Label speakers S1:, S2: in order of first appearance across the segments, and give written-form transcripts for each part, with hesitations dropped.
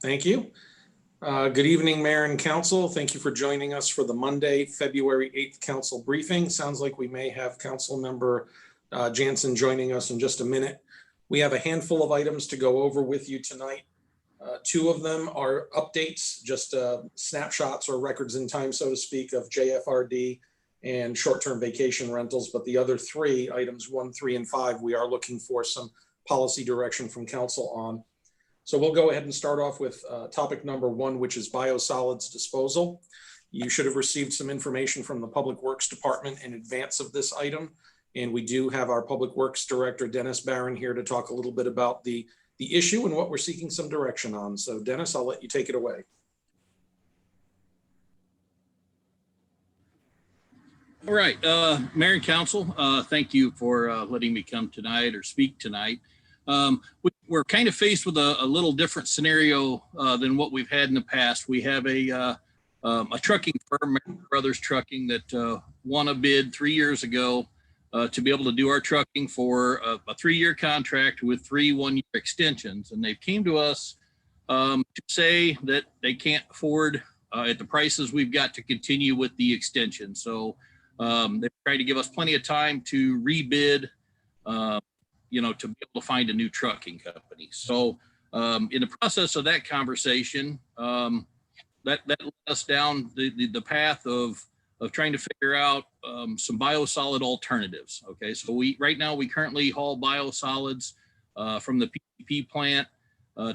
S1: Thank you. Good evening, Mayor and Council. Thank you for joining us for the Monday, February 8th Council briefing. Sounds like we may have Council Member Jansen joining us in just a minute. We have a handful of items to go over with you tonight. Two of them are updates, just snapshots or records in time, so to speak, of JFRD and short-term vacation rentals. But the other three, items 1, 3, and 5, we are looking for some policy direction from Council on. So we'll go ahead and start off with topic number 1, which is biosolids disposal. You should have received some information from the Public Works Department in advance of this item. And we do have our Public Works Director, Dennis Barron, here to talk a little bit about the issue and what we're seeking some direction on. So Dennis, I'll let you take it away.
S2: All right, Mayor and Council, thank you for letting me come tonight or speak tonight. We're kind of faced with a little different scenario than what we've had in the past. We have a trucking firm, Merrill Brothers Trucking, that won a bid 3 years ago to be able to do our trucking for a 3-year contract with 3 1-year extensions. And they came to us to say that they can't afford at the prices we've got to continue with the extension. So they're trying to give us plenty of time to rebid, to be able to find a new trucking company. So in the process of that conversation, that led us down the path of trying to figure out some biosolid alternatives. Okay, so right now we currently haul biosolids from the PPP plant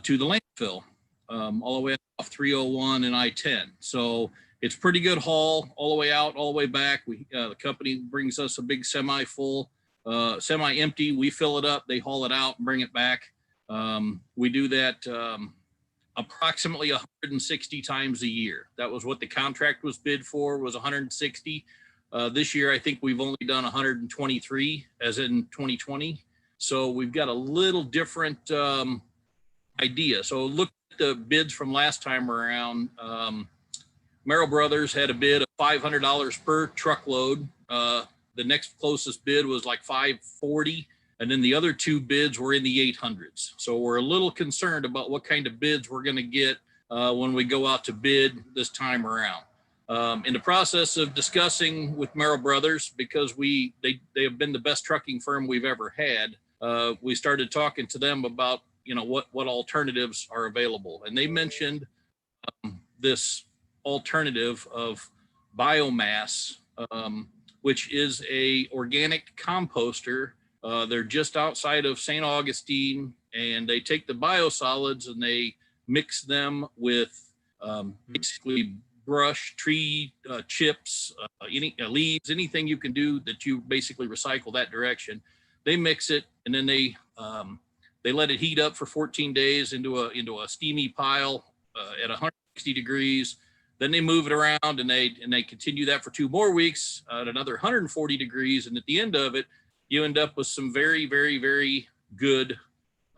S2: to the landfill, all the way off 301 and I-10. So it's pretty good haul all the way out, all the way back. The company brings us a big semi-full, semi-empty. We fill it up, they haul it out and bring it back. We do that approximately 160 times a year. That was what the contract was bid for, was 160. This year, I think we've only done 123, as in 2020. So we've got a little different idea. So look at the bids from last time around. Merrill Brothers had a bid of $500 per truckload. The next closest bid was like $540. And then the other 2 bids were in the 800s. So we're a little concerned about what kind of bids we're going to get when we go out to bid this time around. In the process of discussing with Merrill Brothers, because they have been the best trucking firm we've ever had, we started talking to them about what alternatives are available. And they mentioned this alternative of biomass, which is a organic composter. They're just outside of St. Augustine, and they take the biosolids and they mix them with basically brush, tree chips, any leaves, anything you can do that you basically recycle that direction. They mix it, and then they let it heat up for 14 days into a steamy pile at 160 degrees. Then they move it around and they continue that for 2 more weeks at another 140 degrees. And at the end of it, you end up with some very, very, very good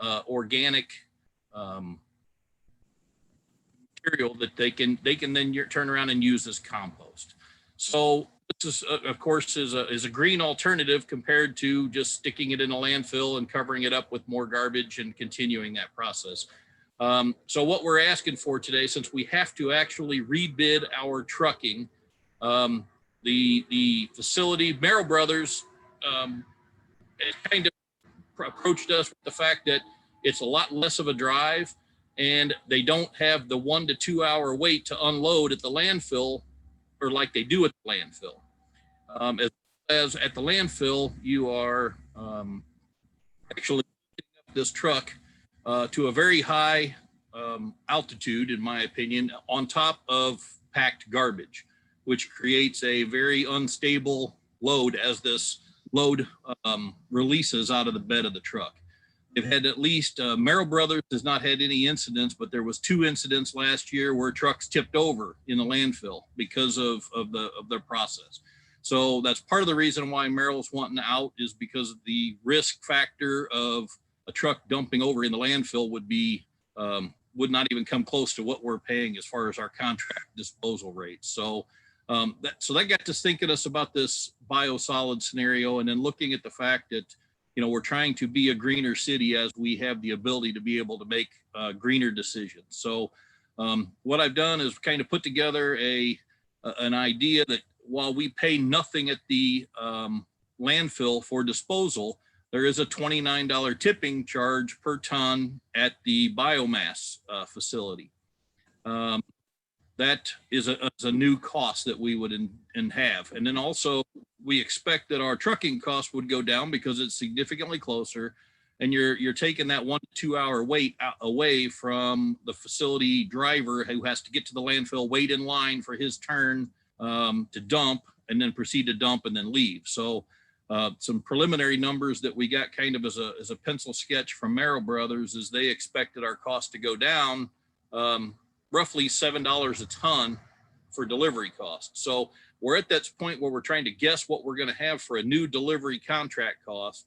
S2: organic material that they can then turn around and use as compost. So this is, of course, is a green alternative compared to just sticking it in a landfill and covering it up with more garbage and continuing that process. So what we're asking for today, since we have to actually rebid our trucking, the facility, Merrill Brothers, kind of approached us with the fact that it's a lot less of a drive and they don't have the 1 to 2 hour wait to unload at the landfill, or like they do at the landfill. As at the landfill, you are actually picking up this truck to a very high altitude, in my opinion, on top of packed garbage, which creates a very unstable load as this load releases out of the bed of the truck. They've had at least, Merrill Brothers has not had any incidents, but there was 2 incidents last year where trucks tipped over in the landfill because of their process. So that's part of the reason why Merrill's wanting out, is because of the risk factor of a truck dumping over in the landfill would not even come close to what we're paying as far as our contract disposal rates. So that got us thinking about this biosolid scenario, and then looking at the fact that we're trying to be a greener city as we have the ability to be able to make greener decisions. So what I've done is kind of put together an idea that while we pay nothing at the landfill for disposal, there is a $29 tipping charge per ton at the biomass facility. That is a new cost that we would have. And then also we expect that our trucking costs would go down because it's significantly closer, and you're taking that 1 to 2 hour wait away from the facility driver who has to get to the landfill, wait in line for his turn to dump, and then proceed to dump and then leave. So some preliminary numbers that we got kind of as a pencil sketch from Merrill Brothers is they expected our cost to go down roughly $7 a ton for delivery costs. So we're at that point where we're trying to guess what we're going to have for a new delivery contract cost,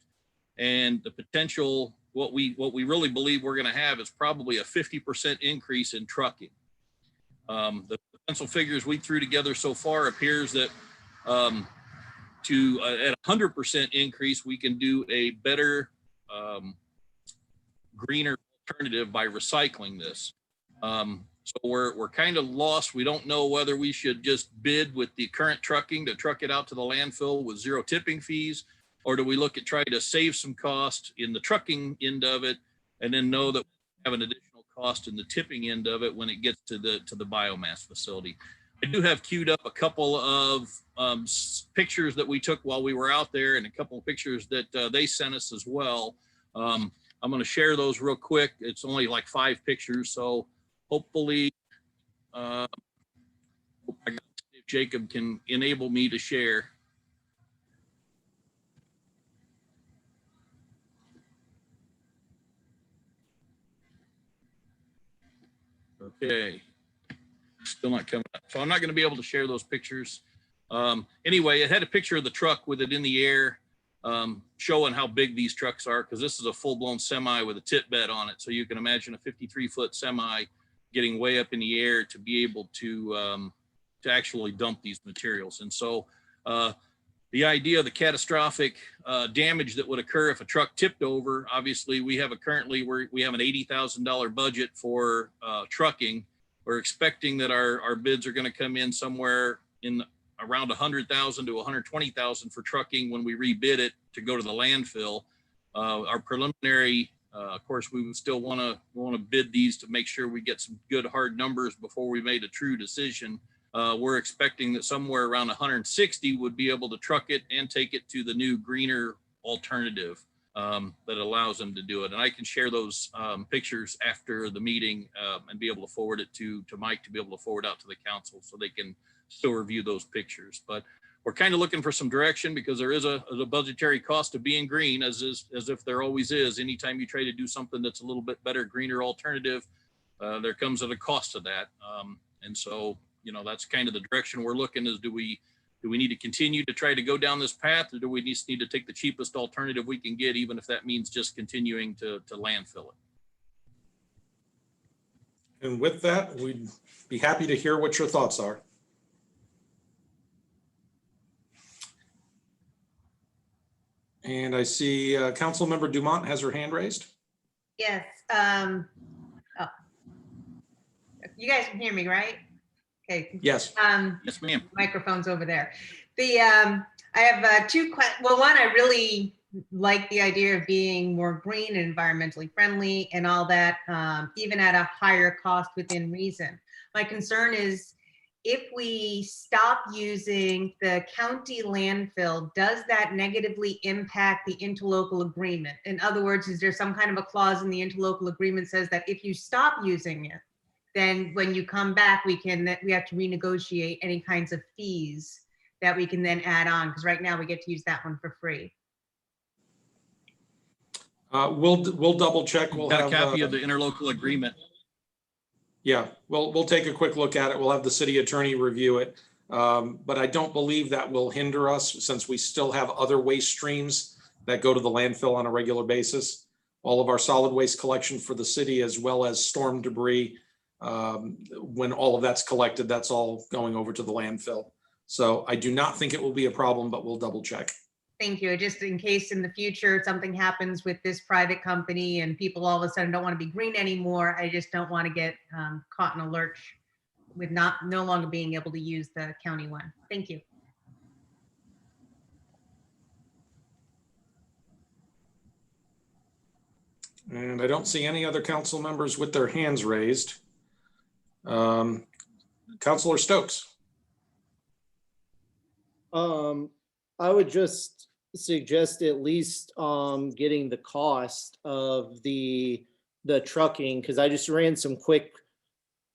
S2: and the potential, what we really believe we're going to have is probably a 50% increase in trucking. The pencil figures we threw together so far appears that at 100% increase, we can do a better, greener alternative by recycling this. So we're kind of lost. We don't know whether we should just bid with the current trucking to truck it out to the landfill with zero tipping fees, or do we look at trying to save some cost in the trucking end of it, and then know that we have an additional cost in the tipping end of it when it gets to the biomass facility. I do have queued up a couple of pictures that we took while we were out there, and a couple of pictures that they sent us as well. I'm going to share those real quick. It's only like 5 pictures, so hopefully if Jacob can enable me to share. Okay, still not coming up. So I'm not going to be able to share those pictures. Anyway, it had a picture of the truck with it in the air, showing how big these trucks are, because this is a full-blown semi with a tip bed on it. So you can imagine a 53-foot semi getting way up in the air to be able to actually dump these materials. And so the idea of the catastrophic damage that would occur if a truck tipped over, obviously we have an $80,000 budget for trucking. We're expecting that our bids are going to come in somewhere in around $100,000 to $120,000 for trucking when we rebid it to go to the landfill. Our preliminary, of course, we would still want to bid these to make sure we get some good hard numbers before we made a true decision. We're expecting that somewhere around 160 would be able to truck it and take it to the new greener alternative that allows them to do it. And I can share those pictures after the meeting and be able to forward it to Mike to be able to forward out to the council so they can still review those pictures. But we're kind of looking for some direction because there is a budgetary cost to being green, as if there always is. Anytime you try to do something that's a little bit better, greener alternative, there comes at a cost to that. And so, that's kind of the direction we're looking is, do we need to continue to try to go down this path, or do we just need to take the cheapest alternative we can get, even if that means just continuing to landfill it?
S1: And with that, we'd be happy to hear what your thoughts are. And I see Councilmember Dumont has her hand raised.
S3: Yes. You guys can hear me, right? Okay.
S1: Yes.
S2: Yes, ma'am.
S3: Microphone's over there. I have 2 questions. Well, one, I really like the idea of being more green and environmentally friendly and all that, even at a higher cost within reason. My concern is, if we stop using the county landfill, does that negatively impact the interlocal agreement? In other words, is there some kind of a clause in the interlocal agreement says that if you stop using it, then when you come back, we have to renegotiate any kinds of fees that we can then add on? Because right now we get to use that one for free.
S1: We'll double check. We'll
S2: Got
S1: have
S2: a copy of the interlocal agreement.
S1: Yeah, we'll take a quick look at it. We'll have the city attorney review it. But I don't believe that will hinder us, since we still have other waste streams that go to the landfill on a regular basis. All of our solid waste collection for the city, as well as storm debris. When all of that's collected, that's all going over to the landfill. So I do not think it will be a problem, but we'll double check.
S3: Thank you. Just in case in the future something happens with this private company and people all of a sudden don't want to be green anymore, I just don't want to get caught in a lurch with no longer being able to use the county one. Thank you.
S1: And I don't see any other council members with their hands raised. Councilor Stokes.
S4: I would just suggest at least getting the cost of the trucking, because I just ran some quick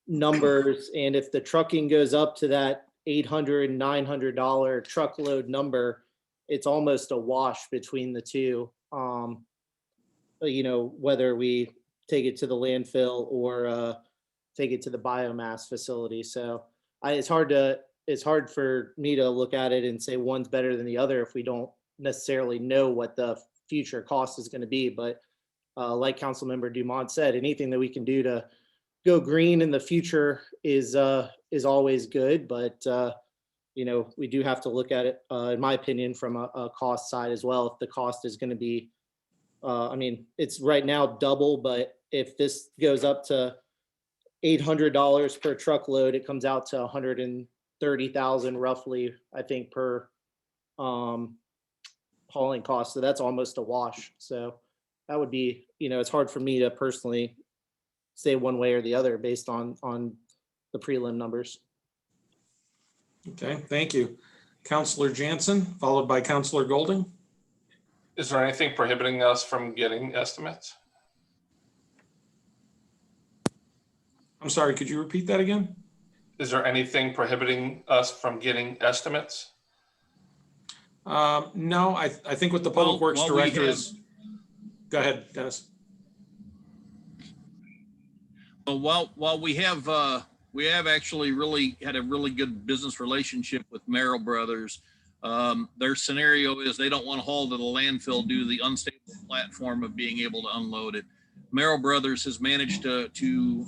S4: numbers, and if the trucking goes up to that $800 and $900 truckload number, it's almost a wash between the two. Whether we take it to the landfill or take it to the biomass facility. So it's hard for me to look at it and say one's better than the other if we don't necessarily know what the future cost is going to be. But like Councilmember Dumont said, anything that we can do to go green in the future is always good. But we do have to look at it, in my opinion, from a cost side as well. If the cost is going to be, it's right now double, but if this goes up to $800 per truckload, it comes out to $130,000 roughly, I think, per hauling cost. So that's almost a wash. So that would be, it's hard for me to personally say one way or the other based on the prelim numbers.
S1: Okay, thank you. Councilor Jansen, followed by Councilor Golding.
S5: Is there anything prohibiting us from getting estimates?
S1: I'm sorry, could you repeat that again?
S5: Is there anything prohibiting us from getting estimates?
S1: No, I think what the Public Works
S2: Well,
S1: Director is. Go ahead, Dennis.
S2: Well, while we have actually really had a really good business relationship with Merrill Brothers. Their scenario is they don't want to haul to the landfill due to the unstable platform of being able to unload it. Merrill Brothers has managed to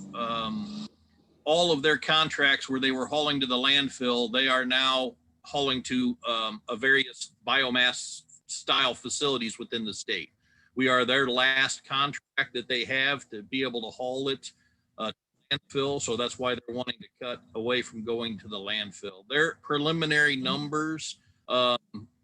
S2: all of their contracts where they were hauling to the landfill, they are now hauling to a various biomass style facilities within the state. We are their last contract that they have to be able to haul it to landfill. So that's why they're wanting to cut away from going to the landfill. Their preliminary numbers, like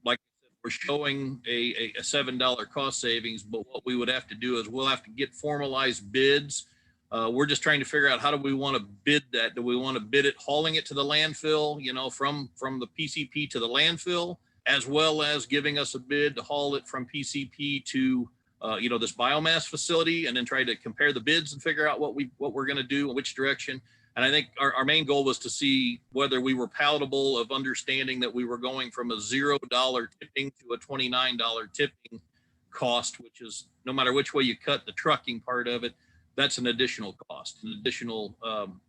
S2: I said, we're showing a $7 cost savings, but what we would have to do is we'll have to get formalized bids. We're just trying to figure out how do we want to bid that? Do we want to bid it hauling it to the landfill, from the PCP to the landfill, as well as giving us a bid to haul it from PCP to this biomass facility, and then try to compare the bids and figure out what we're going to do and which direction. And I think our main goal was to see whether we were palatable of understanding that we were going from a $0 tipping to a $29 tipping cost, which is, no matter which way you cut the trucking part of it, that's an additional cost, an additional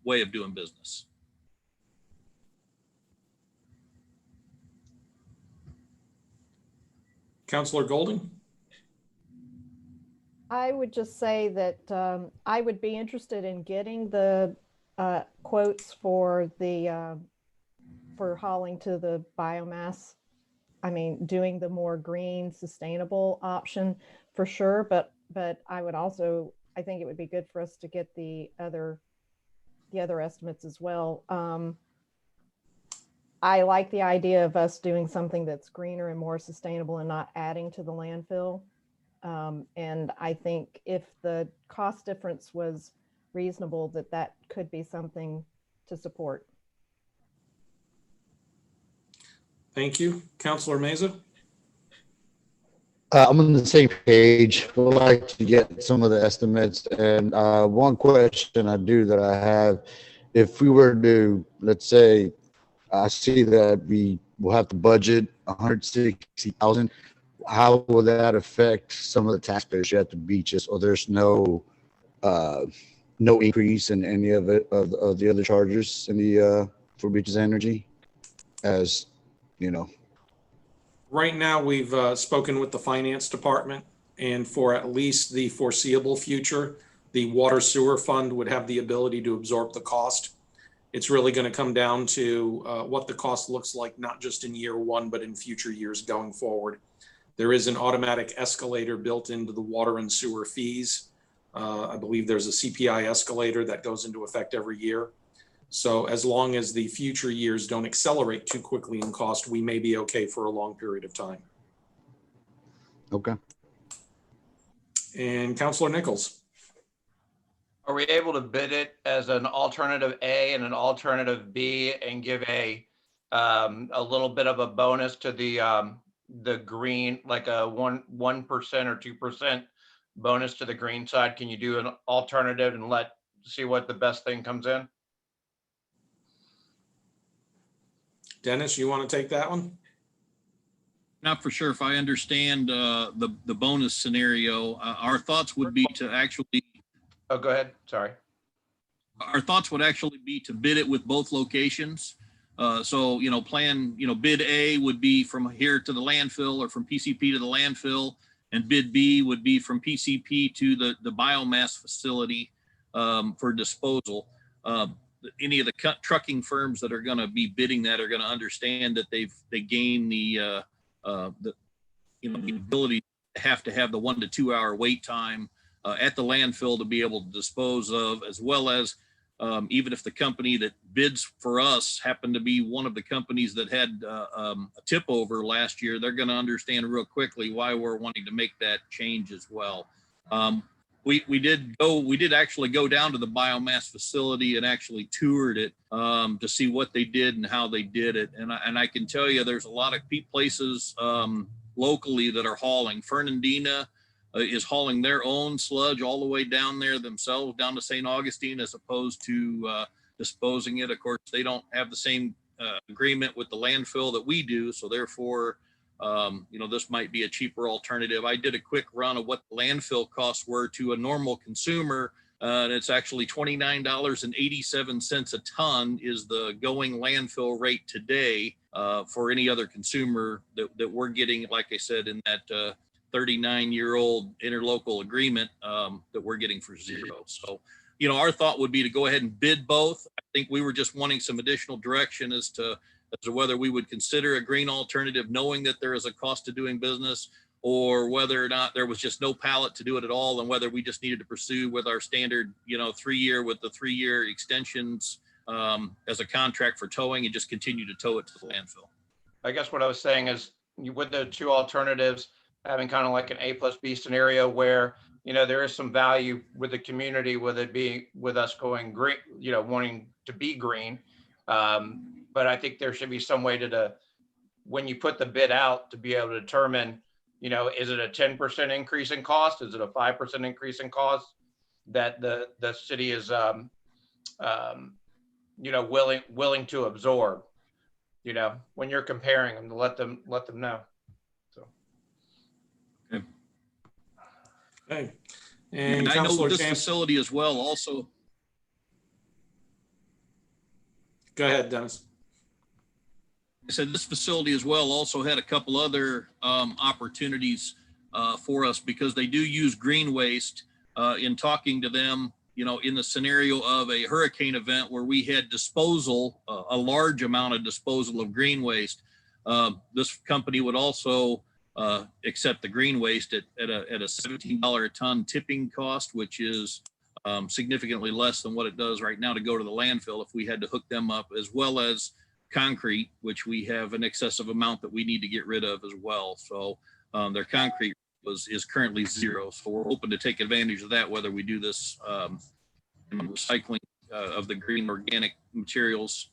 S2: way of doing business.
S1: Councilor Golding.
S6: I would just say that I would be interested in getting the quotes for for hauling to the biomass. I mean, doing the more green, sustainable option for sure. But I would also, I think it would be good for us to get the other estimates as well. I like the idea of us doing something that's greener and more sustainable and not adding to the landfill. And I think if the cost difference was reasonable, that could be something to support.
S1: Thank you. Councilor Meza.
S7: I'm on the same page. We'd like to get some of the estimates. And one question that I have, if we were to, let's say, I see that we will have to budget $160,000. How will that affect some of the taxpayers at the beaches? Or there's no increase in any of it of the other charges in the for Beaches Energy, as you know.
S1: Right now, we've spoken with the finance department, and for at least the foreseeable future, the water sewer fund would have the ability to absorb the cost. It's really going to come down to what the cost looks like, not just in year one, but in future years going forward. There is an automatic escalator built into the water and sewer fees. I believe there's a CPI escalator that goes into effect every year. So as long as the future years don't accelerate too quickly in cost, we may be okay for a long period of time.
S7: Okay.
S1: And Councilor Nichols.
S8: Are we able to bid it as an alternative A and an alternative B and give a little bit of a bonus to the green, like a 1% or 2% bonus to the green side? Can you do an alternative and see what the best thing comes in?
S1: Dennis, you want to take that one?
S2: Not for sure if I understand the bonus scenario. Our thoughts would be to actually.
S8: Oh, go ahead. Sorry.
S2: Our thoughts would actually be to bid it with both locations. So, bid A would be from here to the landfill or from PCP to the landfill, and bid B would be from PCP to the biomass facility for disposal. Any of the trucking firms that are going to be bidding that are going to understand that they gain the ability to have the 1 to 2 hour wait time at the landfill to be able to dispose of, as well as even if the company that bids for us happened to be one of the companies that had a tip over last year, they're going to understand real quickly why we're wanting to make that change as well. We did actually go down to the biomass facility and actually toured it to see what they did and how they did it. And I can tell you there's a lot of places locally that are hauling. Fernandina is hauling their own sludge all the way down there themselves, down to St. Augustine, as opposed to disposing it. Of course, they don't have the same agreement with the landfill that we do. So therefore, this might be a cheaper alternative. I did a quick run of what the landfill costs were to a normal consumer. And it's actually $29.87 a ton is the going landfill rate today for any other consumer that we're getting, like I said, in that 39-year-old interlocal agreement that we're getting for zero. So, our thought would be to go ahead and bid both. I think we were just wanting some additional direction as to whether we would consider a green alternative, knowing that there is a cost to doing business, or whether or not there was just no pallet to do it at all, and whether we just needed to pursue with our standard, 3-year with the 3-year extensions as a contract for towing and just continue to tow it to the landfill.
S8: I guess what I was saying is with the two alternatives, having kind of like an A plus B scenario where, there is some value with the community, with it being with us going green, wanting to be green. But I think there should be some way when you put the bid out, to be able to determine, is it a 10% increase in cost? Is it a 5% increase in cost that the city is, willing to absorb, when you're comparing them, to let them know. So.
S1: Okay. And
S2: I know
S1: Councilor
S2: this
S1: Jansen.
S2: facility as well also.
S1: Go ahead, Dennis.
S2: I said this facility as well also had a couple other opportunities for us, because they do use green waste. In talking to them, in the scenario of a hurricane event where we had disposal, a large amount of disposal of green waste, this company would also accept the green waste at a $17 a ton tipping cost, which is significantly less than what it does right now to go to the landfill if we had to hook them up, as well as concrete, which we have an excessive amount that we need to get rid of as well. So their concrete is currently zero. So we're hoping to take advantage of that, whether we do this recycling of the green organic materials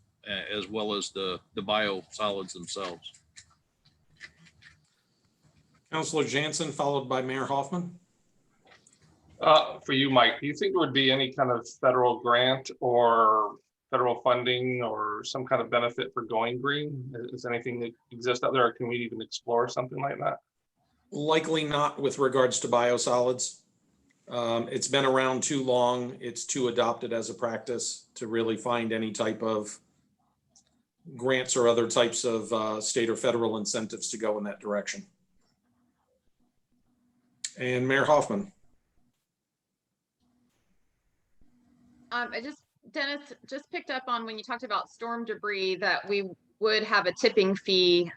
S2: as well as the biosolids themselves.
S1: Councilor Jansen, followed by Mayor Hoffman.
S5: For you, Mike, do you think there would be any kind of federal grant or federal funding or some kind of benefit for going green? Is anything that exists out there, or can we even explore something like that?
S1: Likely not with regards to biosolids. It's been around too long. It's too adopted as a practice to really find any type of grants or other types of state or federal incentives to go in that direction. And Mayor Hoffman.
S9: Dennis just picked up on when you talked about storm debris that we would have a tipping fee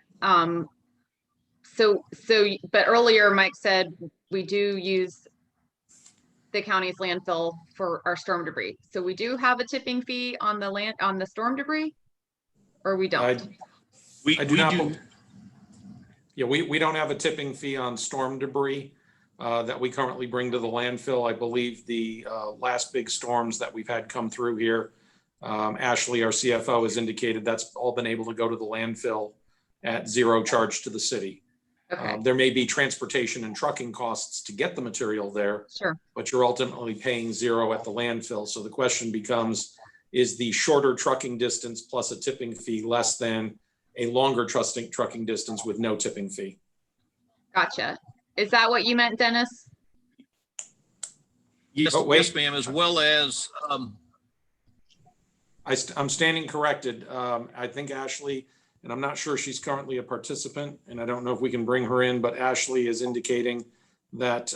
S9: but earlier Mike said we do use the county's landfill for our storm debris. So we do have a tipping fee on the storm debris, or we don't?
S1: I do not. Yeah, we don't have a tipping fee on storm debris that we currently bring to the landfill. I believe the last big storms that we've had come through here, Ashley, our CFO, has indicated that's all been able to go to the landfill at zero charge to the city.
S9: Okay,
S1: There may be transportation and trucking costs to get the material there,
S9: sure.
S1: but you're ultimately paying zero at the landfill. So the question becomes, is the shorter trucking distance plus a tipping fee less than a longer trucking distance with no tipping fee?
S9: Gotcha. Is that what you meant, Dennis?
S2: Yes,
S1: Oh, wait.
S2: yes, ma'am, as well as,
S1: I'm standing corrected. I think Ashley, and I'm not sure she's currently a participant, and I don't know if we can bring her in, but Ashley is indicating that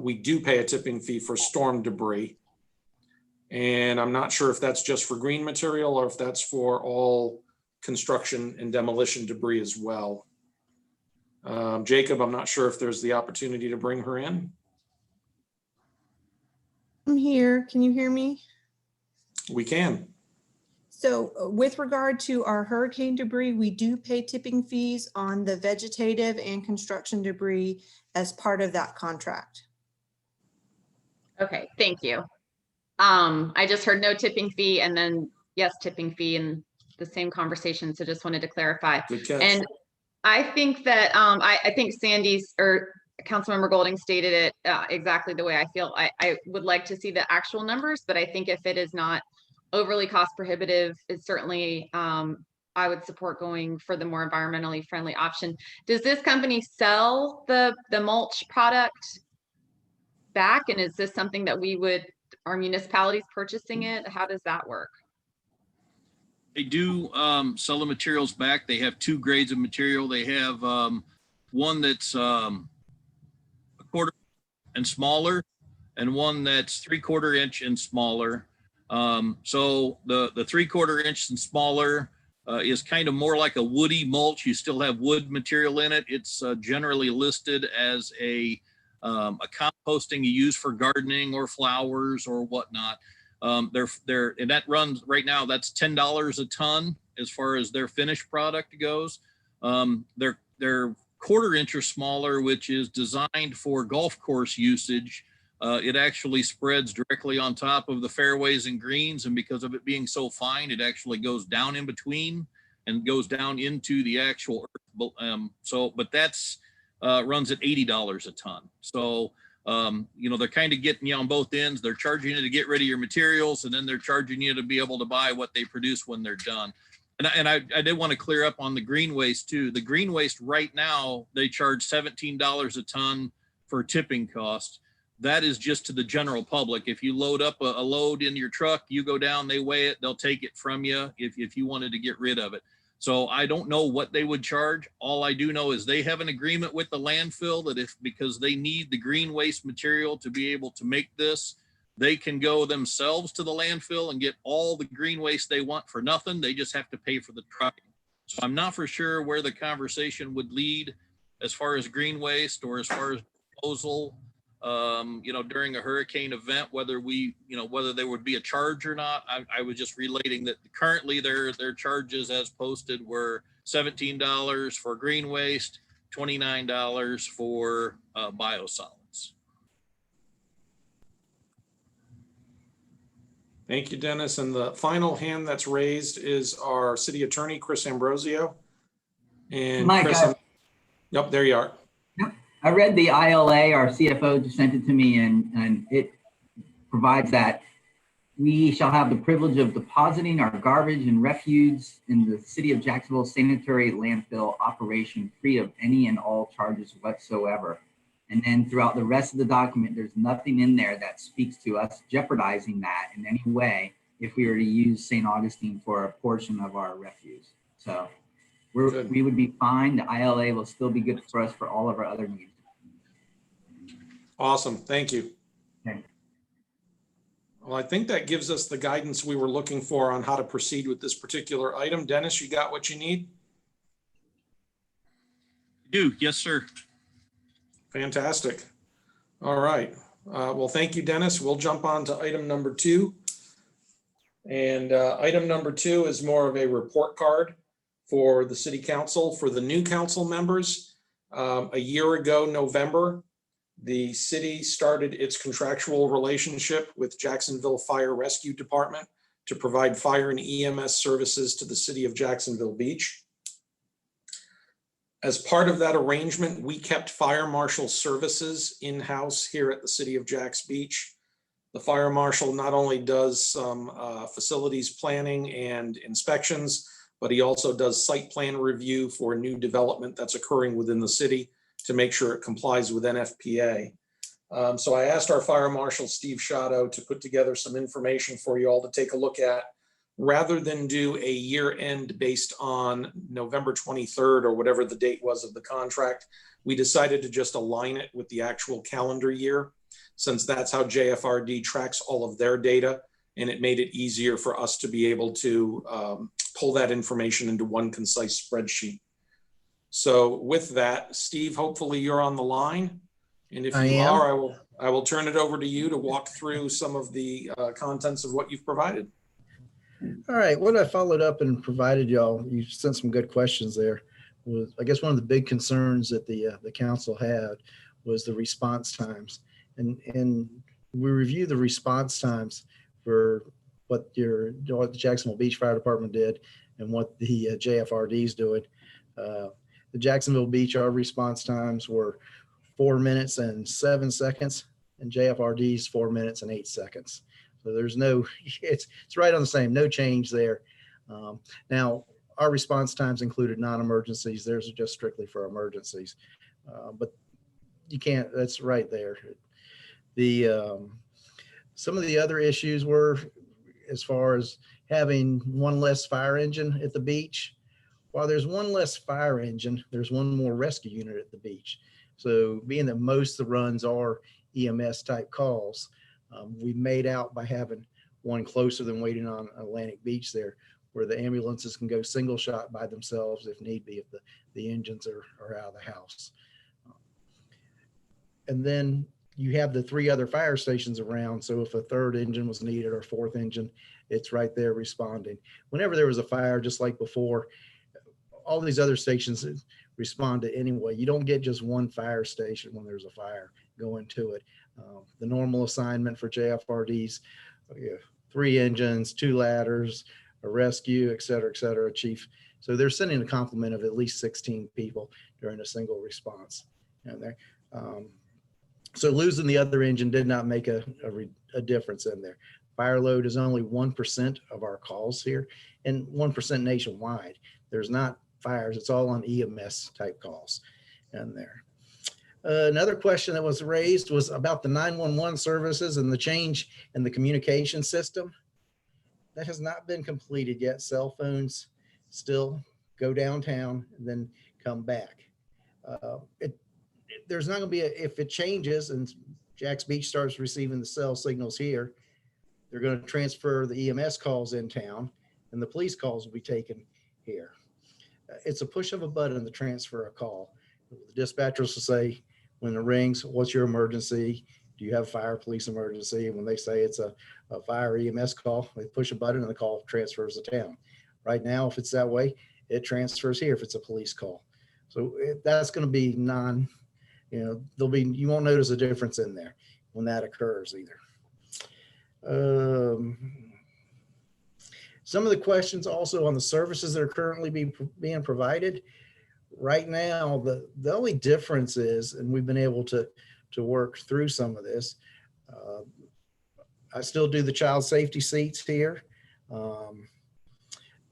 S1: we do pay a tipping fee for storm debris. And I'm not sure if that's just for green material or if that's for all construction and demolition debris as well. Jacob, I'm not sure if there's the opportunity to bring her in.
S10: I'm here. Can you hear me?
S1: We can.
S10: So with regard to our hurricane debris, we do pay tipping fees on the vegetative and construction debris as part of that contract.
S9: Okay, thank you. I just heard no tipping fee and then yes, tipping fee in the same conversation. So just wanted to clarify.
S1: Good catch.
S9: And I think that, I think Sandy's or Councilmember Golding stated it exactly the way I feel. I would like to see the actual numbers, but I think if it is not overly cost prohibitive, it's certainly, I would support going for the more environmentally friendly option. Does this company sell the mulch product back? And is this something that our municipalities purchasing it? How does that work?
S2: they do sell the materials back. They have two grades of material. They have one that's a quarter and smaller, and one that's 3/4 inch and smaller. So the 3/4 inch and smaller is kind of more like a woody mulch. You still have wood material in it. It's generally listed as a composting you use for gardening or flowers or whatnot. And that runs right now, that's $10 a ton as far as their finished product goes. They're 1/4 inch or smaller, which is designed for golf course usage. It actually spreads directly on top of the fairways and greens, and because of it being so fine, it actually goes down in between and goes down into the actual earth. But that's runs at $80 a ton. So they're kind of getting you on both ends. They're charging you to get rid of your materials, and then they're charging you to be able to buy what they produce when they're done. And I did want to clear up on the green waste too. The green waste right now, they charge $17 a ton for tipping cost. That is just to the general public. If you load up a load in your truck, you go down, they weigh it, they'll take it from you if you wanted to get rid of it. So I don't know what they would charge. All I do know is they have an agreement with the landfill that because they need the green waste material to be able to make this, they can go themselves to the landfill and get all the green waste they want for nothing. They just have to pay for the trucking. So I'm not for sure where the conversation would lead as far as green waste or as far as disposal, during a hurricane event, whether there would be a charge or not. I was just relating that currently their charges as posted were $17 for green waste, $29 for biosolids.
S1: Thank you, Dennis. And the final hand that's raised is our city attorney, Chris Ambrosio. And
S11: Mike,
S1: Chris, yep, there you are.
S11: I read the ILA, our CFO just sent it to me, and it provides that we shall have the privilege of depositing our garbage and refuse in the city of Jacksonville sanitary landfill operation free of any and all charges whatsoever. And then throughout the rest of the document, there's nothing in there that speaks to us jeopardizing that in any way if we were to use St. Augustine for a portion of our refuse. So we would be fine. The ILA will still be good for us for all of our other needs.
S1: Awesome. Thank you.
S11: Okay.
S1: Well, I think that gives us the guidance we were looking for on how to proceed with this particular item. Dennis, you got what you need?
S2: Do, yes, sir.
S1: Fantastic. All right. Well, thank you, Dennis. We'll jump on to item number 2. And item number 2 is more of a report card for the city council, for the new council members. A year ago, November, the city started its contractual relationship with Jacksonville Fire Rescue Department to provide fire and EMS services to the city of Jacksonville Beach. As part of that arrangement, we kept fire marshal services in-house here at the city of Jacks Beach. The fire marshal not only does some facilities planning and inspections, but he also does site plan review for new development that's occurring within the city to make sure it complies with NFPA. So I asked our fire marshal, Steve Shadow, to put together some information for you all to take a look at. Rather than do a year end based on November 23rd or whatever the date was of the contract, we decided to just align it with the actual calendar year, since that's how JFRD tracks all of their data. And it made it easier for us to be able to pull that information into one concise spreadsheet. So with that, Steve, hopefully you're on the line. And if you are, I will turn it over to you to walk through some of the contents of what you've provided.
S12: All right, what I followed up and provided y'all, you sent some good questions there. Was, I guess one of the big concerns that the council had was the response times. And we reviewed the response times for what the Jacksonville Beach Fire Department did and what the JFRD is doing. The Jacksonville Beach, our response times were 4 minutes and 7 seconds, and JFRD's 4 minutes and 8 seconds. So there's no, it's right on the same, no change there. Now, our response times included non-emergencies. Theirs are just strictly for emergencies. But you can't, that's right there. Some of the other issues were as far as having one less fire engine at the beach. While there's one less fire engine, there's one more rescue unit at the beach. So being that most of the runs are EMS type calls, we made out by having one closer than waiting on Atlantic Beach there, where the ambulances can go single shot by themselves if need be, if the engines are out of the house. And then you have the 3 other fire stations around. So if a 3rd engine was needed or 4th engine, it's right there responding. Whenever there was a fire, just like before, all these other stations respond to anyway. You don't get just one fire station when there's a fire going to it. The normal assignment for JFRDs, 3 engines, 2 ladders, a rescue, et cetera, chief. So they're sending a complement of at least 16 people during a single response. And there, so losing the other engine did not make a difference in there. Fire load is only 1% of our calls here and 1% nationwide. There's not fires, it's all on EMS type calls in there. Another question that was raised was about the 911 services and the change in the communication system. That has not been completed yet. Cell phones still go downtown and then come back. There's not going to be, if it changes and Jacks Beach starts receiving the cell signals here, they're going to transfer the EMS calls in town and the police calls will be taken here. It's a push of a button to transfer a call. The dispatchers will say, when it rings, what's your emergency? Do you have fire, police emergency? And when they say it's a fire EMS call, they push a button and the call transfers to town. Right now, if it's that way, it transfers here if it's a police call. So that's going to be you won't notice a difference in there when that occurs either. Some of the questions also on the services that are currently being provided. Right now, the only difference is, and we've been able to work through some of this, I still do the child safety seats here.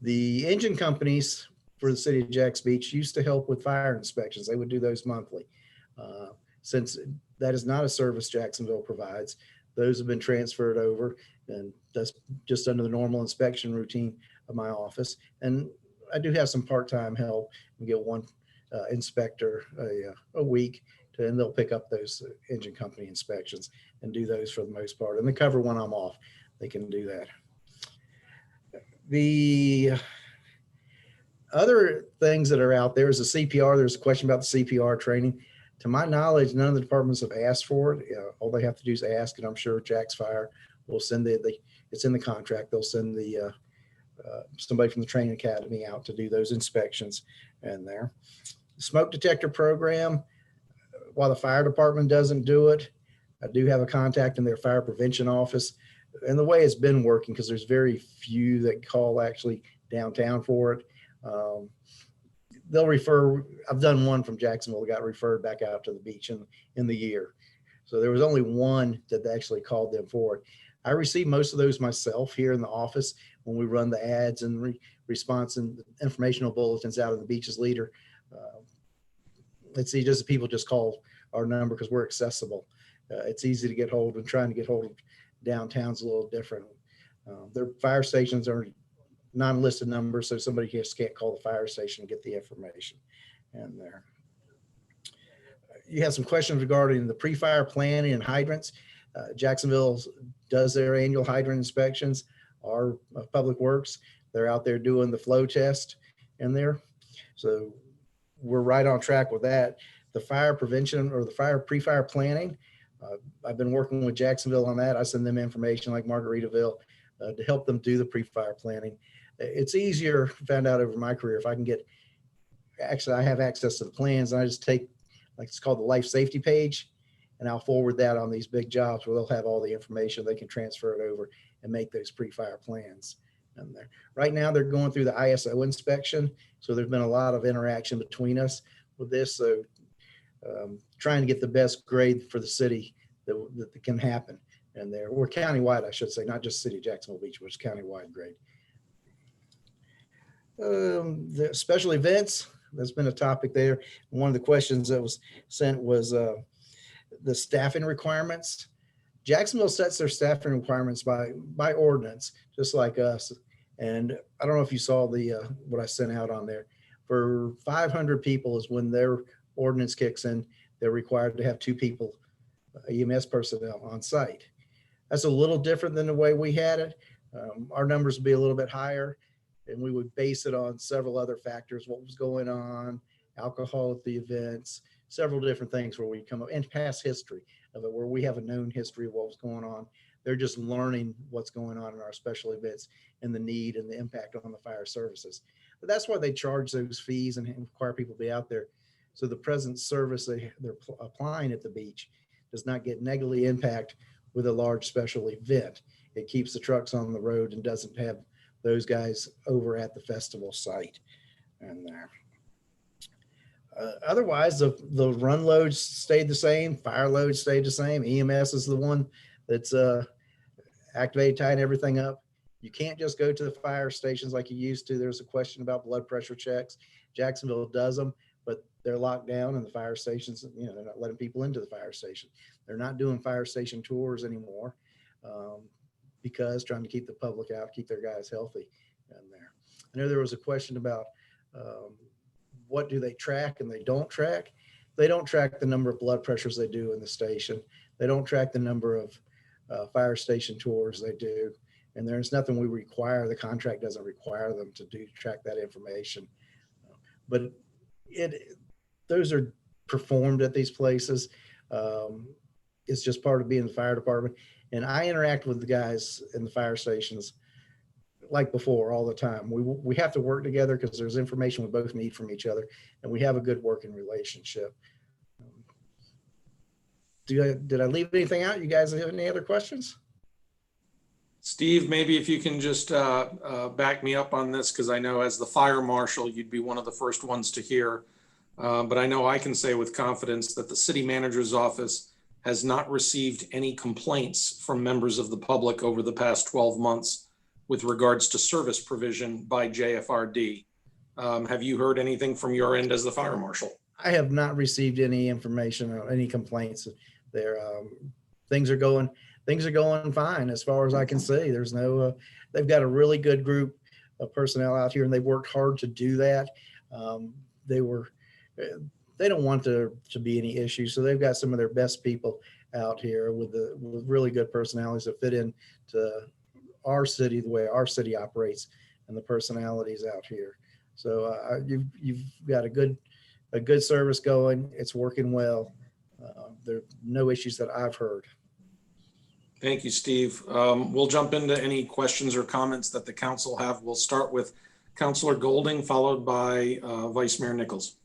S12: The engine companies for the city of Jacks Beach used to help with fire inspections. They would do those monthly. Since that is not a service Jacksonville provides, those have been transferred over, and that's just under the normal inspection routine of my office. And I do have some part-time help and get one inspector a week, and they'll pick up those engine company inspections and do those for the most part. And they cover when I'm off, they can do that. The Other things that are out there is the CPR. There's a question about the CPR training. To my knowledge, none of the departments have asked for it. All they have to do is ask, and I'm sure Jack's Fire will send it's in the contract. They'll send somebody from the training academy out to do those inspections in there. The smoke detector program, while the fire department doesn't do it, I do have a contact in their fire prevention office. And the way it's been working, because there's very few that call actually downtown for it. They'll refer, I've done one from Jacksonville that got referred back out to the beach in the year. So there was only one that actually called them for it. I receive most of those myself here in the office when we run the ads and response and informational bulletins out of the beach's leader. It's just people just call our number because we're accessible. It's easy to get hold of, and trying to get hold of downtown's a little different. Their fire stations are non-listed numbers, so somebody just can't call the fire station and get the information in there. You have some questions regarding the pre-fire planning and hydrants. Jacksonville does their annual hydrant inspections. Our Public Works, they're out there doing the flow test in there. So we're right on track with that. The fire prevention or the pre-fire planning, I've been working with Jacksonville on that. I send them information like Margaritaville to help them do the pre-fire planning. It's easier, found out over my career, if I can get, actually I have access to the plans and I just take, like it's called the life safety page, and I'll forward that on these big jobs where they'll have all the information. They can transfer it over and make those pre-fire plans in there. Right now they're going through the ISO inspection. So there's been a lot of interaction between us with this. So trying to get the best grade for the city that can happen. And we're countywide, I should say, not just city of Jacksonville Beach, but it's countywide grade. The special events, there's been a topic there. One of the questions that was sent was the staffing requirements. Jacksonville sets their staffing requirements by ordinance, just like us. And I don't know if you saw what I sent out on there. For 500 people is when their ordinance kicks in. They're required to have 2 people, EMS personnel on site. That's a little different than the way we had it. Our numbers would be a little bit higher, and we would base it on several other factors, what was going on, alcohol at the events, several different things where we come up, and past history of it, where we have a known history of what was going on. They're just learning what's going on in our special events and the need and the impact on the fire services. But that's why they charge those fees and require people to be out there. So the present service they're applying at the beach does not get negatively impact with a large special event. It keeps the trucks on the road and doesn't have those guys over at the festival site and there. Otherwise, the run loads stayed the same, fire loads stayed the same. EMS is the one that's activated, tying everything up. You can't just go to the fire stations like you used to. There's a question about blood pressure checks. Jacksonville does them, but they're locked down, and the fire stations, they're not letting people into the fire station. They're not doing fire station tours anymore because trying to keep the public out, keep their guys healthy in there. I know there was a question about what do they track and they don't track. They don't track the number of blood pressures they do in the station. They don't track the number of fire station tours they do. And there's nothing we require. The contract doesn't require them to track that information. But those are performed at these places. It's just part of being in the fire department. And I interact with the guys in the fire stations like before all the time. We have to work together because there's information we both need from each other, and we have a good working relationship. Did I leave anything out? You guys have any other questions?
S1: Steve, maybe if you can just back me up on this, because I know as the fire marshal, you'd be one of the first ones to hear. But I know I can say with confidence that the city manager's office has not received any complaints from members of the public over the past 12 months with regards to service provision by JFRD. Have you heard anything from your end as the fire marshal?
S12: I have not received any information or any complaints there. Things are going fine as far as I can see. There's no, they've got a really good group of personnel out here, and they've worked hard to do that. They don't want there to be any issues. So they've got some of their best people out here with really good personalities that fit into our city, the way our city operates, and the personalities out here So you've got a good service going. It's working well. There are no issues that I've heard.
S1: Thank you, Steve. We'll jump into any questions or comments that the council have. We'll start with Councilor Golding, followed by Vice Mayor Nichols.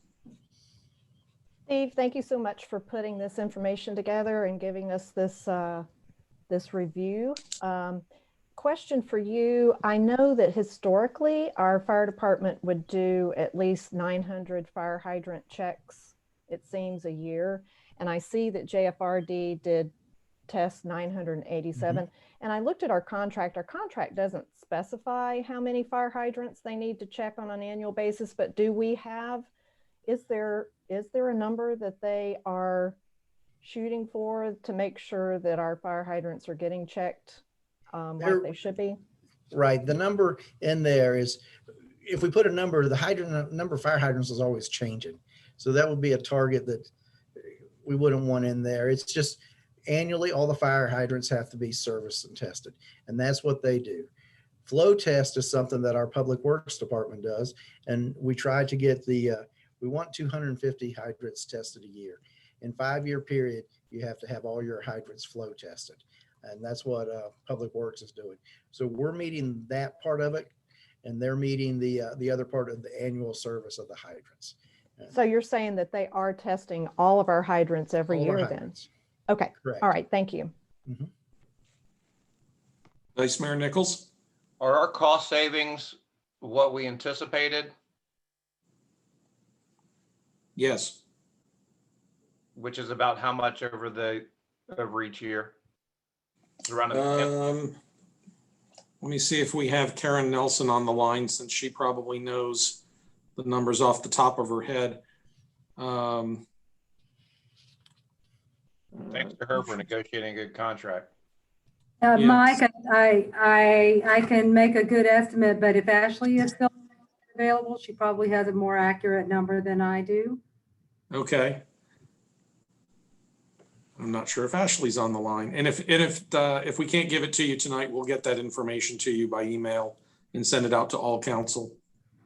S6: Steve, thank you so much for putting this information together and giving us this this review. Question for you. I know that historically our fire department would do at least 900 fire hydrant checks, it seems, a year. And I see that JFRD did test 987. And I looked at our contract. Our contract doesn't specify how many fire hydrants they need to check on an annual basis, but do we have, is there a number that they are shooting for to make sure that our fire hydrants are getting checked like they should be?
S12: Right. The number in there is, if we put a number, the number of fire hydrants is always changing. So that would be a target that we wouldn't want in there. It's just annually all the fire hydrants have to be serviced and tested. And that's what they do. Flow test is something that our public works department does. And we try to get we want 250 hydrants tested a year. In 5-year period, you have to have all your hydrants flow tested. And that's what Public Works is doing. So we're meeting that part of it, and they're meeting the other part of the annual service of the hydrants.
S6: So you're saying that they are testing all of our hydrants every
S12: All our
S6: year
S12: hydrants.
S6: then? Okay.
S12: Correct.
S6: All right. Thank you.
S1: Vice Mayor Nichols.
S8: Are our cost savings what we anticipated?
S1: Yes.
S8: Which is about how much over each year? Around
S1: Let me see if we have Karen Nelson on the line, since she probably knows the numbers off the top of her head.
S8: Thanks to her for negotiating a good contract.
S1: Yes.
S13: Mike, I can make a good estimate, but if Ashley is still available, she probably has a more accurate number than I do.
S1: Okay. I'm not sure if Ashley's on the line. And if we can't give it to you tonight, we'll get that information to you by email and send it out to all council.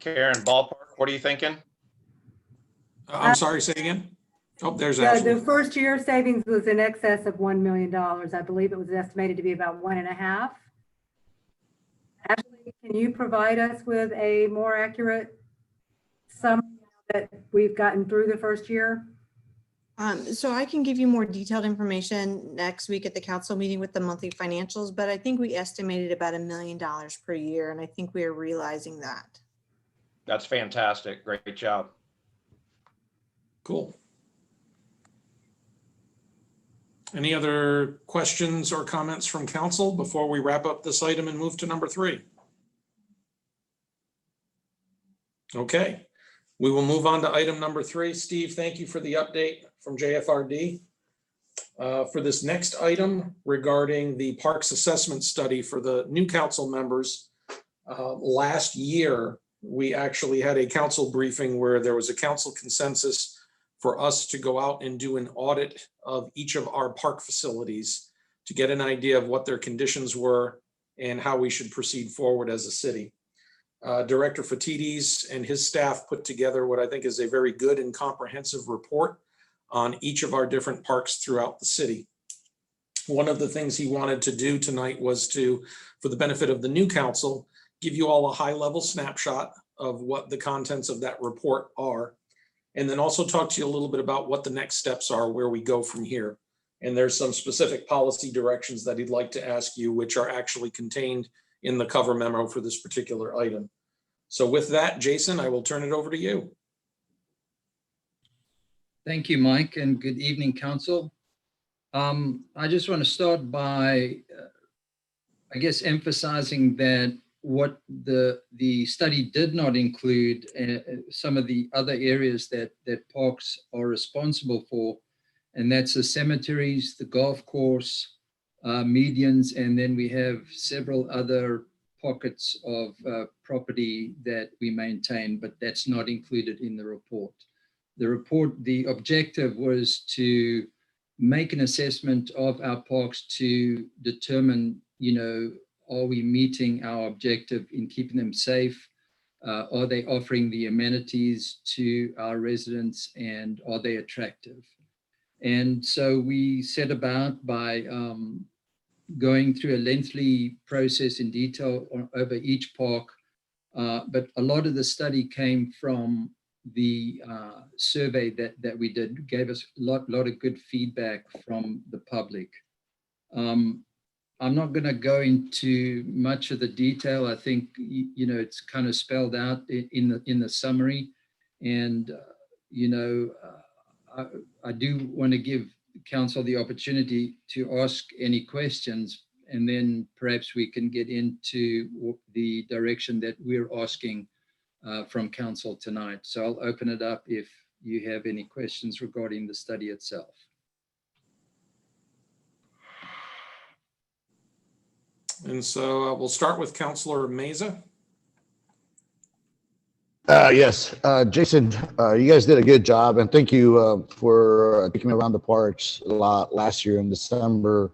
S8: Karen, ballpark, what are you thinking?
S1: I'm sorry, say again? Oh, there's
S13: Yeah,
S1: Ashley.
S13: the first year savings was in excess of $1 million. I believe it was estimated to be about 1.5. Ashley, can you provide us with a more accurate summary that we've gotten through the first year?
S10: So I can give you more detailed information next week at the council meeting with the monthly financials, but I think we estimated about $1 million per year, and I think we are realizing that.
S8: That's fantastic. Great job.
S1: Cool. Any other questions or comments from council before we wrap up this item and move to number 3? Okay, we will move on to item number 3. Steve, thank you for the update from JFRD. For this next item regarding the Parks Assessment Study for the new council members, last year, we actually had a council briefing where there was a council consensus for us to go out and do an audit of each of our park facilities to get an idea of what their conditions were and how we should proceed forward as a city. Director Fatides and his staff put together what I think is a very good and comprehensive report on each of our different parks throughout the city. One of the things he wanted to do tonight was to, for the benefit of the new council, give you all a high-level snapshot of what the contents of that report are, and then also talk to you a little bit about what the next steps are, where we go from here. And there's some specific policy directions that he'd like to ask you, which are actually contained in the cover memo for this particular item. So with that, Jason, I will turn it over to you.
S14: Thank you, Mike, and good evening, council. I just want to start by, I guess, emphasizing that what the study did not include some of the other areas that parks are responsible for, and that's the cemeteries, the golf course, medians, and then we have several other pockets of property that we maintain, but that's not included in the report. The report, the objective was to make an assessment of our parks to determine, are we meeting our objective in keeping them safe, Are they offering the amenities to our residents, and are they attractive? And so we set about by going through a lengthy process in detail over each park. But a lot of the study came from the survey that we did, gave us a lot of good feedback from the public. I'm not going to go into much of the detail. I think, you know, it's kind of spelled out in the summary. And, you know, I do want to give council the opportunity to ask any questions, and then perhaps we can get into the direction that we're asking from council tonight. So I'll open it up if you have any questions regarding the study itself.
S1: And so we'll start with Councilor Meza.
S7: Yes, Jason, you guys did a good job, and thank you for taking me around the parks a lot last year in December.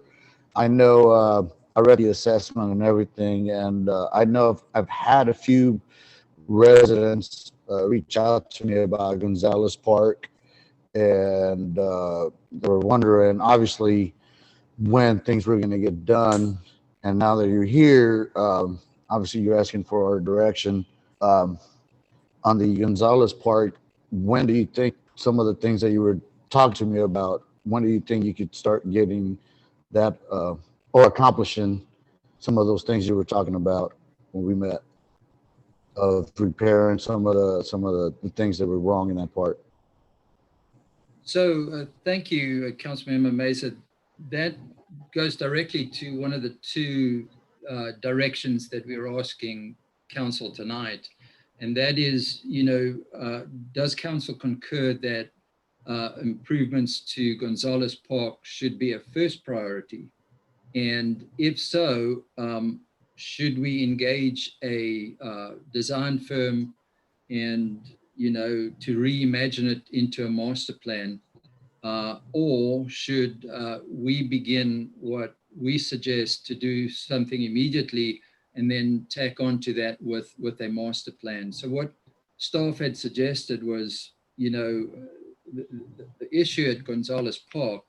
S7: I know I read the assessment and everything, and I know I've had a few residents reach out to me about Gonzalez Park, and they were wondering, obviously, when things were going to get done. And now that you're here, obviously you're asking for our direction. On the Gonzalez Park, when do you think some of the things that you were talking to me about, when do you think you could start getting that or accomplishing some of those things you were talking about when we met, of repairing some of the things that were wrong in that part?
S14: So thank you, Councilmember Meza. That goes directly to one of the two directions that we're asking council tonight. And that is, you know, does council concur that improvements to Gonzalez Park should be a first priority? And if so, should we engage a design firm and, you know, to reimagine it into a master plan? Or should we begin what we suggest to do something immediately and then tack on to that with a master plan? So what staff had suggested was, you know, the issue at Gonzalez Park,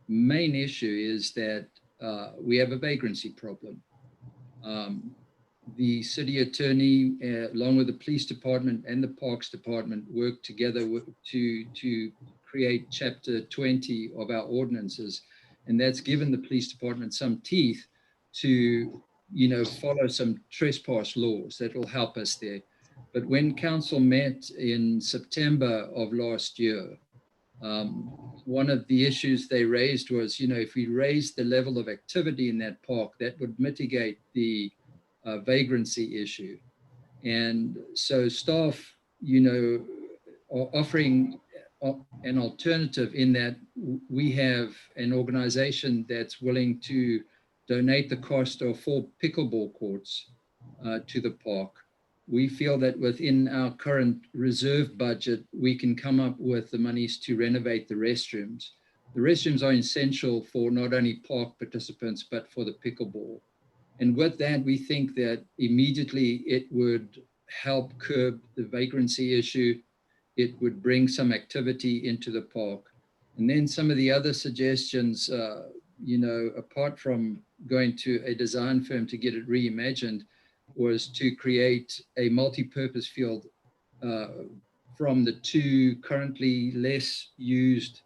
S14: main issue is that we have a vagrancy problem. The city attorney, along with the police department and the parks department, worked together to create chapter 20 of our ordinances. And that's given the police department some teeth to, you know, follow some trespass laws that will help us there. But when council met in September of last year, one of the issues they raised was, you know, if we raise the level of activity in that park, that would mitigate the vagrancy issue. And so staff, you know, are offering an alternative in that we have an organization that's willing to donate the cost of 4 pickleball courts to the park. We feel that within our current reserve budget, we can come up with the monies to renovate the restrooms. The restrooms are essential for not only park participants, but for the pickleball. And with that, we think that immediately it would help curb the vagrancy issue. It would bring some activity into the park. And then some of the other suggestions, you know, apart from going to a design firm to get it reimagined, was to create a multi-purpose field from the 2 currently less used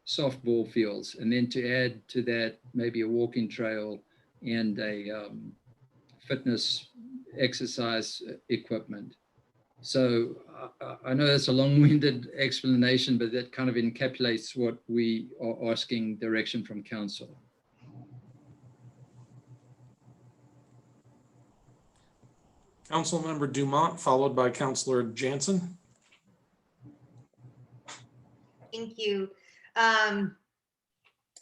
S14: softball fields, and then to add to that maybe a walking trail and a fitness exercise equipment. So I know that's a long-winded explanation, but that kind of encapsulates what we are asking direction from council.
S1: Councilmember Dumont, followed by Councilor Jansen.
S3: Thank you. I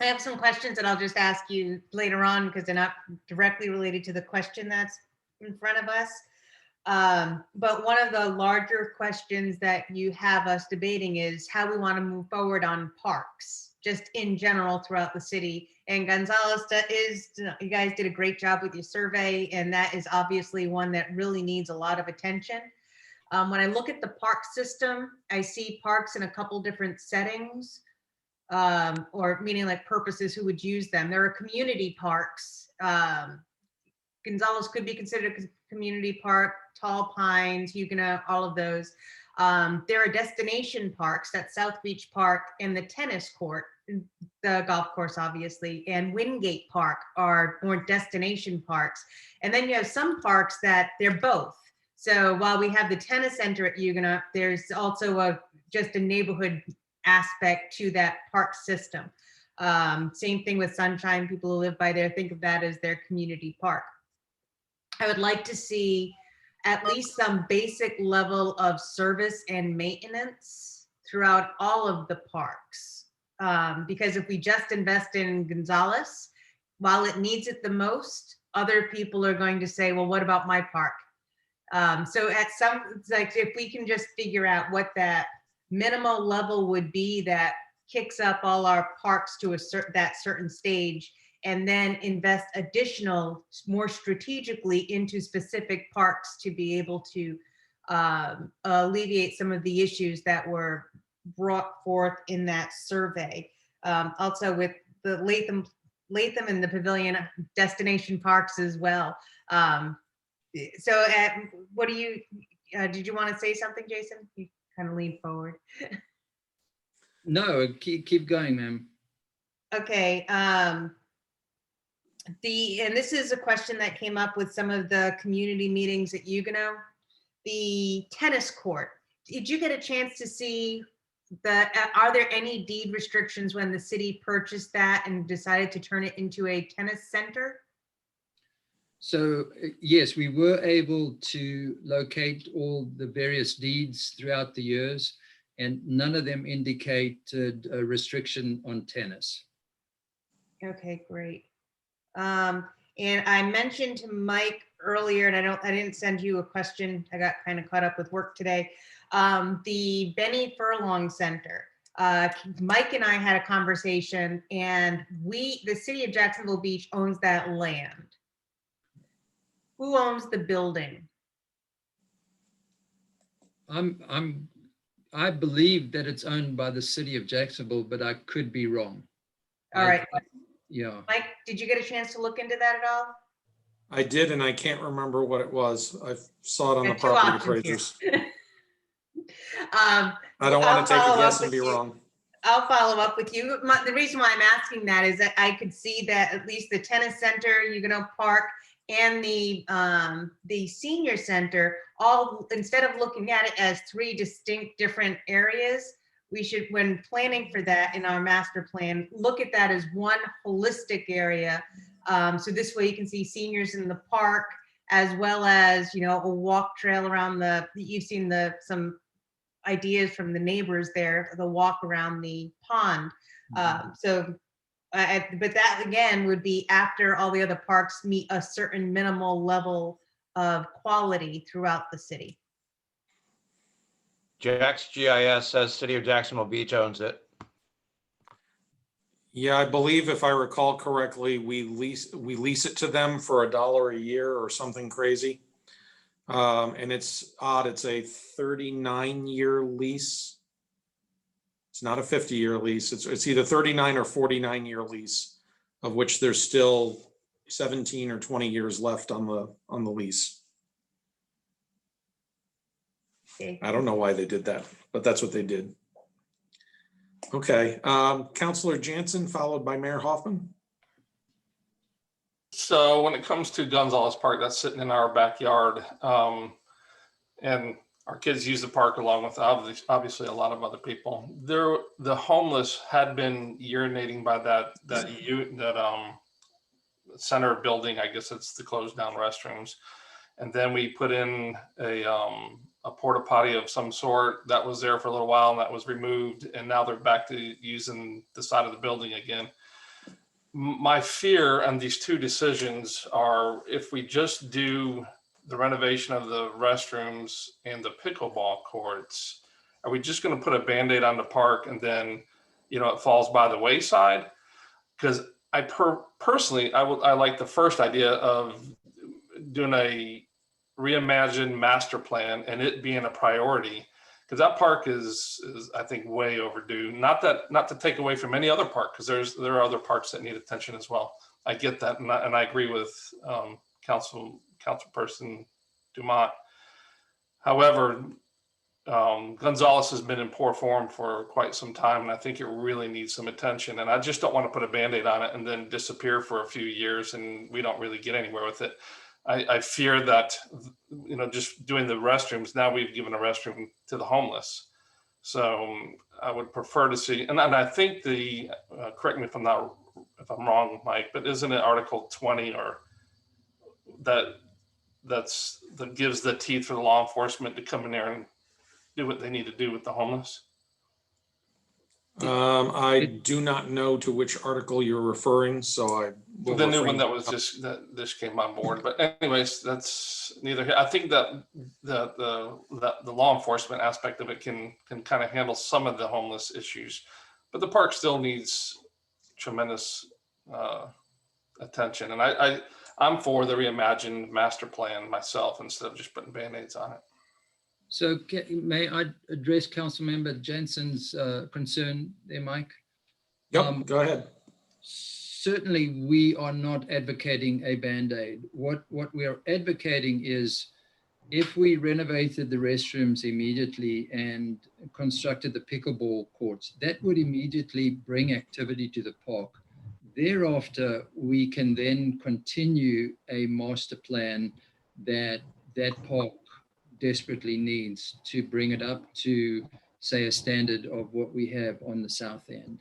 S3: have some questions that I'll just ask you later on because they're not directly related to the question that's in front of us. But one of the larger questions that you have us debating is how we want to move forward on parks, just in general throughout the city. And Gonzalez, that is, you guys did a great job with your survey, and that is obviously one that really needs a lot of attention. When I look at the park system, I see parks in a couple different settings, or meaning like purposes who would use them. There are community parks. Gonzales could be considered a community park, Tall Pines, Huguenot, all of those. There are destination parks, that's South Beach Park and the tennis court, the golf course, obviously, and Wingate Park are more destination parks. And then you have some parks that they're both. So while we have the tennis center at Huguenot, there's also just a neighborhood aspect to that park system. Same thing with Sunshine. People who live by there think of that as their community park. I would like to see at least some basic level of service and maintenance throughout all of the parks. Because if we just invest in Gonzales, while it needs it the most, other people are going to say, well, what about my park? So at some, it's like if we can just figure out what that minimal level would be that kicks up all our parks to that certain stage, and then invest additional, more strategically into specific parks to be able to alleviate some of the issues that were brought forth in that survey. Also with the Latham and the Pavilion destination parks as well. So what do you, did you want to say something, Jason? You kind of lean forward.
S14: No, keep going, ma'am.
S3: Okay. And this is a question that came up with some of the community meetings at Huguenot. The tennis court. Did you get a chance to see are there any deed restrictions when the city purchased that and decided to turn it into a tennis center?
S14: So yes, we were able to locate all the various deeds throughout the years, and none of them indicated a restriction on tennis.
S3: Okay, great. And I mentioned to Mike earlier, and I didn't send you a question. I got kind of caught up with work today. The Benny Furlong Center. Mike and I had a conversation, and the city of Jacksonville Beach owns that land. Who owns the building?
S14: I believe that it's owned by the city of Jacksonville, but I could be wrong.
S3: All right.
S14: Yeah.
S3: Mike, did you get a chance to look into that at all?
S1: I did, and I can't remember what it was. I saw it on the
S3: Got two
S1: property
S3: options
S1: appraisers.
S3: here.
S1: I don't want to take a guess and be wrong.
S3: I'll follow up with you. The reason why I'm asking that is that I could see that at least the tennis center, Huguenot Park, and the senior center, all, instead of looking at it as three distinct different areas, we should, when planning for that in our master plan, look at that as one holistic area. So this way you can see seniors in the park, as well as, you know, a walk trail around you've seen some ideas from the neighbors there, the walk around the pond. But that again would be after all the other parks meet a certain minimal level of quality throughout the city.
S8: Jack's GIS says City of Jacksonville Beach owns it.
S1: Yeah, I believe if I recall correctly, we lease it to them for $1 a year or something crazy. And it's odd, it's a 39-year lease. It's not a 50-year lease. It's either 39 or 49-year lease, of which there's still 17 or 20 years left on the lease.
S3: Okay.
S1: I don't know why they did that, but that's what they did. Okay, Councilor Jansen, followed by Mayor Hoffman.
S5: So when it comes to Gonzales Park, that's sitting in our backyard. And our kids use the park along with obviously a lot of other people. The homeless had been urinating by that center building. I guess it's the closed down restrooms. And then we put in a porta potty of some sort that was there for a little while, and that was removed. And now they're back to using the side of the building again. My fear on these two decisions are, if we just do the renovation of the restrooms and the pickleball courts, are we just going to put a Band-Aid on the park and then, you know, it falls by the wayside? Because personally, I like the first idea of doing reimagined master plan and it being a priority, because that park is I think way overdue. Not to take away from any other park, because there are other parks that need attention as well. I get that, and I agree with Councilperson Dumont. However, Gonzalez has been in poor form for quite some time, and I think it really needs some attention. And I just don't want to put a Band-Aid on it and then disappear for a few years and we don't really get anywhere with it. I fear that, just doing the restrooms, now we've given a restroom to the homeless. So I would prefer to see, and I think correct me if I'm wrong, Mike, but isn't it Article 20 or that gives the teeth for the law enforcement to come in there and do what they need to do with the homeless?
S1: I do not know to which article you're referring, so I will
S5: The new
S1: refrain.
S5: one that was just came on board. But anyways, that's neither here. I think that the law enforcement aspect of it can kind of handle some of the homeless issues, but the park still needs tremendous attention. And I'm for the reimagined master plan myself instead of just putting Band-Aids on it.
S14: So may I address Councilmember Jensen's concern there, Mike?
S1: Yep, go ahead.
S14: Certainly, we are not advocating a Band-Aid. What we are advocating is if we renovated the restrooms immediately and constructed the pickleball courts, that would immediately bring activity to the park. Thereafter, we can then continue a master plan that park desperately needs to bring it up to, say, a standard of what we have on the south end.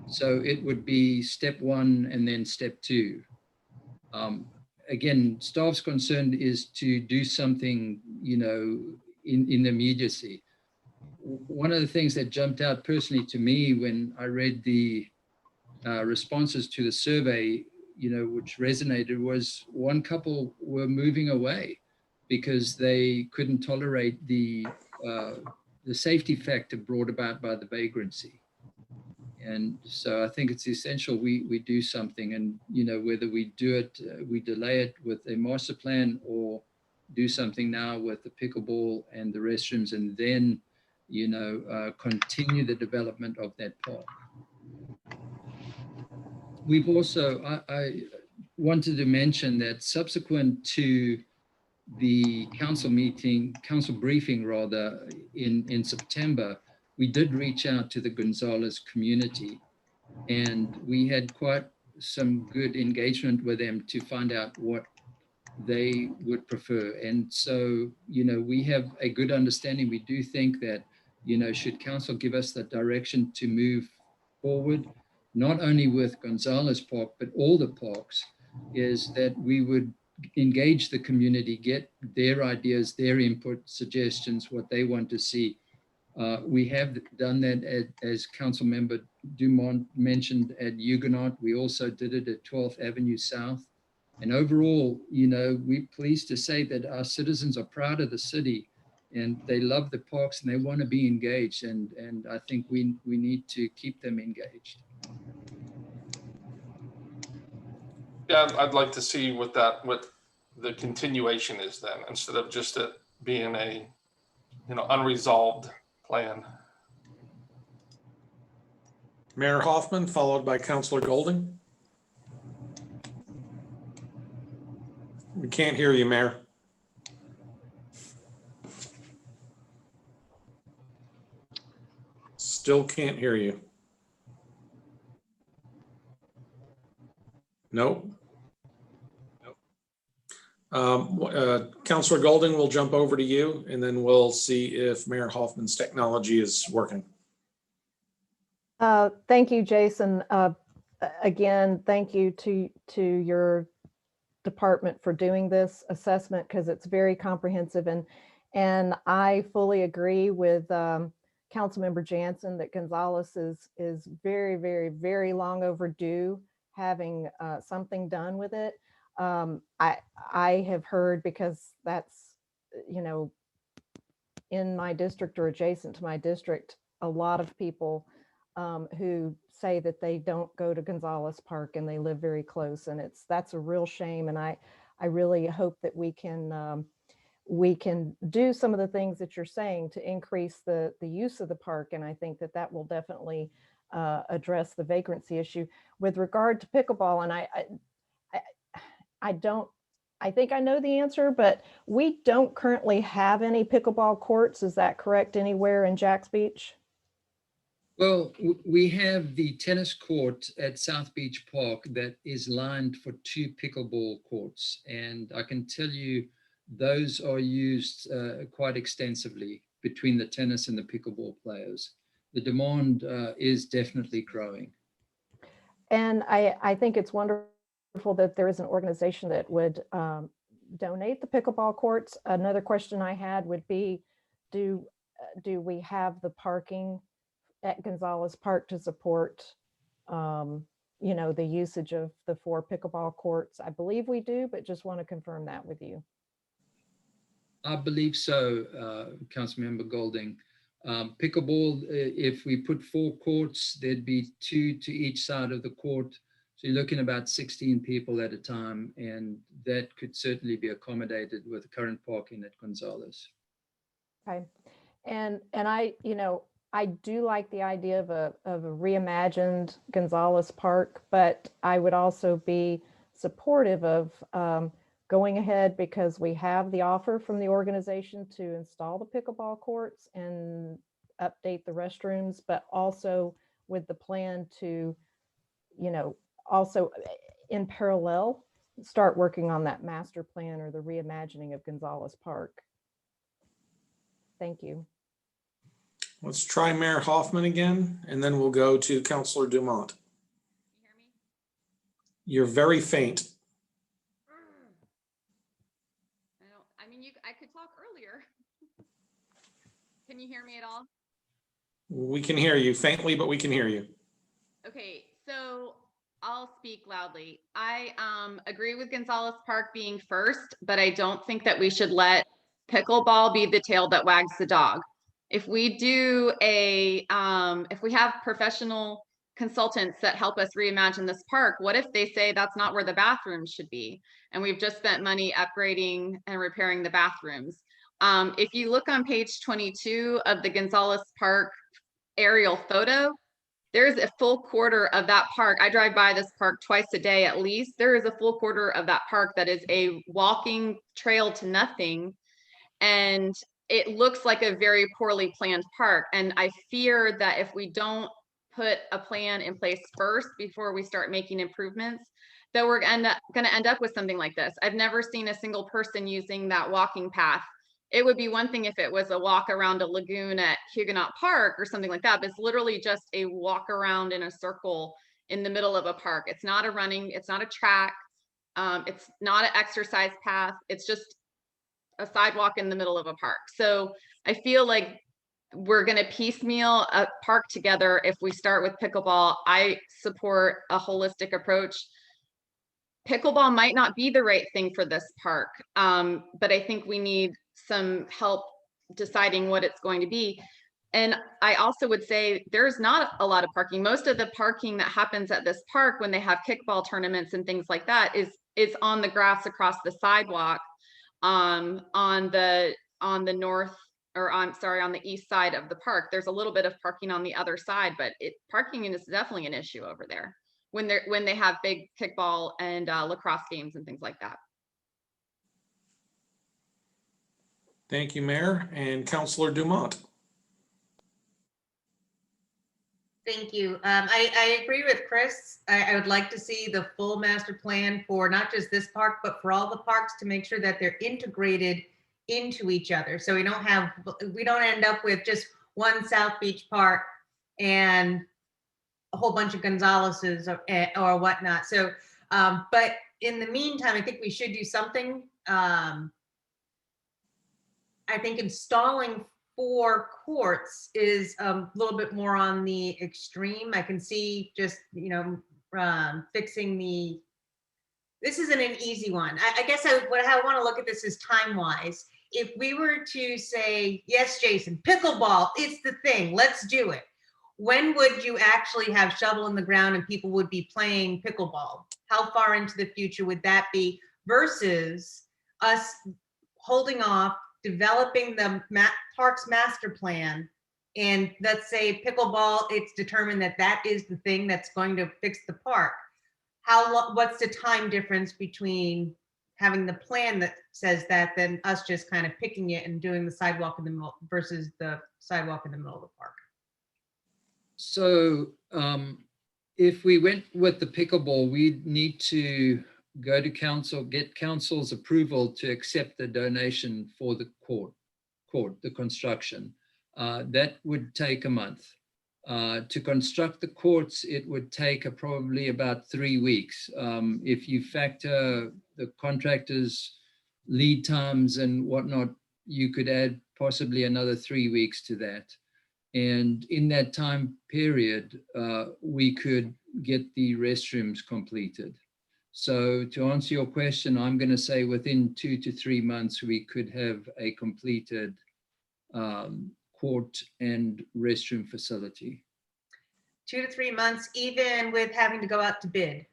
S14: So it would be step one and then step two. Again, staff's concern is to do something, in immediacy. One of the things that jumped out personally to me when I read the responses to the survey, which resonated, was one couple were moving away because they couldn't tolerate the safety factor brought about by the vagrancy. And so I think it's essential we do something, and whether we do it, we delay it with a master plan or do something now with the pickleball and the restrooms, and then continue the development of that park. We've also, I wanted to mention that subsequent to the council briefing rather, in September, we did reach out to the Gonzalez community, and we had quite some good engagement with them to find out what they would prefer. And so, we have a good understanding. We do think that, should council give us the direction to move forward, not only with Gonzalez Park, but all the parks, is that we would engage the community, get their ideas, their input, suggestions, what they want to see. We have done that as Councilmember Dumont mentioned at Huguenot. We also did it at 12th Avenue South. And overall, we're pleased to say that our citizens are proud of the city and they love the parks and they want to be engaged. And I think we need to keep them engaged.
S5: Yeah, I'd like to see what the continuation is then, instead of just it being a, unresolved plan.
S1: Mayor Hoffman, followed by Councilor Golding. We can't hear you, Mayor. Still can't hear you. Nope. Councilor Golding, we'll jump over to you and then we'll see if Mayor Hoffman's technology is working.
S6: Thank you, Jason. Again, thank you to your department for doing this assessment, because it's very comprehensive, and I fully agree with Councilmember Jansen that Gonzalez is very, very, very long overdue having something done with it. I have heard, because that's, in my district or adjacent to my district, a lot of people who say that they don't go to Gonzalez Park and they live very close, and that's a real shame. And I really hope that we can we can do some of the things that you're saying to increase the use of the park. And I think that that will definitely address the vagrancy issue. With regard to pickleball, and I think I know the answer, but we don't currently have any pickleball courts. Is that correct anywhere in Jacks Beach?
S14: Well, we have the tennis court at South Beach Park that is lined for 2 pickleball courts. And I can tell you those are used quite extensively between the tennis and the pickleball players. The demand is definitely growing.
S6: And I think it's wonderful that there is an organization that would donate the pickleball courts. Another question I had would be, do we have the parking at Gonzalez Park to support, the usage of the 4 pickleball courts? I believe we do, but just want to confirm that with you.
S14: I believe so, Councilmember Golding. Pickleball, if we put 4 courts, there'd be 2 to each side of the court. So you're looking about 16 people at a time, and that could certainly be accommodated with current parking at Gonzalez.
S6: Okay. And I do like the idea of a reimagined Gonzalez Park, but I would also be supportive of going ahead, because we have the offer from the organization to install the pickleball courts and update the restrooms, but also with the plan to, also in parallel, start working on that master plan or the reimagining of Gonzalez Park. Thank you.
S1: Let's try Mayor Hoffman again, and then we'll go to Councilor Dumont.
S9: Can you hear me?
S1: You're very faint.
S9: I could talk earlier. Can you hear me at all?
S1: We can hear you faintly, but we can hear you.
S9: Okay, so I'll speak loudly. I agree with Gonzalez Park being first, but I don't think that we should let pickleball be the tail that wags the dog. If we do if we have professional consultants that help us reimagine this park, what if they say that's not where the bathrooms should be? And we've just spent money upgrading and repairing the bathrooms. If you look on page 22 of the Gonzalez Park aerial photo, there's a full quarter of that park. I drive by this park twice a day at least. There is a full quarter of that park that is a walking trail to nothing. And it looks like a very poorly planned park. And I fear that if we don't put a plan in place first before we start making improvements, that we're going to end up with something like this. I've never seen a single person using that walking path. It would be one thing if it was a walk around a lagoon at Huguenot Park or something like that, but it's literally just a walk around in a circle in the middle of a park. It's not a running, it's not a track, it's not an exercise path, it's just a sidewalk in the middle of a park. So I feel like we're going to piecemeal a park together if we start with pickleball. I support a holistic approach. Pickleball might not be the right thing for this park, but I think we need some help deciding what it's going to be. And I also would say there's not a lot of parking. Most of the parking that happens at this park when they have kickball tournaments and things like that is on the grass across the sidewalk on the north, or on the east side of the park. There's a little bit of parking on the other side, but parking is definitely an issue over there when they have big kickball and lacrosse games and things like that.
S1: Thank you, Mayor. And Councilor Dumont.
S3: Thank you. I agree with Chris. I would like to see the full master plan for not just this park, but for all the parks, to make sure that they're integrated into each other. So we don't end up with just one South Beach Park and a whole bunch of Gonzaleses or whatnot. So, but in the meantime, I think we should do something. I think installing 4 courts is a little bit more on the extreme. I can see just, fixing this isn't an easy one. I guess how I want to look at this is time-wise. If we were to say, yes, Jason, pickleball, it's the thing, let's do it. When would you actually have shovel in the ground and people would be playing pickleball? How far into the future would that be versus us holding off, developing the parks master plan. And let's say pickleball, it's determined that that is the thing that's going to fix the park. What's the time difference between having the plan that says that than us just kind of picking it and doing the sidewalk in the middle versus the sidewalk in the middle of the park?
S14: So if we went with the pickleball, we'd need to go to council, get council's approval to accept the donation for the court, the construction. That would take a month. To construct the courts, it would take probably about 3 weeks. If you factor the contractors' lead times and whatnot, you could add possibly another 3 weeks to that. And in that time period, we could get the restrooms completed. So to answer your question, I'm going to say within 2 to 3 months, we could have a completed court and restroom facility.
S3: 2 to 3 months, even with having to go out to bid?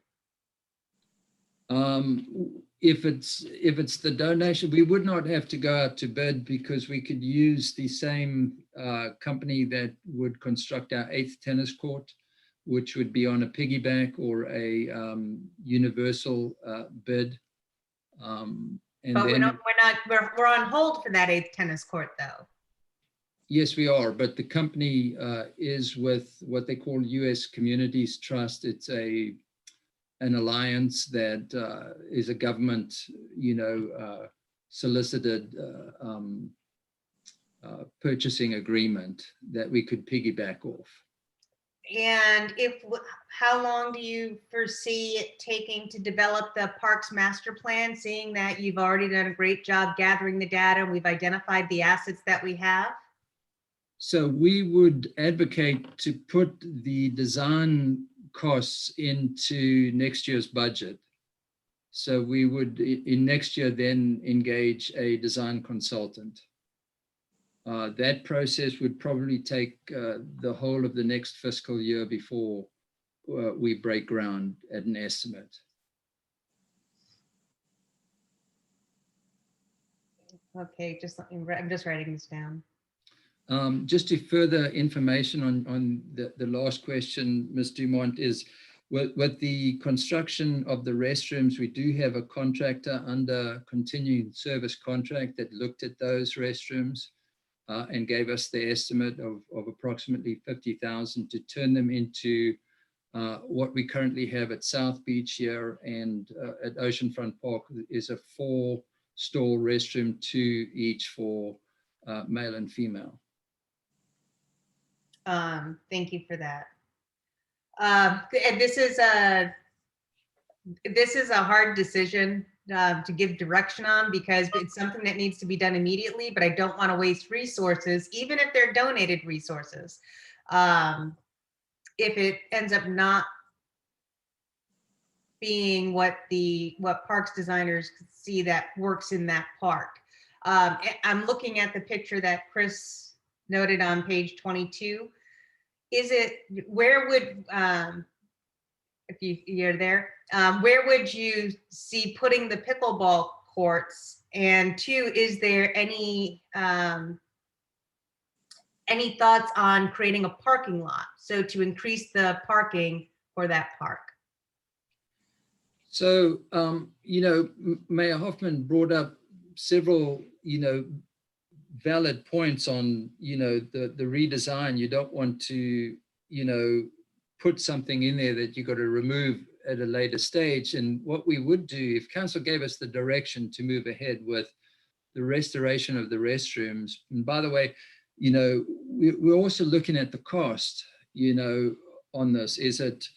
S14: If it's the donation, we would not have to go out to bid because we could use the same company that would construct our 8th tennis court, which would be on a piggyback or a universal bid. And
S3: But
S14: then,
S3: we're on hold for that 8th tennis court though.
S14: yes, we are, but the company is with what they call U.S. Communities Trust. It's an alliance that is a government, solicited purchasing agreement that we could piggyback off.
S3: And how long do you foresee it taking to develop the parks master plan, seeing that you've already done a great job gathering the data, we've identified the assets that we have?
S14: So we would advocate to put the design costs into next year's budget. So we would in next year then engage a design consultant. That process would probably take the whole of the next fiscal year before we break ground at an estimate.
S3: Okay, I'm just writing this down.
S14: Just to further information on the last question, Ms. Dumont, is with the construction of the restrooms, we do have a contractor under continuing service contract that looked at those restrooms and gave us the estimate of approximately $50,000 to turn them into what we currently have at South Beach here and at Oceanfront Park is a 4-stall restroom, 2 each for male and female.
S3: Thank you for that. And this is a hard decision to give direction on because it's something that needs to be done immediately, but I don't want to waste resources, even if they're donated resources. If it ends up not being what parks designers see that works in that park. I'm looking at the picture that Chris noted on page 22. Where would, if you're there, where would you see putting the pickleball courts? And 2, is there any thoughts on creating a parking lot? So to increase the parking for that park?
S14: So, Mayor Hoffman brought up several, valid points on, the redesign. You don't want to, put something in there that you got to remove at a later stage. And what we would do if council gave us the direction to move ahead with the restoration of the restrooms. And by the way, we're also looking at the cost, on this. Is it,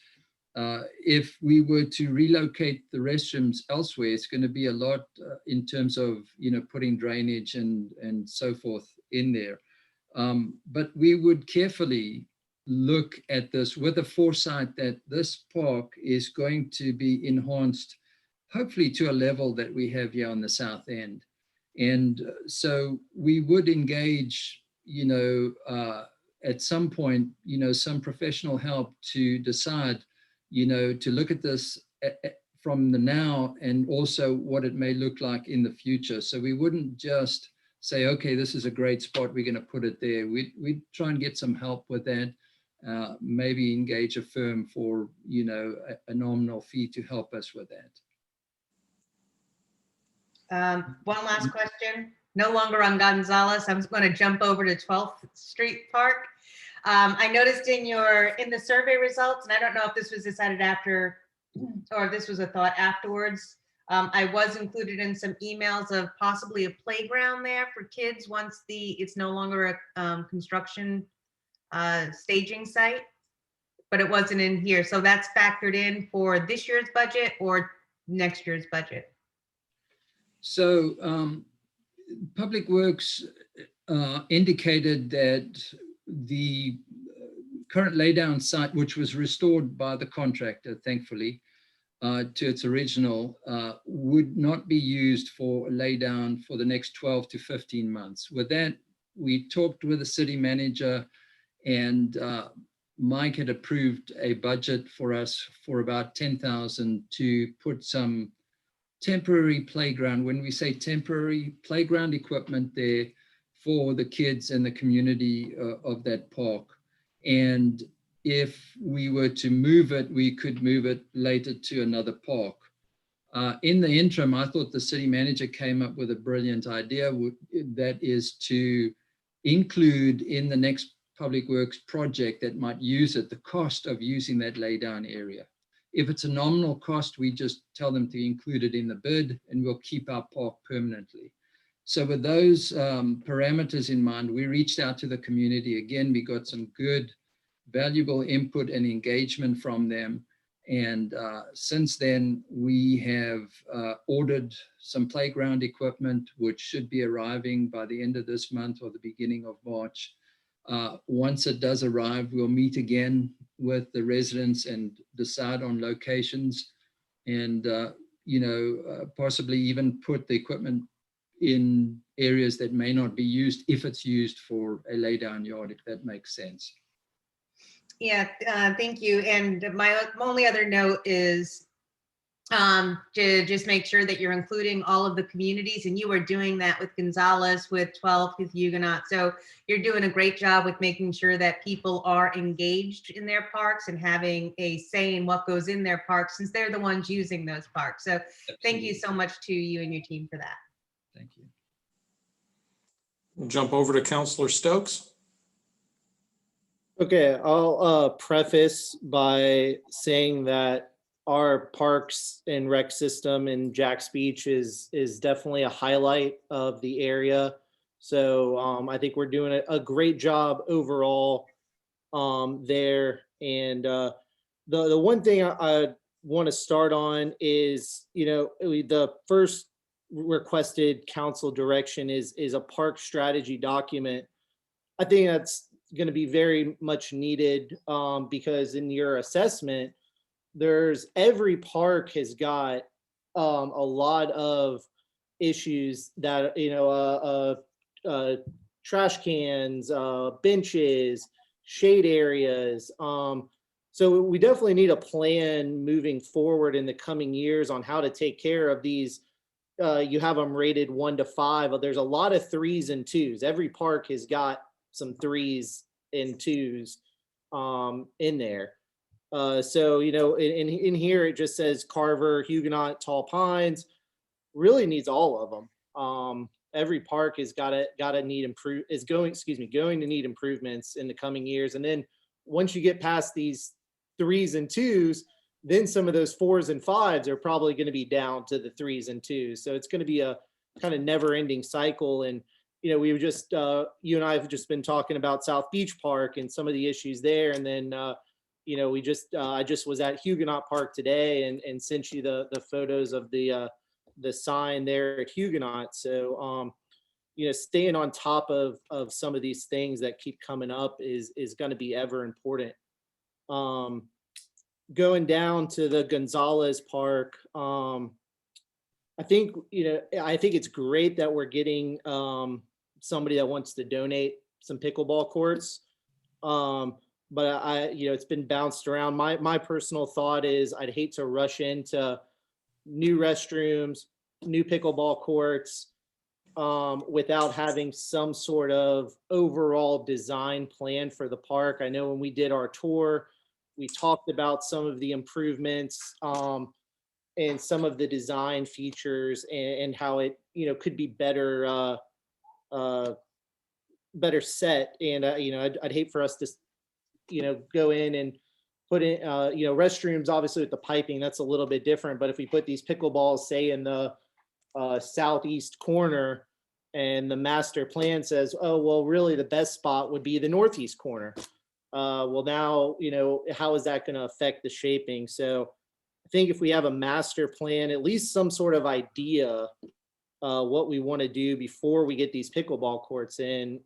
S14: if we were to relocate the restrooms elsewhere, it's going to be a lot in terms of, putting drainage and so forth in there. But we would carefully look at this with the foresight that this park is going to be enhanced, hopefully to a level that we have here on the south end. And so we would engage, at some point, some professional help to decide, to look at this from the now and also what it may look like in the future. So we wouldn't just say, okay, this is a great spot, we're going to put it there. We'd try and get some help with that. Maybe engage a firm for, a nominal fee to help us with that.
S3: One last question. No longer on Gonzalez. I'm going to jump over to 12th Street Park. I noticed in the survey results, and I don't know if this was decided after or if this was a thought afterwards. I was included in some emails of possibly a playground there for kids once it's no longer a construction staging site, but it wasn't in here. So that's factored in for this year's budget or next year's budget.
S14: So Public Works indicated that the current laydown site, which was restored by the contractor, thankfully, to its original, would not be used for laydown for the next 12 to 15 months. With that, we talked with the city manager, and Mike had approved a budget for us for about $10,000 to put some temporary playground, when we say temporary playground equipment there for the kids and the community of that park. And if we were to move it, we could move it later to another park. In the interim, I thought the city manager came up with a brilliant idea, that is to include in the next Public Works project that might use it, the cost of using that laydown area. If it's a nominal cost, we just tell them to include it in the bid and we'll keep our park permanently. So with those parameters in mind, we reached out to the community. Again, we got some good, valuable input and engagement from them. And since then, we have ordered some playground equipment, which should be arriving by the end of this month or the beginning of March. Once it does arrive, we'll meet again with the residents and decide on locations and, possibly even put the equipment in areas that may not be used if it's used for a laydown yard, if that makes sense.
S3: Yeah, thank you. And my only other note is to just make sure that you're including all of the communities, and you are doing that with Gonzalez, with 12th, with Huguenot. So you're doing a great job with making sure that people are engaged in their parks and having a say in what goes in their parks, since they're the ones using those parks. So thank you so much to you and your team for that.
S14: Thank you.
S1: We'll jump over to Councilor Stokes.
S4: Okay, I'll preface by saying that our parks and rec system in Jack's Beach is definitely a highlight of the area. So I think we're doing a great job overall there. And the one thing I want to start on is, the first requested council direction is a park strategy document. I think that's going to be very much needed because in your assessment, every park has got a lot of issues that, trash cans, benches, shade areas. So we definitely need a plan moving forward in the coming years on how to take care of these. You have them rated 1 to 5. There's a lot of 3s and 2s. Every park has got some 3s and 2s in there. So, in here, it just says Carver, Huguenot, Tall Pines, really needs all of them. Every park is going to need improvements in the coming years. And then once you get past these 3s and 2s, then some of those 4s and 5s are probably going to be down to the 3s and 2s. So it's going to be a kind of never ending cycle. And, we were just, you and I have just been talking about South Beach Park and some of the issues there. And then, I just was at Huguenot Park today and sent you the photos of the sign there at Huguenot. So, staying on top of some of these things that keep coming up is going to be ever important. Going down to the Gonzalez Park, I think it's great that we're getting somebody that wants to donate some pickleball courts. But it's been bounced around. My personal thought is I'd hate to rush into new restrooms, new pickleball courts, without having some sort of overall design plan for the park. I know when we did our tour, we talked about some of the improvements, and some of the design features, and how it, could be better, better set. And, I'd hate for us to, go in and put in, restrooms, obviously with the piping, that's a little bit different. But if we put these pickleballs, say in the southeast corner, and the master plan says, oh, well, really the best spot would be the northeast corner. Well, now, how is that going to affect the shaping? So I think if we have a master plan, at least some sort of idea what we want to do before we get these pickleball courts in,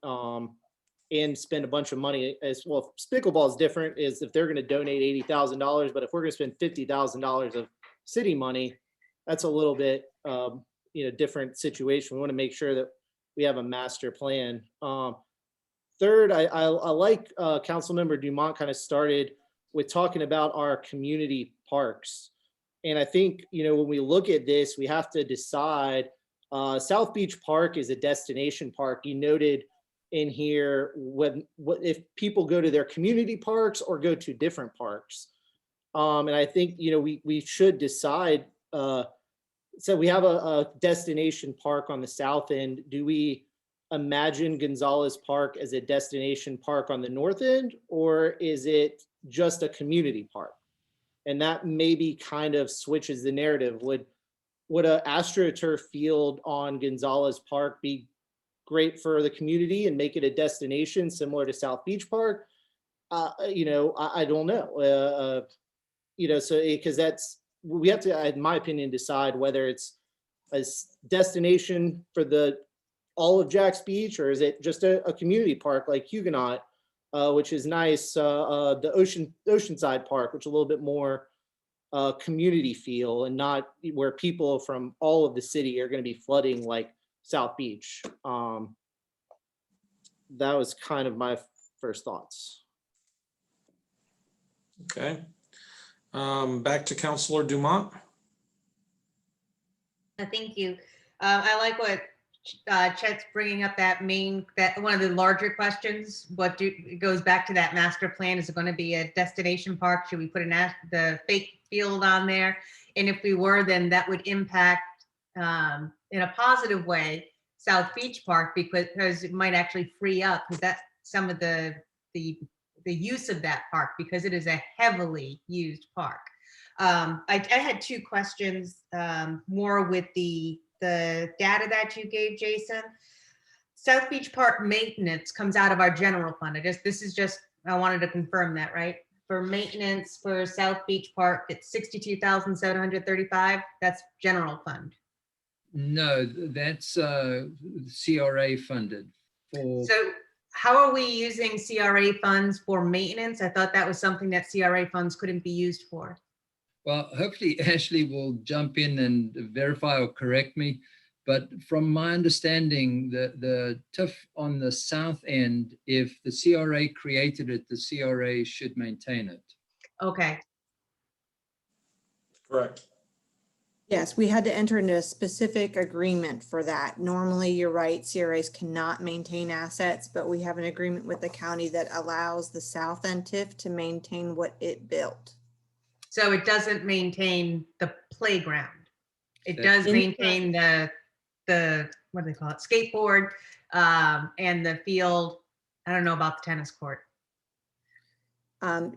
S4: and spend a bunch of money as well. Pickleball is different, is if they're going to donate $80,000, but if we're going to spend $50,000 of city money, that's a little bit, different situation. We want to make sure that we have a master plan. Third, I like Councilmember Dumont kind of started with talking about our community parks. And I think, when we look at this, we have to decide, South Beach Park is a destination park. You noted in here what if people go to their community parks or go to different parks. And I think, we should decide, so we have a destination park on the south end. Do we imagine Gonzalez Park as a destination park on the north end, or is it just a community park? And that maybe kind of switches the narrative. Would a AstroTurf field on Gonzalez Park be great for the community and make it a destination similar to South Beach Park? I don't know. So because we have to, in my opinion, decide whether it's a destination for all of Jack's Beach, or is it just a community park like Huguenot, which is nice, the Oceanside Park, which is a little bit more community feel, and not where people from all of the city are going to be flooding like South Beach. That was kind of my first thoughts.
S1: Okay. Back to Councilor Dumont.
S3: Thank you. I like what Chet's bringing up, that one of the larger questions. It goes back to that master plan. Is it going to be a destination park? Should we put the fake field on there? And if we were, then that would impact in a positive way South Beach Park, because it might actually free up, because that's some of the use of that park, because it is a heavily used park. I had two questions, more with the data that you gave, Jason. South Beach Park maintenance comes out of our general fund. I wanted to confirm that, right? For maintenance for South Beach Park, it's $62,735. That's general fund.
S14: No, that's CRA funded.
S3: So how are we using CRA funds for maintenance? I thought that was something that CRA funds couldn't be used for.
S14: Well, hopefully Ashley will jump in and verify or correct me. But from my understanding, the TIF on the south end, if the CRA created it, the CRA should maintain it.
S3: Okay.
S1: Correct.
S10: Yes, we had to enter into a specific agreement for that. Normally, you're right, CRAs cannot maintain assets, but we have an agreement with the county that allows the south end TIF to maintain what it built.
S3: So it doesn't maintain the playground. It does maintain the what do they call it, skateboard, and the field. I don't know about the tennis court.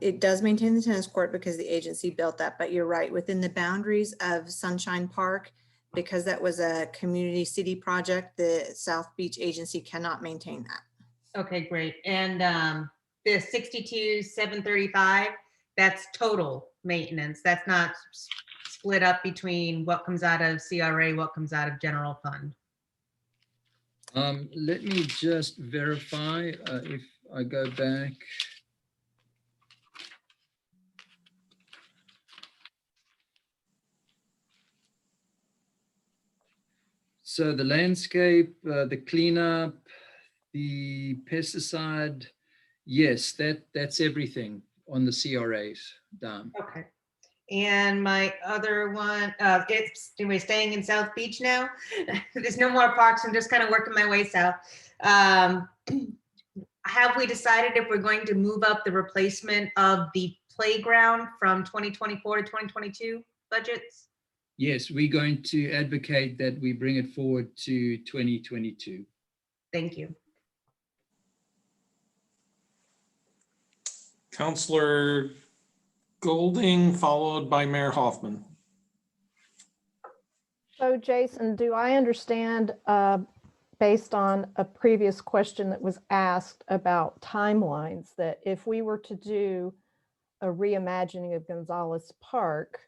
S10: It does maintain the tennis court because the agency built that, but you're right, within the boundaries of Sunshine Park, because that was a community city project, the South Beach agency cannot maintain that.
S3: Okay, great. And the $62,735, that's total maintenance. That's not split up between what comes out of CRA, what comes out of general fund.
S14: Let me just verify if I go back. So the landscape, the cleanup, the pesticide, yes, that's everything on the CRAs, Dan.
S3: Okay. And my other one, it's anyway, staying in South Beach now. There's no more parks. I'm just kind of working my way south. Have we decided if we're going to move up the replacement of the playground from 2024 to 2022 budgets?
S14: Yes, we're going to advocate that we bring it forward to 2022.
S3: Thank you.
S1: Counselor Golding, followed by Mayor Hoffman.
S6: So Jason, do I understand, based on a previous question that was asked about timelines, that if we were to do a reimagining of Gonzalez Park,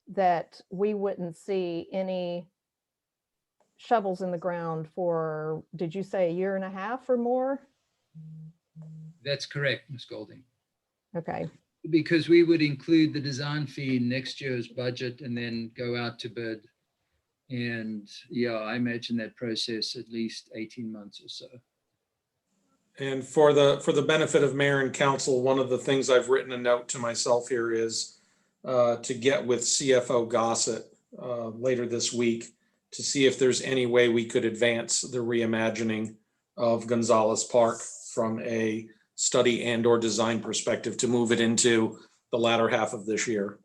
S6: that we wouldn't see any shovels in the ground for, did you say 1.5 years or more?
S14: That's correct, Ms. Golding.
S6: Okay.
S14: Because we would include the design fee in next year's budget and then go out to bid. And yeah, I imagine that process at least 18 months or so.
S1: And for the benefit of mayor and council, one of the things I've written a note to myself here is to get with CFO Gossett later this week to see if there's any way we could advance the reimagining of Gonzalez Park from a study and or design perspective to move it into the latter half of this year.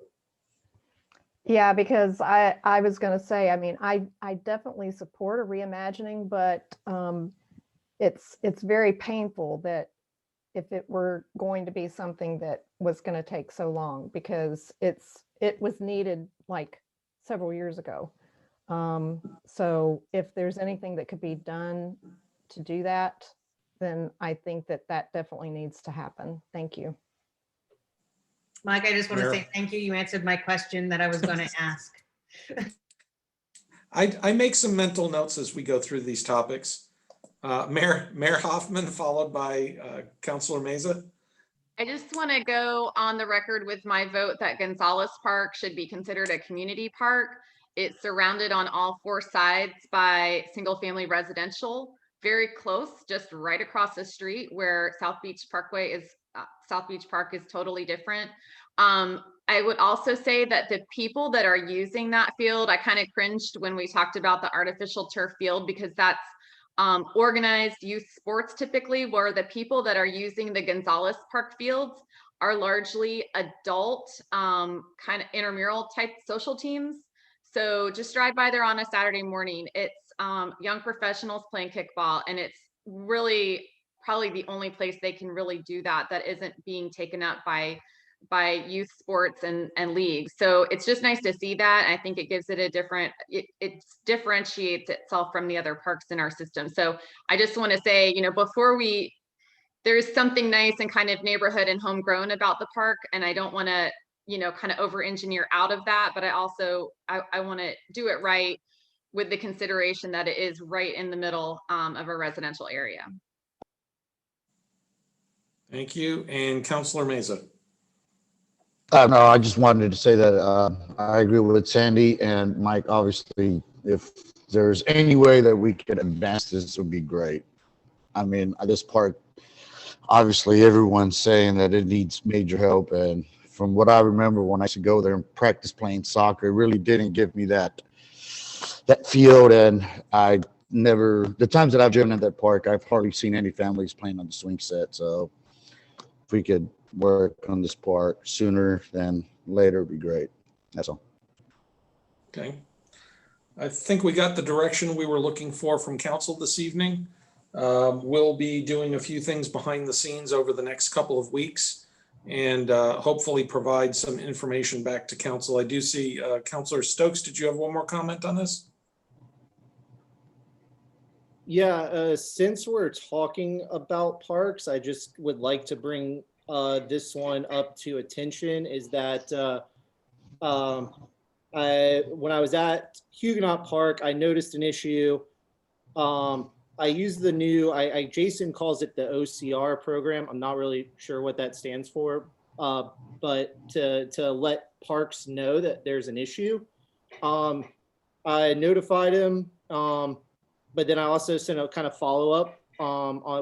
S6: Yeah, because I was going to say, I mean, I definitely support a reimagining, but it's very painful that if it were going to be something that was going to take so long, because it was needed like several years ago. So if there's anything that could be done to do that, then I think that definitely needs to happen. Thank you.
S3: Mike, I just want to
S1: Mayor.
S3: say thank you. You answered my question that I was going to ask.
S1: I make some mental notes as we go through these topics. Mayor Hoffman, followed by Councilor Meza.
S9: I just want to go on the record with my vote that Gonzalez Park should be considered a community park. It's surrounded on all 4 sides by single-family residential, very close, just right across the street where South Beach Park is totally different. I would also say that the people that are using that field, I kind of cringed when we talked about the artificial turf field, because that's organized youth sports typically, where the people that are using the Gonzalez Park fields are largely adult, kind of intramural type social teams. So just drive by there on a Saturday morning. It's young professionals playing kickball, and it's really probably the only place they can really do that isn't being taken up by youth sports and leagues. So it's just nice to see that. I think it gives it a different, it differentiates itself from the other parks in our system. So I just want to say, before there's something nice and kind of neighborhood and homegrown about the park, and I don't want to, kind of over engineer out of that, but I also, I want to do it right with the consideration that it is right in the middle of a residential area.
S1: Thank you. And Councilor Meza.
S7: No, I just wanted to say that I agree with Sandy and Mike. Obviously, if there's any way that we could advance this, would be great. I mean, this park, obviously, everyone's saying that it needs major help. And from what I remember when I used to go there and practice playing soccer, it really didn't give me that field. And the times that I've driven at that park, I've hardly seen any families playing on the swing set. So if we could work on this park sooner than later, would be great. That's all.
S1: Okay. I think we got the direction we were looking for from council this evening. We'll be doing a few things behind the scenes over the next couple of weeks and hopefully provide some information back to council. I do see Councilor Stokes. Did you have one more comment on this?
S4: Yeah, since we're talking about parks, I just would like to bring this one up to attention, is that when I was at Huguenot Park, I noticed an issue. I used the new, Jason calls it the OCR program. I'm not really sure what that stands for, but to let parks know that there's an issue. I notified him, but then I also sent a kind of follow-up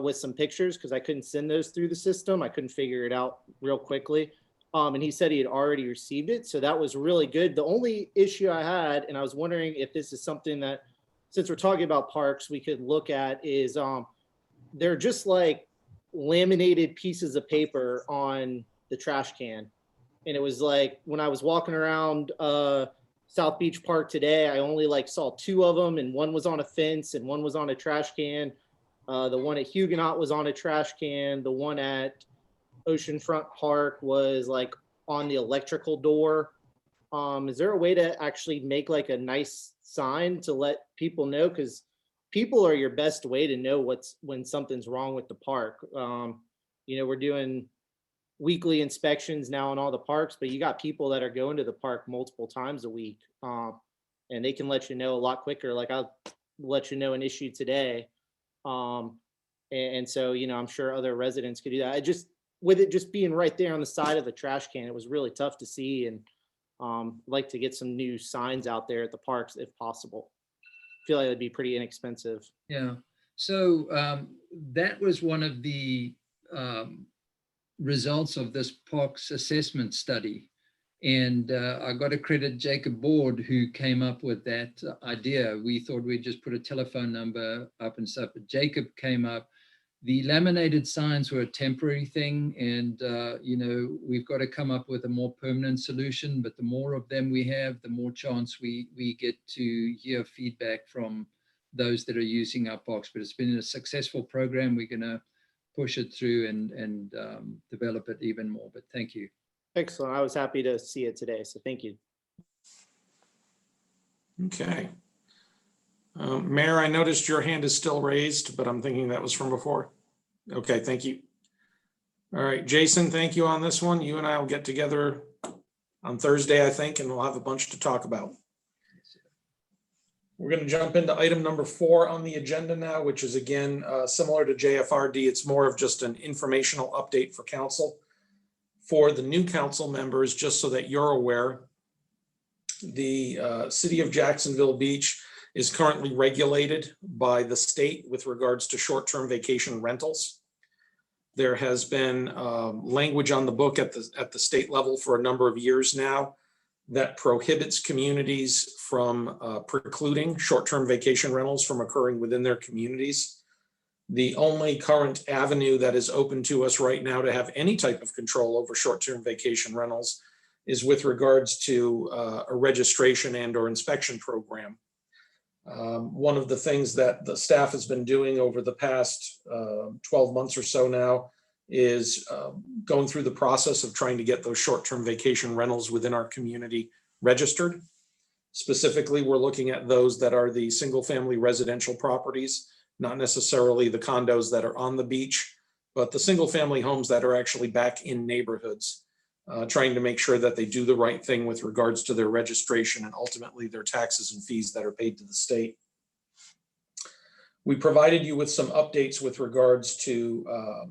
S4: with some pictures, because I couldn't send those through the system. I couldn't figure it out real quickly. And he said he had already received it. So that was really good. The only issue I had, and I was wondering if this is something that, since we're talking about parks, we could look at is they're just like laminated pieces of paper on the trash can. And it was like, when I was walking around South Beach Park today, I only like saw 2 of them, and one was on a fence and one was on a trash can. The one at Huguenot was on a trash can. The one at Oceanfront Park was like on the electrical door. Is there a way to actually make like a nice sign to let people know? Because people are your best way to know when something's wrong with the park. We're doing weekly inspections now in all the parks, but you got people that are going to the park multiple times a week, and they can let you know a lot quicker. Like, I'll let you know an issue today. And so, I'm sure other residents could do that. With it just being right there on the side of the trash can, it was really tough to see, and like to get some new signs out there at the parks if possible. I feel like it'd be pretty inexpensive.
S14: Yeah. So that was one of the results of this parks assessment study. And I got to credit Jacob Board, who came up with that idea. We thought we'd just put a telephone number up and stuff, but Jacob came up. The laminated signs were a temporary thing, and we've got to come up with a more permanent solution. But the more of them we have, the more chance we get to hear feedback from those that are using our parks. But it's been a successful program. We're going to push it through and develop it even more. But thank you.
S4: Excellent. I was happy to see it today, so thank you.
S1: Okay. Mayor, I noticed your hand is still raised, but I'm thinking that was from before. Okay, thank you. All right, Jason, thank you on this one. You and I will get together on Thursday, I think, and we'll have a bunch to talk about. We're going to jump into item number 4 on the agenda now, which is again, similar to JFRD. It's more of just an informational update for council. For the new council members, just so that you're aware, the city of Jacksonville Beach is currently regulated by the state with regards to short-term vacation rentals. There has been language on the book at the state level for a number of years now that prohibits communities from precluding short-term vacation rentals from occurring within their communities. The only current avenue that is open to us right now to have any type of control over short-term vacation rentals is with regards to a registration and or inspection program. One of the things that the staff has been doing over the past 12 months or so now is going through the process of trying to get those short-term vacation rentals within our community registered. Specifically, we're looking at those that are the single-family residential properties, not necessarily the condos that are on the beach, but the single-family homes that are actually back in neighborhoods, trying to make sure that they do the right thing with regards to their registration and ultimately their taxes and fees that are paid to the state. We provided you with some updates with regards to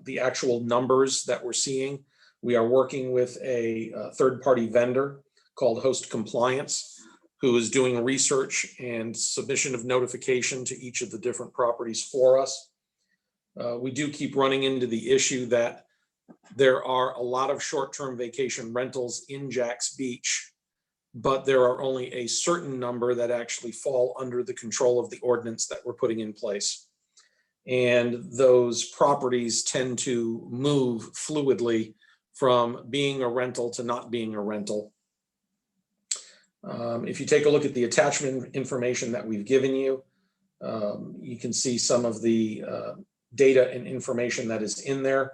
S1: the actual numbers that we're seeing. We are working with a third-party vendor called Host Compliance, who is doing research and submission of notification to each of the different properties for us. We do keep running into the issue that there are a lot of short-term vacation rentals in Jax Beach, but there are only a certain number that actually fall under the control of the ordinance that we're putting in place. And those properties tend to move fluidly from being a rental to not being a rental. If you take a look at the attachment information that we've given you, you can see some of the data and information that is in there.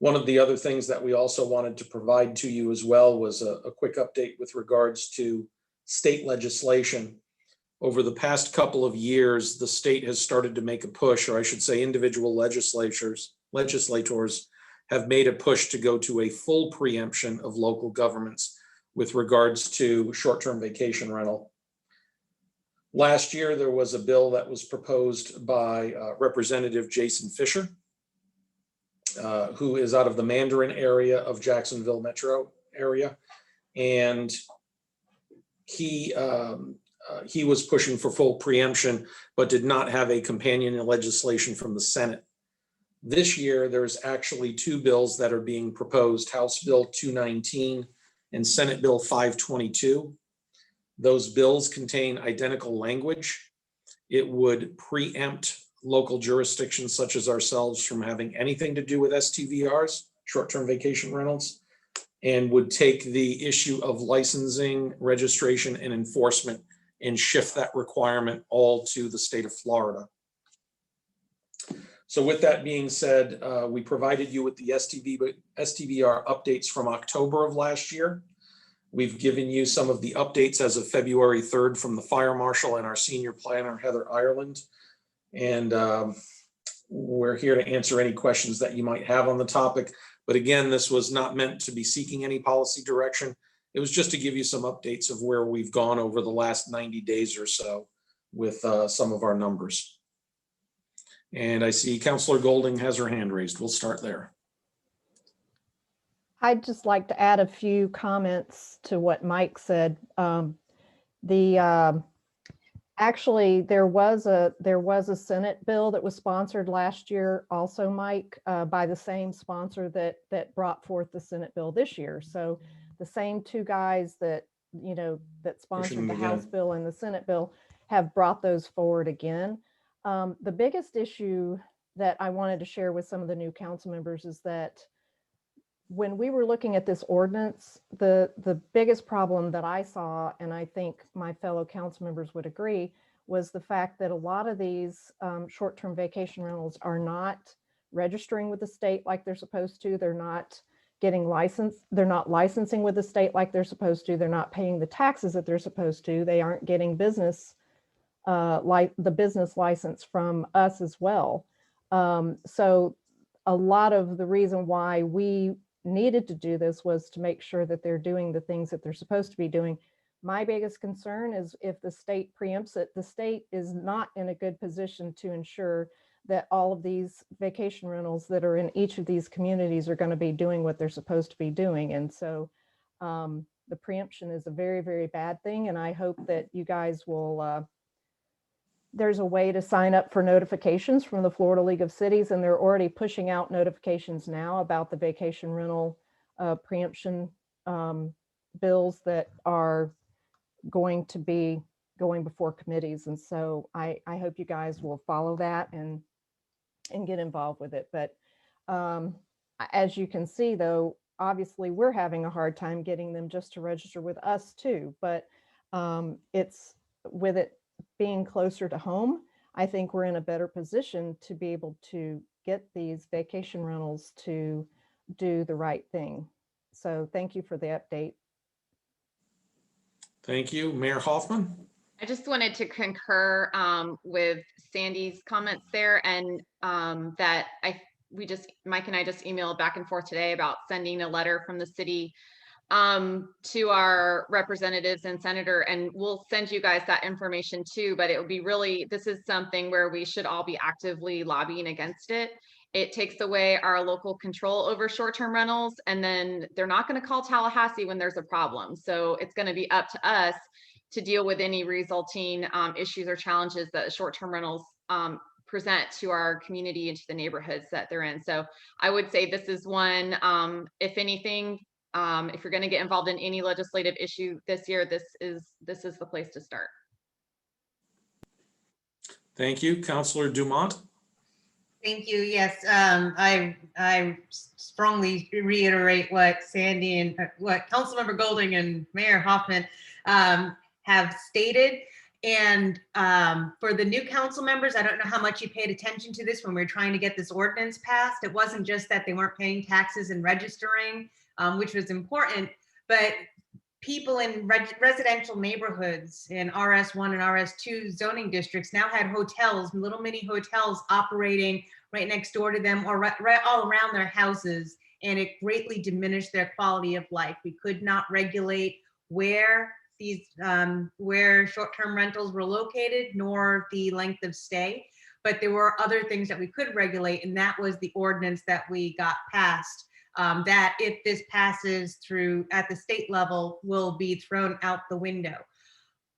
S1: One of the other things that we also wanted to provide to you as well was a quick update with regards to state legislation. Over the past couple of years, the state has started to make a push, or I should say individual legislators have made a push to go to a full preemption of local governments with regards to short-term vacation rental. Last year, there was a bill that was proposed by Representative Jason Fisher, who is out of the Mandarin area of Jacksonville metro area. And he was pushing for full preemption, but did not have a companion legislation from the Senate. This year, there's actually two bills that are being proposed, House Bill 219 and Senate Bill 522. Those bills contain identical language. It would preempt local jurisdictions such as ourselves from having anything to do with STVRs, short-term vacation rentals, and would take the issue of licensing, registration, and enforcement and shift that requirement all to the state of Florida. So with that being said, we provided you with the STVR updates from October of last year. We've given you some of the updates as of February 3rd from the fire marshal and our senior planner, Heather Ireland. And we're here to answer any questions that you might have on the topic. But again, this was not meant to be seeking any policy direction. It was just to give you some updates of where we've gone over the last 90 days or so with some of our numbers. And I see Councilor Golding has her hand raised. We'll start there.
S6: I'd just like to add a few comments to what Mike said. Actually, there was a Senate bill that was sponsored last year, also, Mike, by the same sponsor that brought forth the Senate bill this year. So the same two guys that sponsored the House bill and the Senate bill have brought those forward again. The biggest issue that I wanted to share with some of the new council members is that when we were looking at this ordinance, the biggest problem that I saw, and I think my fellow council members would agree, was the fact that a lot of these short-term vacation rentals are not registering with the state like they're supposed to. They're not getting licensed. They're not licensing with the state like they're supposed to. They're not paying the taxes that they're supposed to. They aren't getting business, like the business license from us as well. So a lot of the reason why we needed to do this was to make sure that they're doing the things that they're supposed to be doing. My biggest concern is if the state preempts it, the state is not in a good position to ensure that all of these vacation rentals that are in each of these communities are going to be doing what they're supposed to be doing. And so the preemption is a very, very bad thing. And I hope that you guys will, there's a way to sign up for notifications from the Florida League of Cities, and they're already pushing out notifications now about the vacation rental preemption bills that are going to be going before committees. And so I hope you guys will follow that and get involved with it. But as you can see, though, obviously we're having a hard time getting them just to register with us too. But it's with it being closer to home, I think we're in a better position to be able to get these vacation rentals to do the right thing. So thank you for the update.
S1: Thank you. Mayor Hoffman.
S9: I just wanted to concur with Sandy's comments there, and that Mike and I just emailed back and forth today about sending a letter from the city to our representatives and senator, and we'll send you guys that information too. But it would be really, this is something where we should all be actively lobbying against it. It takes away our local control over short-term rentals, and then they're not going to call Tallahassee when there's a problem. So it's going to be up to us to deal with any resulting issues or challenges that short-term rentals present to our community and to the neighborhoods that they're in. So I would say this is one, if anything, if you're going to get involved in any legislative issue this year, this is the place to start.
S1: Thank you. Councilor Dumont.
S3: Thank you. Yes, I strongly reiterate what Sandy and what Councilmember Golding and Mayor Hoffman have stated. And for the new council members, I don't know how much you paid attention to this when we were trying to get this ordinance passed. It wasn't just that they weren't paying taxes and registering, which was important, but people in residential neighborhoods in RS1 and RS2 zoning districts now had hotels, little mini hotels operating right next door to them or right all around their houses. And it greatly diminished their quality of life. We could not regulate where these where short-term rentals were located, nor the length of stay. But there were other things that we could regulate, and that was the ordinance that we got passed. That if this passes through at the state level will be thrown out the window.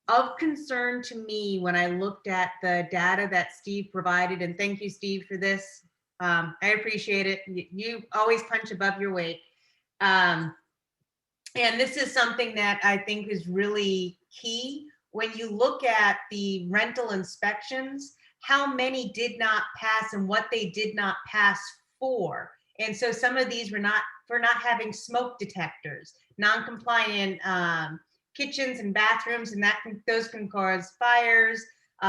S3: Of concern to me when I looked at the data that Steve provided, and thank you, Steve, for this, I appreciate it. You always punch above your weight. And this is something that I think is really key. When you look at the rental inspections, how many did not pass and what they did not pass for. And so some of these were not for not having smoke detectors, non-compliant kitchens and bathrooms, and those can cause fires.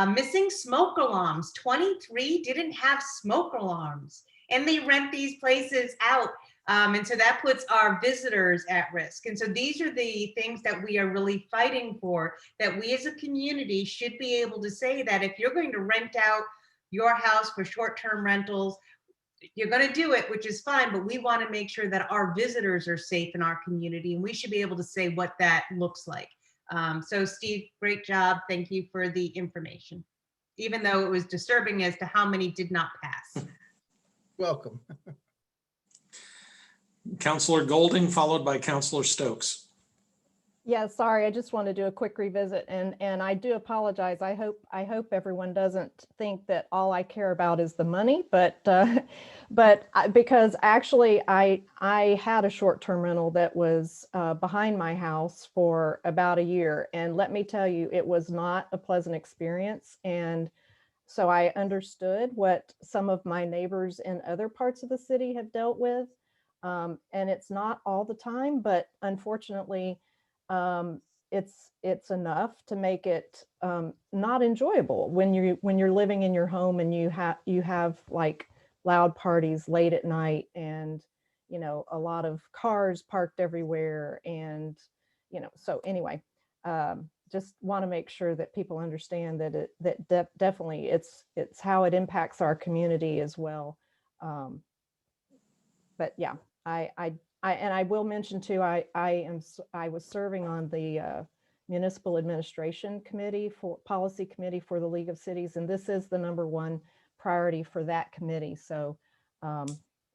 S3: Missing smoke alarms. 23 didn't have smoke alarms, and they rent these places out. And so that puts our visitors at risk. And so these are the things that we are really fighting for, that we as a community should be able to say that if you're going to rent out your house for short-term rentals, you're going to do it, which is fine, but we want to make sure that our visitors are safe in our community, and we should be able to say what that looks like. So Steve, great job. Thank you for the information, even though it was disturbing as to how many did not pass.
S12: Welcome.
S1: Counselor Golding, followed by Counselor Stokes.
S6: Yeah, sorry, I just want to do a quick revisit, and I do apologize. I hope everyone doesn't think that all I care about is the money, but because actually I had a short-term rental that was behind my house for about a year, and let me tell you, it was not a pleasant experience. And so I understood what some of my neighbors in other parts of the city have dealt with, and it's not all the time, but unfortunately, it's enough to make it not enjoyable when you're living in your home and you have like loud parties late at night, and a lot of cars parked everywhere, and so anyway, just want to make sure that people understand that definitely it's how it impacts our community as well. But yeah, I will mention too, I was serving on the Municipal Administration Committee Policy Committee for the League of Cities, and this is the #1 priority for that committee. So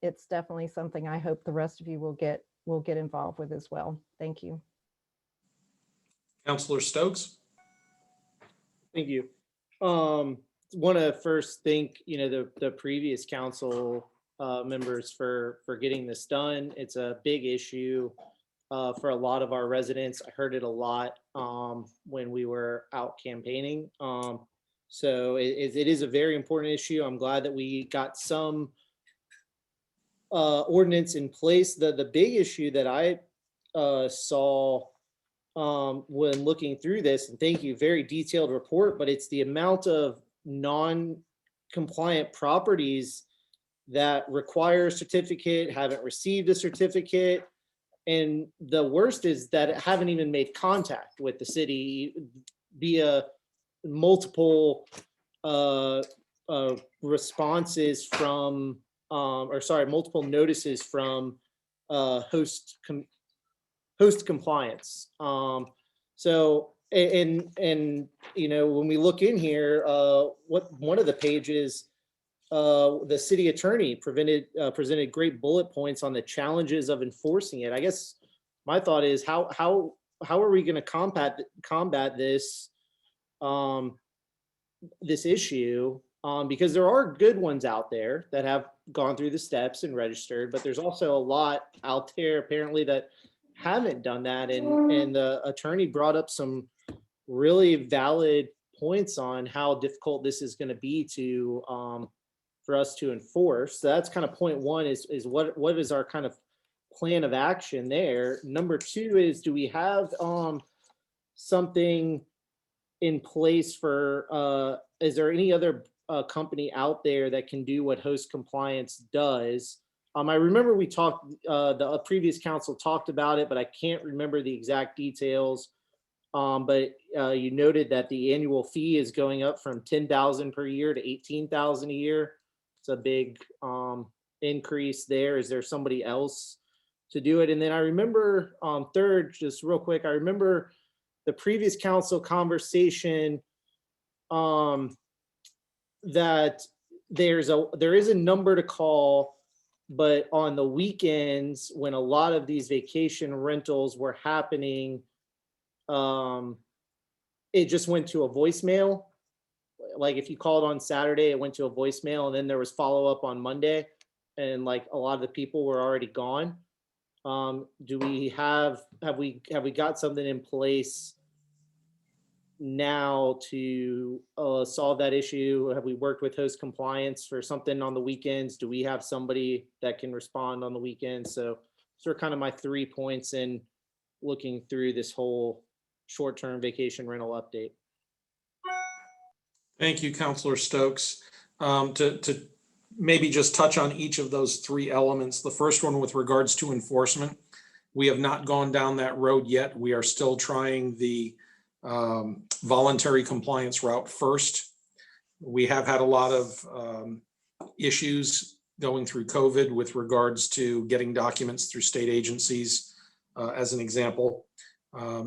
S6: it's definitely something I hope the rest of you will get involved with as well. Thank you.
S1: Counselor Stokes.
S4: Thank you. Want to first thank the previous council members for getting this done. It's a big issue for a lot of our residents. I heard it a lot when we were out campaigning. So it is a very important issue. I'm glad that we got some ordinance in place. The big issue that I saw when looking through this, and thank you, very detailed report, but it's the amount of non-compliant properties that require a certificate, haven't received a certificate. And the worst is that haven't even made contact with the city via multiple responses from, multiple notices from host compliance. So, and when we look in here, one of the pages, the city attorney presented great bullet points on the challenges of enforcing it. I guess my thought is how are we going to combat this this issue? Because there are good ones out there that have gone through the steps and registered, but there's also a lot out there apparently that haven't done that. And the attorney brought up some really valid points on how difficult this is going to be to for us to enforce. So that's kind of point one is what is our kind of plan of action there. Number two is, do we have something in place for, is there any other company out there that can do what host compliance does? I remember we talked, the previous council talked about it, but I can't remember the exact details. But you noted that the annual fee is going up from $10,000 per year to $18,000 a year. It's a big increase there. Is there somebody else to do it? And then I remember third, just real quick, I remember the previous council conversation that there is a number to call, but on the weekends when a lot of these vacation rentals were happening, it just went to a voicemail. like if you called on Saturday, it went to a voicemail and then there was follow-up on Monday and like a lot of the people were already gone. Do we have we got something in place now to solve that issue? Have we worked with host compliance for something on the weekends? Do we have somebody that can respond on the weekends? So those are kind of my 3 points in looking through this whole short-term vacation rental update.
S1: Thank you, Counselor Stokes. To maybe just touch on each of those 3 elements. The first one with regards to enforcement, we have not gone down that road yet. We are still trying the voluntary compliance route first. We have had a lot of issues going through COVID with regards to getting documents through state agencies, as an example.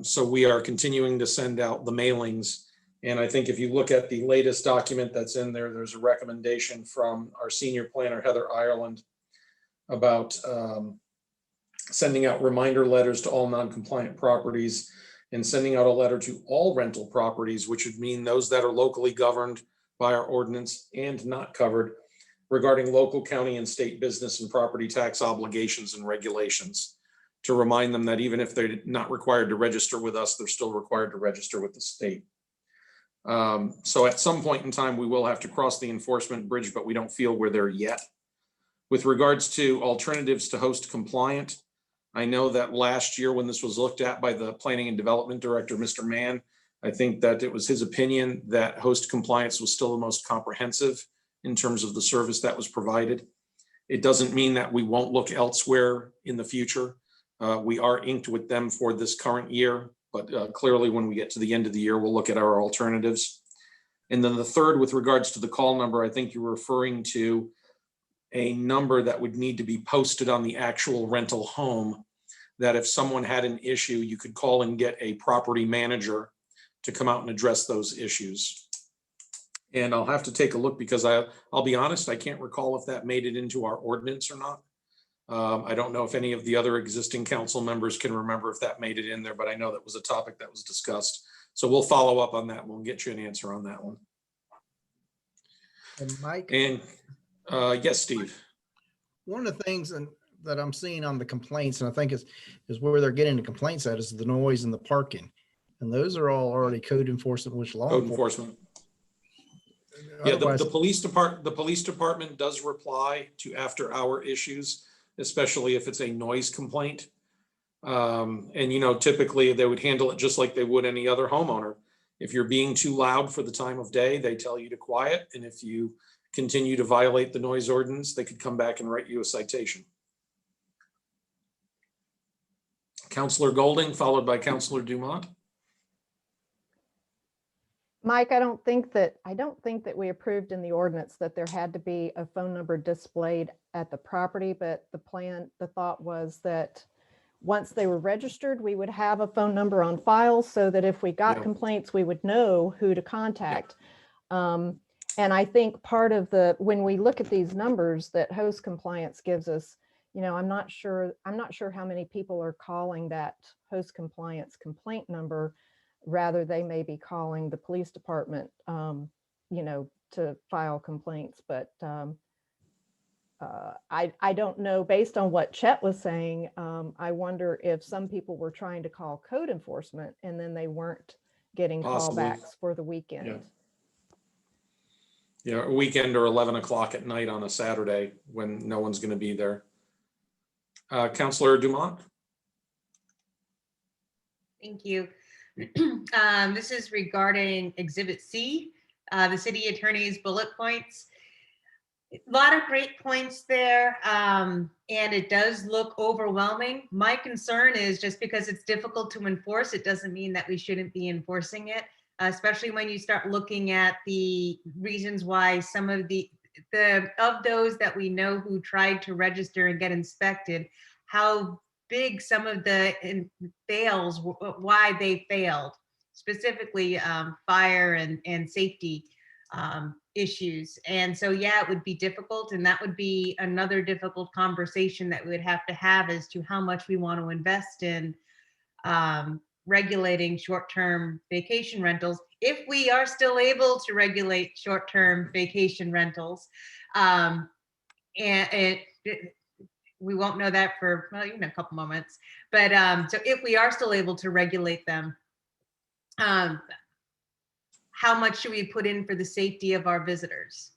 S1: So we are continuing to send out the mailings. And I think if you look at the latest document that's in there, there's a recommendation from our senior planner, Heather Ireland, about sending out reminder letters to all non-compliant properties and sending out a letter to all rental properties, which would mean those that are locally governed by our ordinance and not covered, regarding local, county, and state business and property tax obligations and regulations, to remind them that even if they're not required to register with us, they're still required to register with the state. So at some point in time, we will have to cross the enforcement bridge, but we don't feel we're there yet. With regards to alternatives to host compliant, I know that last year when this was looked at by the Planning and Development Director, Mr. Mann, I think that it was his opinion that host compliance was still the most comprehensive in terms of the service that was provided. It doesn't mean that we won't look elsewhere in the future. We are inked with them for this current year, but clearly when we get to the end of the year, we'll look at our alternatives. And then the third, with regards to the call number, I think you're referring to a number that would need to be posted on the actual rental home, that if someone had an issue, you could call and get a property manager to come out and address those issues. And I'll have to take a look because I'll be honest, I can't recall if that made it into our ordinance or not. I don't know if any of the other existing council members can remember if that made it in there, but I know that was a topic that was discussed. So we'll follow up on that. We'll get you an answer on that one.
S12: And Mike?
S1: And yes, Steve.
S12: One of the things that I'm seeing on the complaints, and I think is where they're getting the complaints at, is the noise and the parking. And those are all already code enforcement, which law
S1: Code enforcement. Yeah,
S12: Otherwise-
S1: the police department does reply to after hour issues, especially if it's a noise complaint. And typically they would handle it just like they would any other homeowner. If you're being too loud for the time of day, they tell you to quiet. And if you continue to violate the noise ordinance, they could come back and write you a citation. Councilor Golding, followed by Councilor Dumont.
S6: Mike, I don't think that we approved in the ordinance that there had to be a phone number displayed at the property, but the thought was that once they were registered, we would have a phone number on file so that if we got complaints, we would know who to contact. And I think part of when we look at these numbers that host compliance gives us, I'm not sure how many people are calling that host compliance complaint number. Rather, they may be calling the police department, to file complaints. But I don't know, based on what Chet was saying, I wonder if some people were trying to call code enforcement and then they weren't getting
S1: Possibly.
S6: callbacks for the weekend.
S1: Yeah, a weekend or 11 o'clock at night on a Saturday when no one's going to be there. Councilor Dumont.
S3: Thank you. This is regarding Exhibit C, the city attorney's bullet points. A lot of great points there, and it does look overwhelming. My concern is just because it's difficult to enforce, it doesn't mean that we shouldn't be enforcing it, especially when you start looking at the reasons why some of of those that we know who tried to register and get inspected, how big some of the fails, why they failed, specifically fire and safety issues. And so, yeah, it would be difficult. And that would be another difficult conversation that we would have to have as to how much we want to invest in regulating short-term vacation rentals if we are still able to regulate short-term vacation rentals, and we won't know that for, well, even a couple moments, but so if we are still able to regulate them, how much should we put in for the safety of our visitors?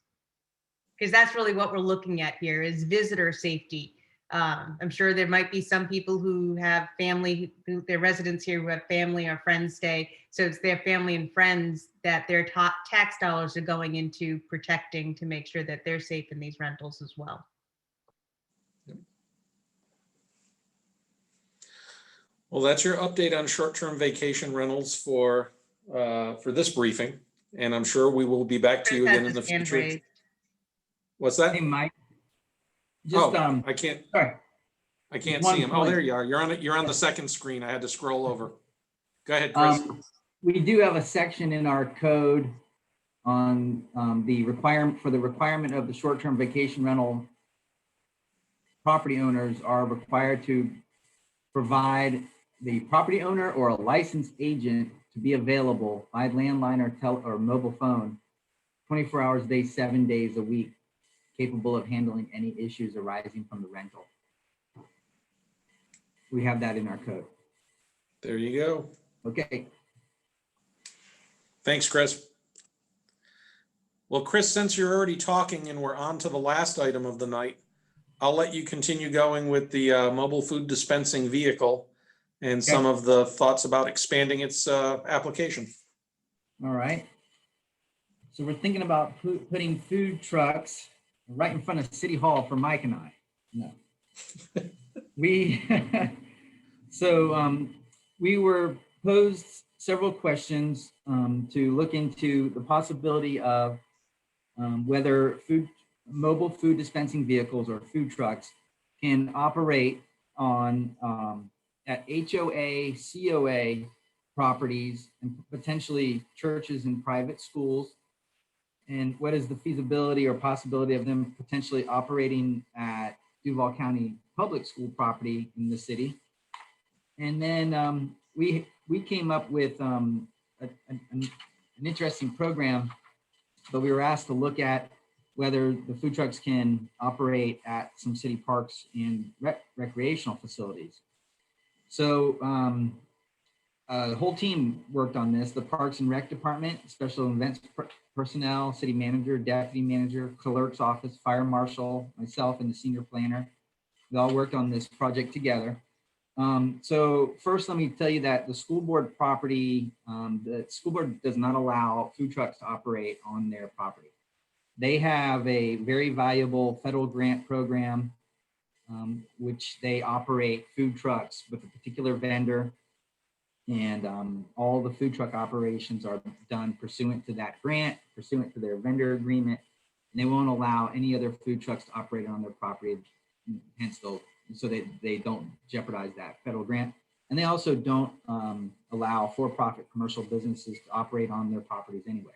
S3: Because that's really what we're looking at here is visitor safety. I'm sure there might be some people who have family, their residents here who have family or friends stay. So it's their family and friends that their tax dollars are going into protecting to make sure that they're safe in these rentals as well.
S1: Well, that's your update on short-term vacation rentals for this briefing. And I'm sure we will be back to you again in the future. What's that?
S11: Hey, Mike.
S1: I can't.
S11: Sorry.
S1: I can't see him. Oh, there you are. You're on the second screen. I had to scroll over. Go ahead, Chris.
S11: We do have a section in our code on the requirement of the short-term vacation rental. Property owners are required to provide the property owner or a licensed agent to be available by landline or mobile phone 24 hours a day, 7 days a week, capable of handling any issues arising from the rental. We have that in our code.
S1: There you go.
S11: Okay.
S1: Thanks, Chris. Well, Chris, since you're already talking and we're on to the last item of the night, I'll let you continue going with the mobile food dispensing vehicle and some of the thoughts about expanding its application.
S11: All right. So we're thinking about putting food trucks right in front of City Hall for Mike and I. No. We we were posed several questions to look into the possibility of whether mobile food dispensing vehicles or food trucks can operate on at HOA, COA properties and potentially churches and private schools. And what is the feasibility or possibility of them potentially operating at Duval County public school property in the city? And then we came up with an interesting program, but we were asked to look at whether the food trucks can operate at some city parks and recreational facilities. So the whole team worked on this, the Parks and Rec Department, Special Events personnel, city manager, deputy manager, clerk's office, fire marshal, myself, and the senior planner. We all worked on this project together. So first, let me tell you that the school board property, the school board does not allow food trucks to operate on their property. They have a very valuable federal grant program, which they operate food trucks with a particular vendor. And all the food truck operations are done pursuant to that grant, pursuant to their vendor agreement. And they won't allow any other food trucks to operate on their property, hence so they don't jeopardize that federal grant. And they also don't allow for-profit commercial businesses to operate on their properties anyway.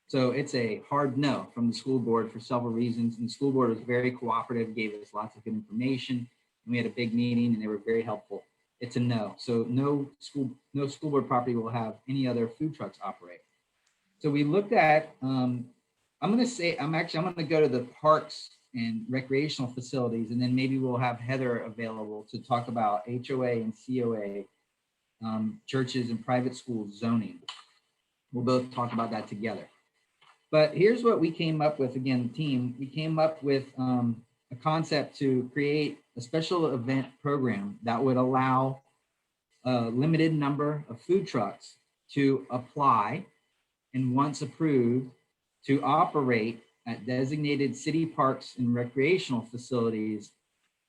S11: So it's a hard no from the school board for several reasons. And the school board was very cooperative, gave us lots of good information. And we had a big meeting and they were very helpful. It's a no. So no school board property will have any other food trucks operate. So we looked at, I'm going to go to the parks and recreational facilities, and then maybe we'll have Heather available to talk about HOA and COA, churches and private schools zoning. We'll both talk about that together. But here's what we came up with, again, team. We came up with a concept to create a special event program that would allow a limited number of food trucks to apply and once approved to operate at designated city parks and recreational facilities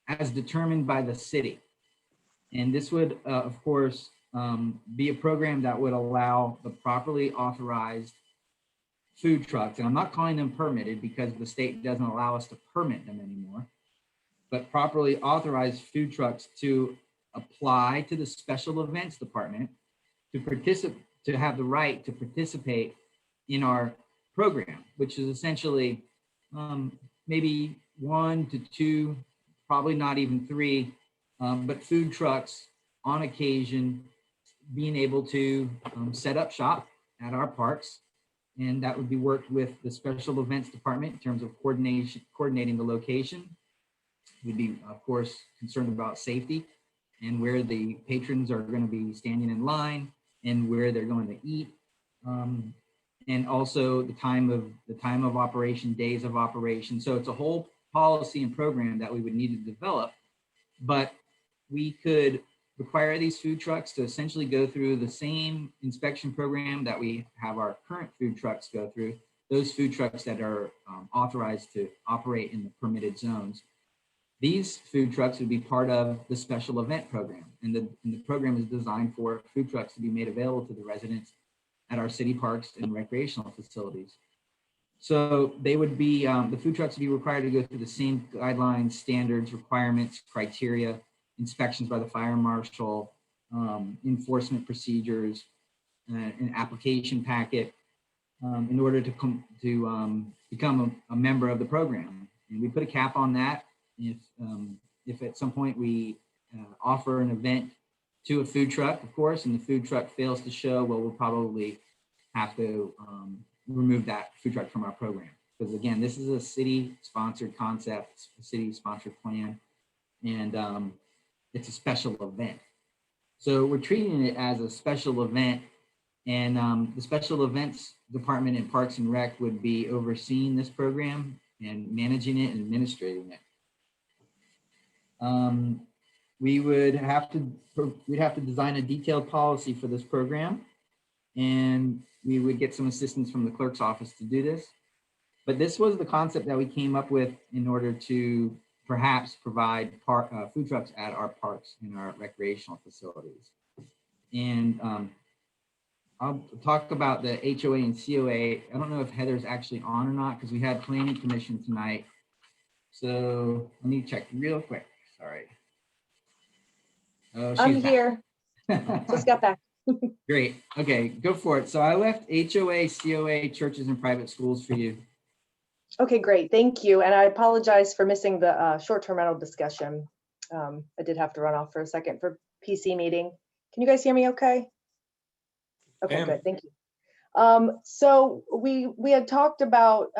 S11: as determined by the city. And this would, of course, be a program that would allow the properly authorized food trucks, and I'm not calling them permitted because the state doesn't allow us to permit them anymore, but properly authorized food trucks to apply to the special events department to have the right to participate in our program, which is essentially maybe 1 to 2, probably not even 3, but food trucks on occasion being able to set up shop at our parks. And that would be worked with the special events department in terms of coordinating the location. We'd be, of course, concerned about safety and where the patrons are going to be standing in line and where they're going to eat. And also the time of operation, days of operation. So it's a whole policy and program that we would need to develop, but we could require these food trucks to essentially go through the same inspection program that we have our current food trucks go through, those food trucks that are authorized to operate in the permitted zones. These food trucks would be part of the special event program. And the program is designed for food trucks to be made available to the residents at our city parks and recreational facilities. So they would be, the food trucks would be required to go through the same guidelines, standards, requirements, criteria, inspections by the fire marshal, enforcement procedures, an application packet in order to become a member of the program. And we put a cap on that. If at some point we offer an event to a food truck, of course, and the food truck fails to show, well, we'll probably have to remove that food truck from our program. Because again, this is a city-sponsored concept, a city-sponsored plan, and it's a special event. So we're treating it as a special event, and the special events department in Parks and Rec would be overseeing this program and managing it and administrating it. We'd have to design a detailed policy for this program, and we would get some assistance from the clerk's office to do this. But this was the concept that we came up with in order to perhaps provide food trucks at our parks and our recreational facilities. And I'll talk about the HOA and COA. I don't know if Heather's actually on or not because we had planning commission tonight. So let me check real quick. Sorry. Oh,
S15: I'm
S11: back.
S15: here. Just got back.
S11: Great. Okay, go for it. So I left HOA, COA, churches, and private schools for you.
S15: Okay, great. Thank you. And I apologize for missing the short-term rental discussion. I did have to run off for a second for PC meeting. Can you guys hear me okay? Okay, good. Thank you. So we had talked about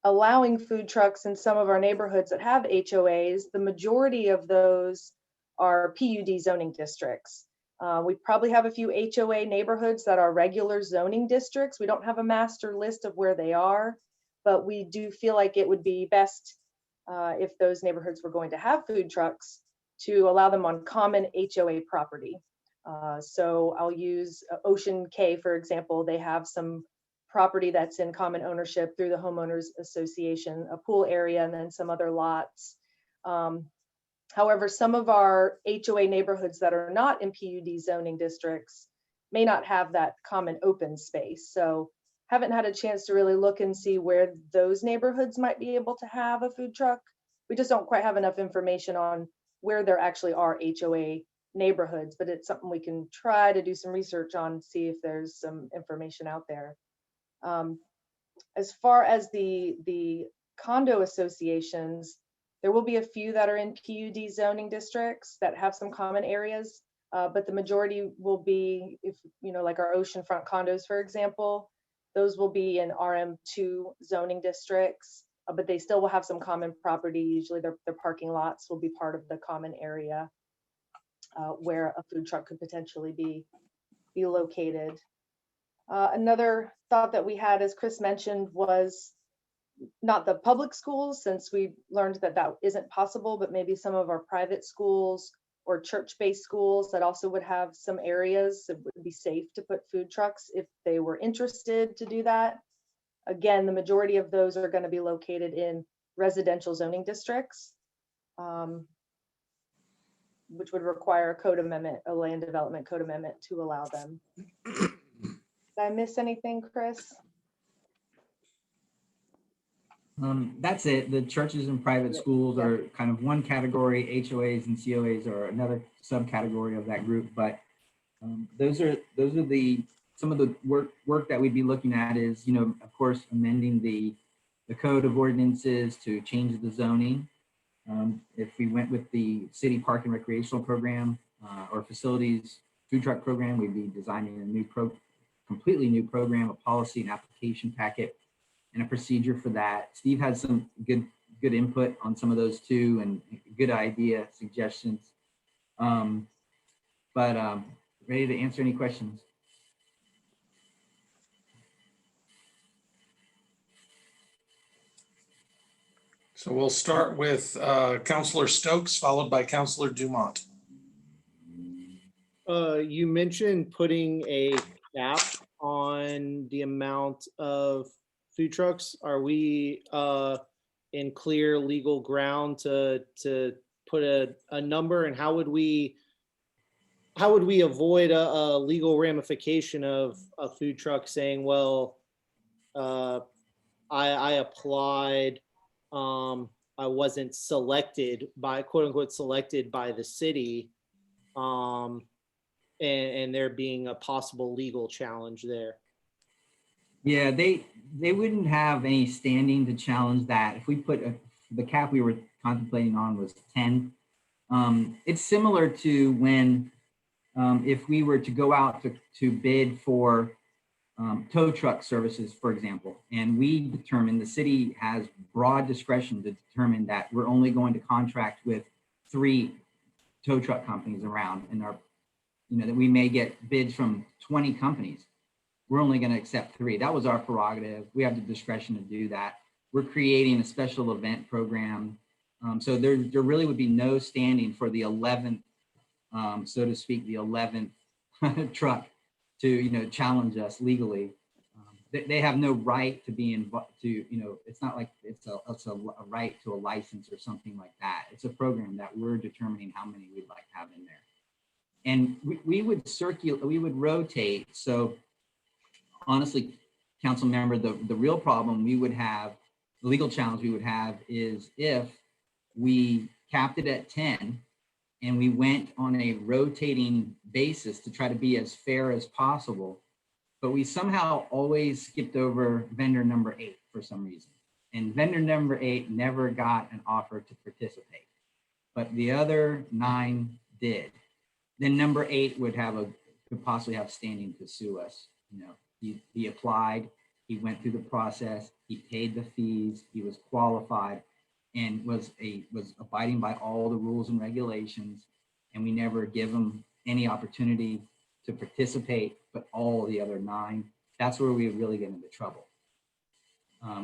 S15: allowing food trucks in some of our neighborhoods that have HOAs. The majority of those are PUD zoning districts. We probably have a few HOA neighborhoods that are regular zoning districts. We don't have a master list of where they are, but we do feel like it would be best if those neighborhoods were going to have food trucks to allow them on common HOA property. So I'll use Ocean K, for example. They have some property that's in common ownership through the homeowners association, a pool area, and then some other lots. However, some of our HOA neighborhoods that are not in PUD zoning districts may not have that common open space. So haven't had a chance to really look and see where those neighborhoods might be able to have a food truck. We just don't quite have enough information on where there actually are HOA neighborhoods, but it's something we can try to do some research on, see if there's some information out there. As far as the condo associations, there will be a few that are in PUD zoning districts that have some common areas, but the majority will be, if you know, like our oceanfront condos, for example, those will be in RM2 zoning districts, but they still will have some common property. Usually their parking lots will be part of the common area where a food truck could potentially be located. Another thought that we had, as Chris mentioned, was not the public schools, since we learned that that isn't possible, but maybe some of our private schools or church-based schools that also would have some areas that would be safe to put food trucks if they were interested to do that. Again, the majority of those are going to be located in residential zoning districts, which would require a code amendment, a land development code amendment to allow them. Did I miss anything, Chris?
S11: That's it. The churches and private schools are kind of one category. HOAs and COAs are another subcategory of that group. But those are some of the work that we'd be looking at is, you know, of course, amending the code of ordinances to change the zoning. If we went with the city park and recreational program or facilities food truck program, we'd be designing a new completely new program, a policy and application packet, and a procedure for that. Steve had some good input on some of those too, and good idea suggestions. Ready to answer any questions.
S1: So we'll start with Counselor Stokes, followed by Counselor Dumont.
S4: You mentioned putting a cap on the amount of food trucks. Are we in clear legal ground to put a number, and how would we avoid a legal ramification of a food truck saying, well, I applied, I wasn't selected by, quote unquote, selected by the city, and there being a possible legal challenge there?
S11: Yeah, they wouldn't have any standing to challenge that. If we put the cap we were contemplating on was 10. It's similar to when if we were to go out to bid for tow truck services, for example, and we determine, the city has broad discretion to determine that we're only going to contract with 3 tow truck companies around, and that we may get bids from 20 companies. We're only going to accept 3. That was our prerogative. We have the discretion to do that. We're creating a special event program. So there really would be no standing for the 11th, so to speak, the 11th truck to, challenge us legally. They have no right to be involved it's not like it's a right to a license or something like that. It's a program that we're determining how many we'd like to have in there. And we would rotate. So honestly, council member, the real problem we would have, the legal challenge we would have, is if we capped it at 10 and we went on a rotating basis to try to be as fair as possible, but we somehow always skipped over vendor number 8 for some reason. And vendor number 8 never got an offer to participate, but the other 9 did. Then number 8 could possibly have standing to sue us. He applied, he went through the process, he paid the fees, he was qualified, and was abiding by all the rules and regulations, and we never give him any opportunity to participate, but all the other 9. That's where we really get into trouble.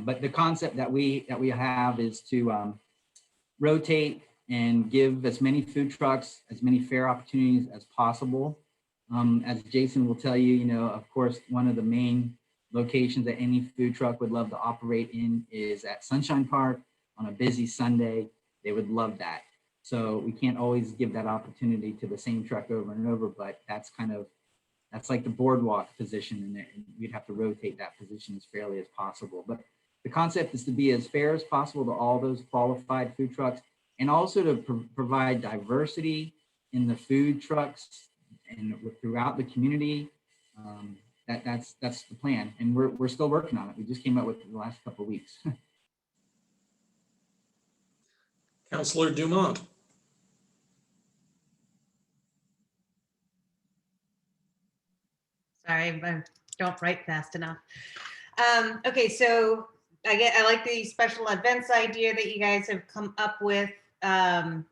S11: But the concept that we have is to rotate and give as many food trucks as many fair opportunities as possible. As Jason will tell you, of course, one of the main locations that any food truck would love to operate in is at Sunshine Park on a busy Sunday. They would love that. So we can't always give that opportunity to the same truck over and over, but that's like the boardwalk position, and we'd have to rotate that position as fairly as possible. But the concept is to be as fair as possible to all those qualified food trucks, and also to provide diversity in the food trucks and throughout the community. That's the plan, and we're still working on it. We just came up with it the last couple of weeks.
S1: Counselor Dumont.
S3: Sorry, I don't write fast enough. Okay, so I like the special events idea that you guys have come up with. I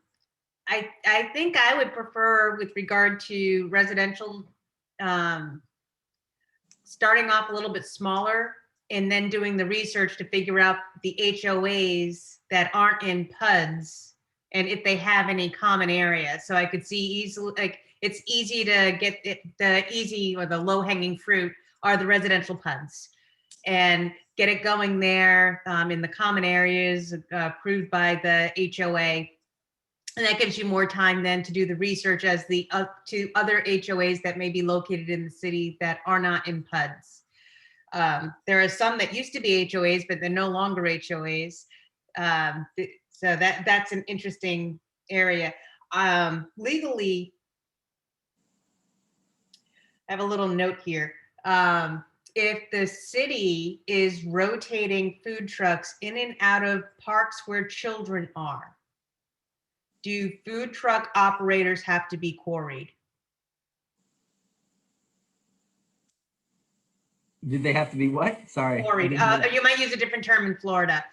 S3: think I would prefer, with regard to residential, starting off a little bit smaller and then doing the research to figure out the HOAs that aren't in PUDs and if they have any common areas. So I could see easily, like, it's easy to get it, the easy or the low hanging fruit are the residential PUDs, and get it going there in the common areas approved by the HOA. And that gives you more time then to do the research as to other HOAs that may be located in the city that are not in PUDs. There are some that used to be HOAs, but they're no longer HOAs. So that's an interesting area. Legally, I have a little note here. If the city is rotating food trucks in and out of parks where children are, do food truck operators have to be quarried?
S11: Did they have to be what? Sorry. I
S3: Florida.
S11: didn't hear.
S3: You might use a different term in Florida.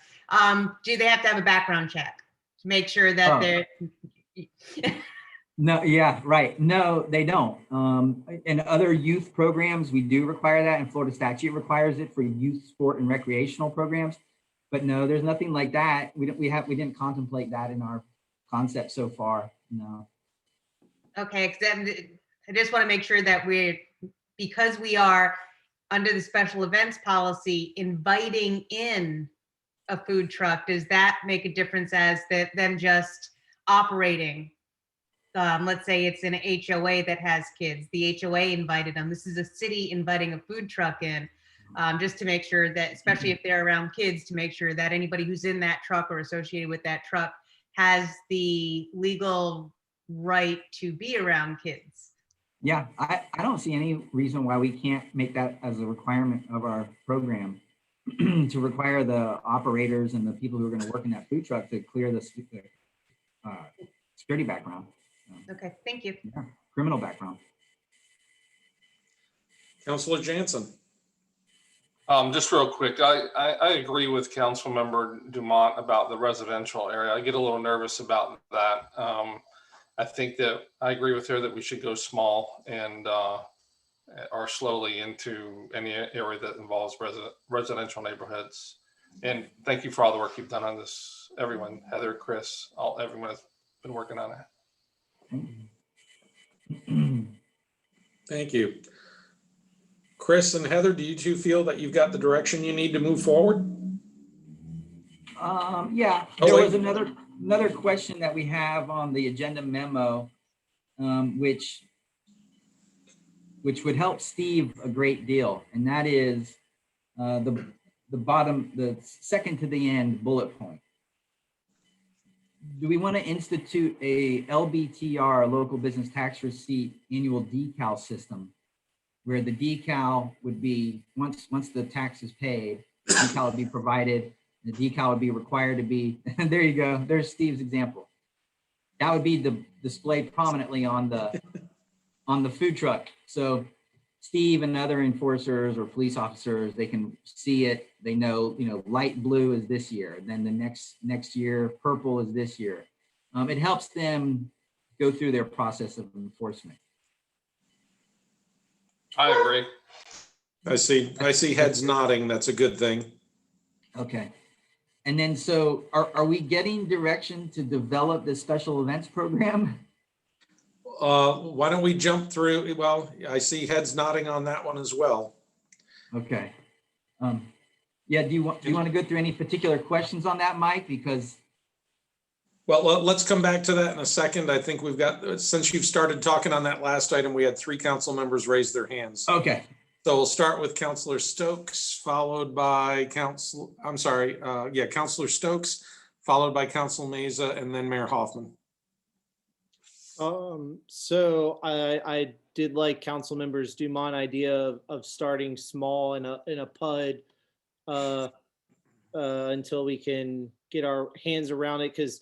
S3: Do they have to have a background check to make sure that
S11: Oh.
S3: they're?
S11: No, yeah, right. No, they don't. In other youth programs, we do require that, and Florida statute requires it for youth sport and recreational programs. But no, there's nothing like that. We didn't contemplate that in our concept so far. No.
S3: Okay, 'cause then I just want to make sure that because we are under the special events policy, inviting in a food truck, does that make a difference as them just operating? Let's say it's an HOA that has kids. The HOA invited them. This is a city inviting a food truck in, just to make sure that, especially if they're around kids, to make sure that anybody who's in that truck or associated with that truck has the legal right to be around kids.
S11: Yeah, I don't see any reason why we can't make that as a requirement of our program to require the operators and the people who are going to work in that food truck to clear the security background.
S3: Okay, thank you.
S11: Yeah, criminal background.
S1: Councilor Jansen.
S5: Just real quick, I agree with Councilmember Dumont about the residential area. I get a little nervous about that. I think that I agree with her that we should go small and or slowly into any area that involves residential neighborhoods. And thank you for all the work you've done on this, everyone, Heather, Chris, everyone has been working on it.
S1: Thank you. Chris and Heather, do you two feel that you've got the direction you need to move forward?
S11: Yeah, there was another question that we have on the agenda memo, which would help Steve a great deal, and that is the bottom, the second to the end bullet point. Do we want to institute a LBTR, local business tax receipt annual decal system, where the decal would be, once the tax is paid, the decal would be provided, the decal would be required to be, there you go, there's Steve's example. That would be displayed prominently on the food truck. So Steve and other enforcers or police officers, they can see it. They know, light blue is this year. Then the next year, purple is this year. It helps them go through their process of enforcement.
S5: I agree.
S1: I see heads nodding. That's a good thing.
S11: Okay. And then, so are we getting direction to develop this special events program?
S1: Why don't we jump through? Well, I see heads nodding on that one as well.
S11: Okay. Yeah, do you want to go through any particular questions on that, Mike? Because
S1: well, let's come back to that in a second. I think we've got, since you've started talking on that last item, we had 3 council members raise their hands.
S11: Okay.
S1: So we'll start with Councilor Stokes, followed by Councilor Stokes, followed by Council Meza, and then Mayor Hoffman.
S4: So I did like Council Members Dumont idea of starting small in a PUD until we can get our hands around it, because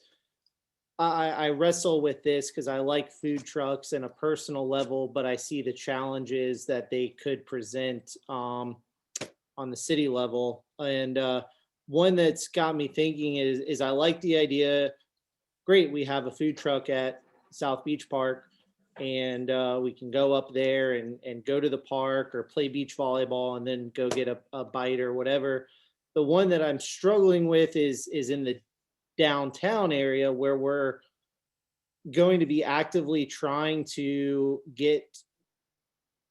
S4: I wrestle with this because I like food trucks in a personal level, but I see the challenges that they could present on the city level. And one that's got me thinking is I like the idea. Great, we have a food truck at South Beach Park, and we can go up there and go to the park or play beach volleyball and then go get a bite or whatever. The one that I'm struggling with is in the downtown area, where we're going to be actively trying to get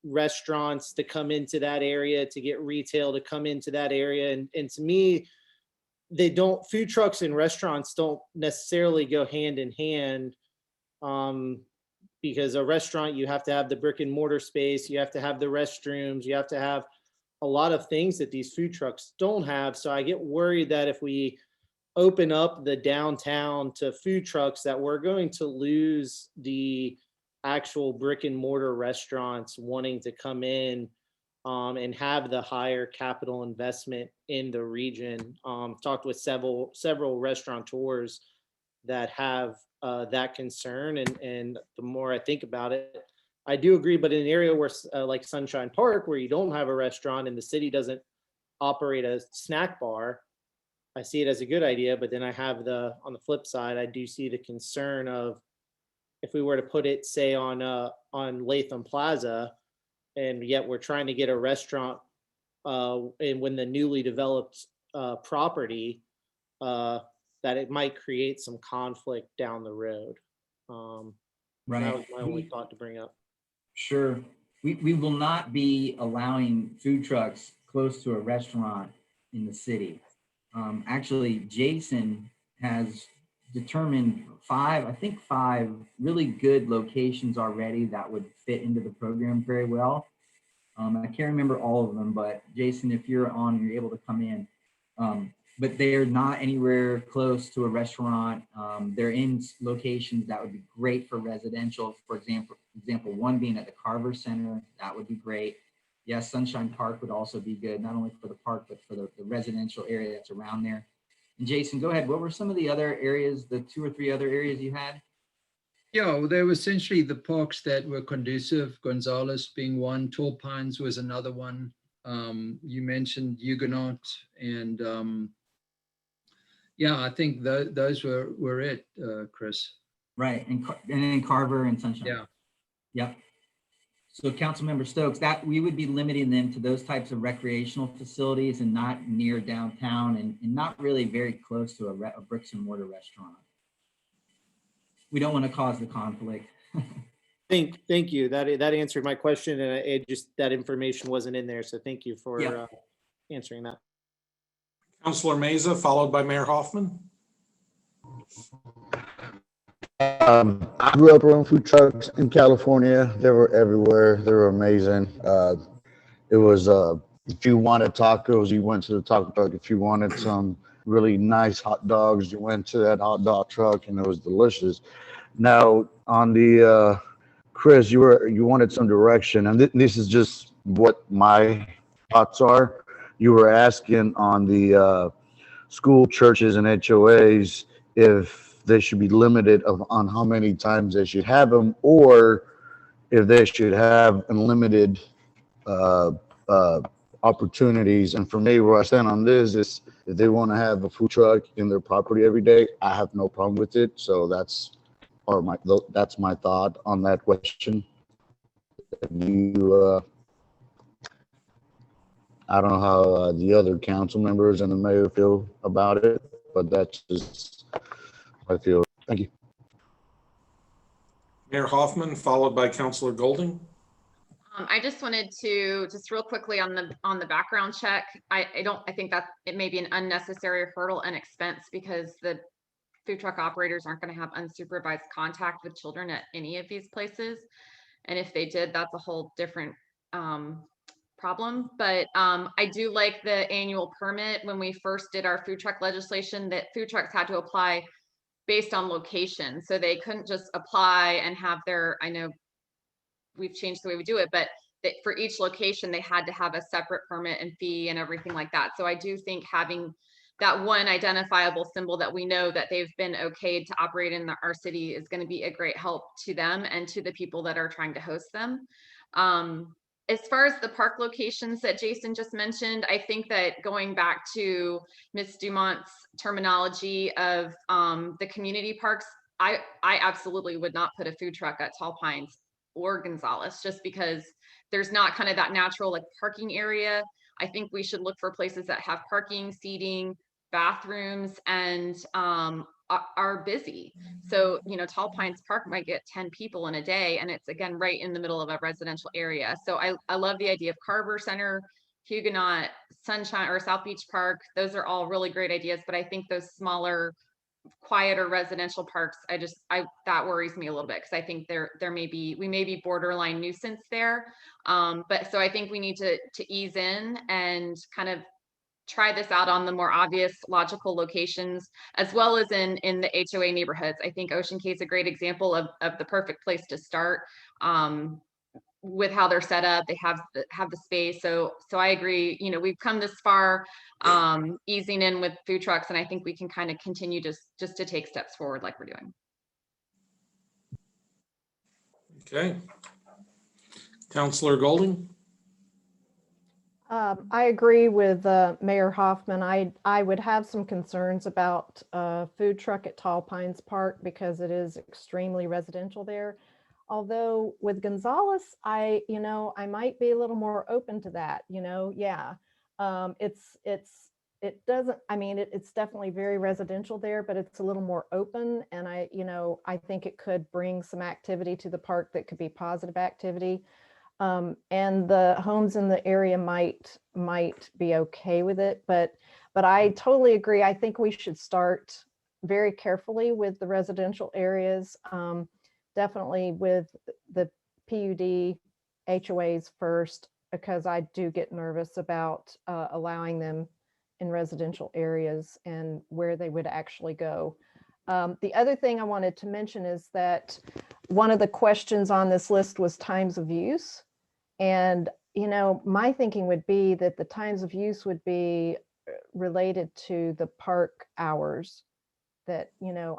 S4: restaurants to come into that area, to get retail to come into that area. And to me, food trucks and restaurants don't necessarily go hand in hand. Because a restaurant, you have to have the brick and mortar space, you have to have the restrooms, you have to have a lot of things that these food trucks don't have. So I get worried that if we open up the downtown to food trucks, that we're going to lose the actual brick and mortar restaurants wanting to come in and have the higher capital investment in the region. Talked with several restaurateurs that have that concern, and the more I think about it, I do agree, but in an area where like Sunshine Park, where you don't have a restaurant and the city doesn't operate a snack bar, I see it as a good idea. But then I have on the flip side, I do see the concern of if we were to put it, say, on Latham Plaza, and yet we're trying to get a restaurant and when the newly developed property, that it might create some conflict down the road.
S11: Right.
S4: That was my only thought to bring up.
S11: Sure. We will not be allowing food trucks close to a restaurant in the city. Actually, Jason has determined five really good locations already that would fit into the program very well. I can't remember all of them, but Jason, if you're on, you're able to come in. But they're not anywhere close to a restaurant. They're in locations that would be great for residential. For example, one being at the Carver Center, that would be great. Yes, Sunshine Park would also be good, not only for the park, but for the residential area that's around there. And Jason, go ahead. What were some of the other areas, the 2 or 3 other areas you had?
S14: Yeah, well, there were essentially the parks that were conducive, Gonzales being one, Tall Pines was another one. You mentioned Huguenot, and yeah, I think those were it, Chris.
S11: Right, and then Carver and Sunshine.
S14: Yeah.
S11: Yep. So Councilmember Stokes, that we would be limiting them to those types of recreational facilities and not near downtown and not really very close to a bricks and mortar restaurant. We don't want to cause the conflict.
S4: Thank you. That answered my question, and it just, that information wasn't in there. So thank you for answering that.
S1: Councilor Meza, followed by Mayor Hoffman.
S7: I grew up around food trucks in California. They were everywhere. They were amazing. It was, if you wanted tacos, you went to the taco truck. If you wanted some really nice hot dogs, you went to that hot dog truck, and it was delicious. Now on the Chris, you wanted some direction, and this is just what my thoughts are. You were asking on the school, churches, and HOAs if they should be limited on how many times they should have them, or if they should have unlimited opportunities. And for me, where I stand on this is if they want to have a food truck in their property every day, I have no problem with it. So that's my thought on that question. I don't know how the other council members and the mayor feel about it, but that's just how I feel. Thank you.
S1: Mayor Hoffman, followed by Councilor Golding.
S9: I just wanted to real quickly on the background check. I think that it may be an unnecessary hurdle and expense because the food truck operators aren't going to have unsupervised contact with children at any of these places. And if they did, that's a whole different problem. But I do like the annual permit. When we first did our food truck legislation, that food trucks had to apply based on location. So they couldn't just apply and have I know we've changed the way we do it, but for each location, they had to have a separate permit and fee and everything like that. So I do think having that one identifiable symbol that we know that they've been okayed to operate in our city is going to be a great help to them and to the people that are trying to host them. As far as the park locations that Jason just mentioned, I think that going back to Ms. Dumont's terminology of the community parks, I absolutely would not put a food truck at Tall Pines or Gonzales, just because there's not kind of that natural like parking area. I think we should look for places that have parking, seating, bathrooms, and are busy. So, Tall Pines Park might get 10 people in a day, and it's again right in the middle of a residential area. So I love the idea of Carver Center, Huguenot, Sunshine, or South Beach Park. Those are all really great ideas, but I think those smaller, quieter residential parks, that worries me a little bit, because I think we may be borderline nuisance there. But so I think we need to ease in and kind of try this out on the more obvious logical locations, as well as in the HOA neighborhoods. I think Ocean Cay is a great example of the perfect place to start with how they're set up. They have the space. So I agree, we've come this far easing in with food trucks, and I think we can kind of continue just to take steps forward like we're doing.
S1: Okay. Counselor Golding?
S6: I agree with Mayor Hoffman. I would have some concerns about food truck at Tall Pines Park because it is extremely residential there. Although with Gonzales, I might be a little more open to that, yeah. It doesn't, I mean, it's definitely very residential there, but it's a little more open. And I think it could bring some activity to the park that could be positive activity. And the homes in the area might be okay with it, but I totally agree. I think we should start very carefully with the residential areas, definitely with the PUD HOAs first, because I do get nervous about allowing them in residential areas and where they would actually go. The other thing I wanted to mention is that one of the questions on this list was times of use. And, my thinking would be that the times of use would be related to the park hours. That,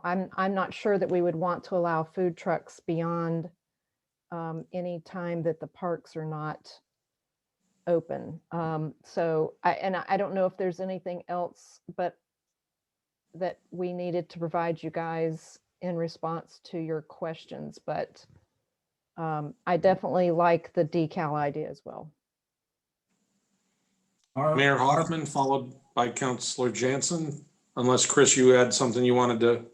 S6: I'm not sure that we would want to allow food trucks beyond any time that the parks are not open. So I don't know if there's anything else, but that we needed to provide you guys in response to your questions, but I definitely like the decal idea as well.
S1: Mayor Hoffman, followed by Counselor Jansen, unless Chris, you had something you wanted to.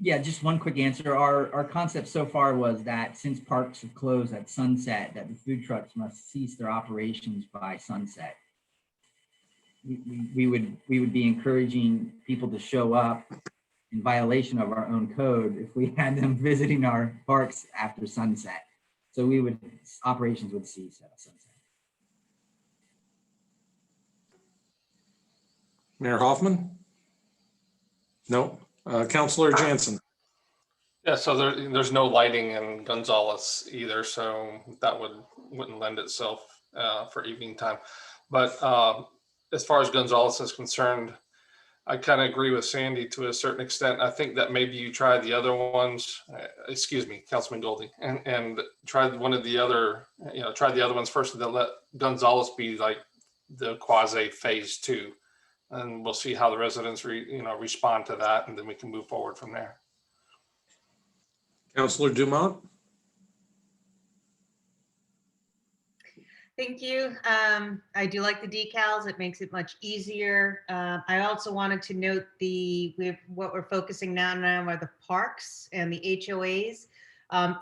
S11: Yeah, just one quick answer. Our concept so far was that since parks have closed at sunset, that the food trucks must cease their operations by sunset. We would be encouraging people to show up in violation of our own code if we had them visiting our parks after sunset. So operations would cease at sunset.
S1: Mayor Hoffman? No. Counselor Jansen?
S5: Yeah, so there's no lighting in Gonzales either, so that wouldn't lend itself for evening time. But as far as Gonzales is concerned, I kind of agree with Sandy to a certain extent. I think that maybe you try the other ones, excuse me, Councilman Goldie, and try one of the other, try the other ones first, and then let Gonzales be like the quasi phase 2. And we'll see how the residents respond to that, and then we can move forward from there.
S1: Counselor Dumont?
S3: Thank you. I do like the decals. It makes it much easier. I also wanted to note what we're focusing now are the parks and the HOAs.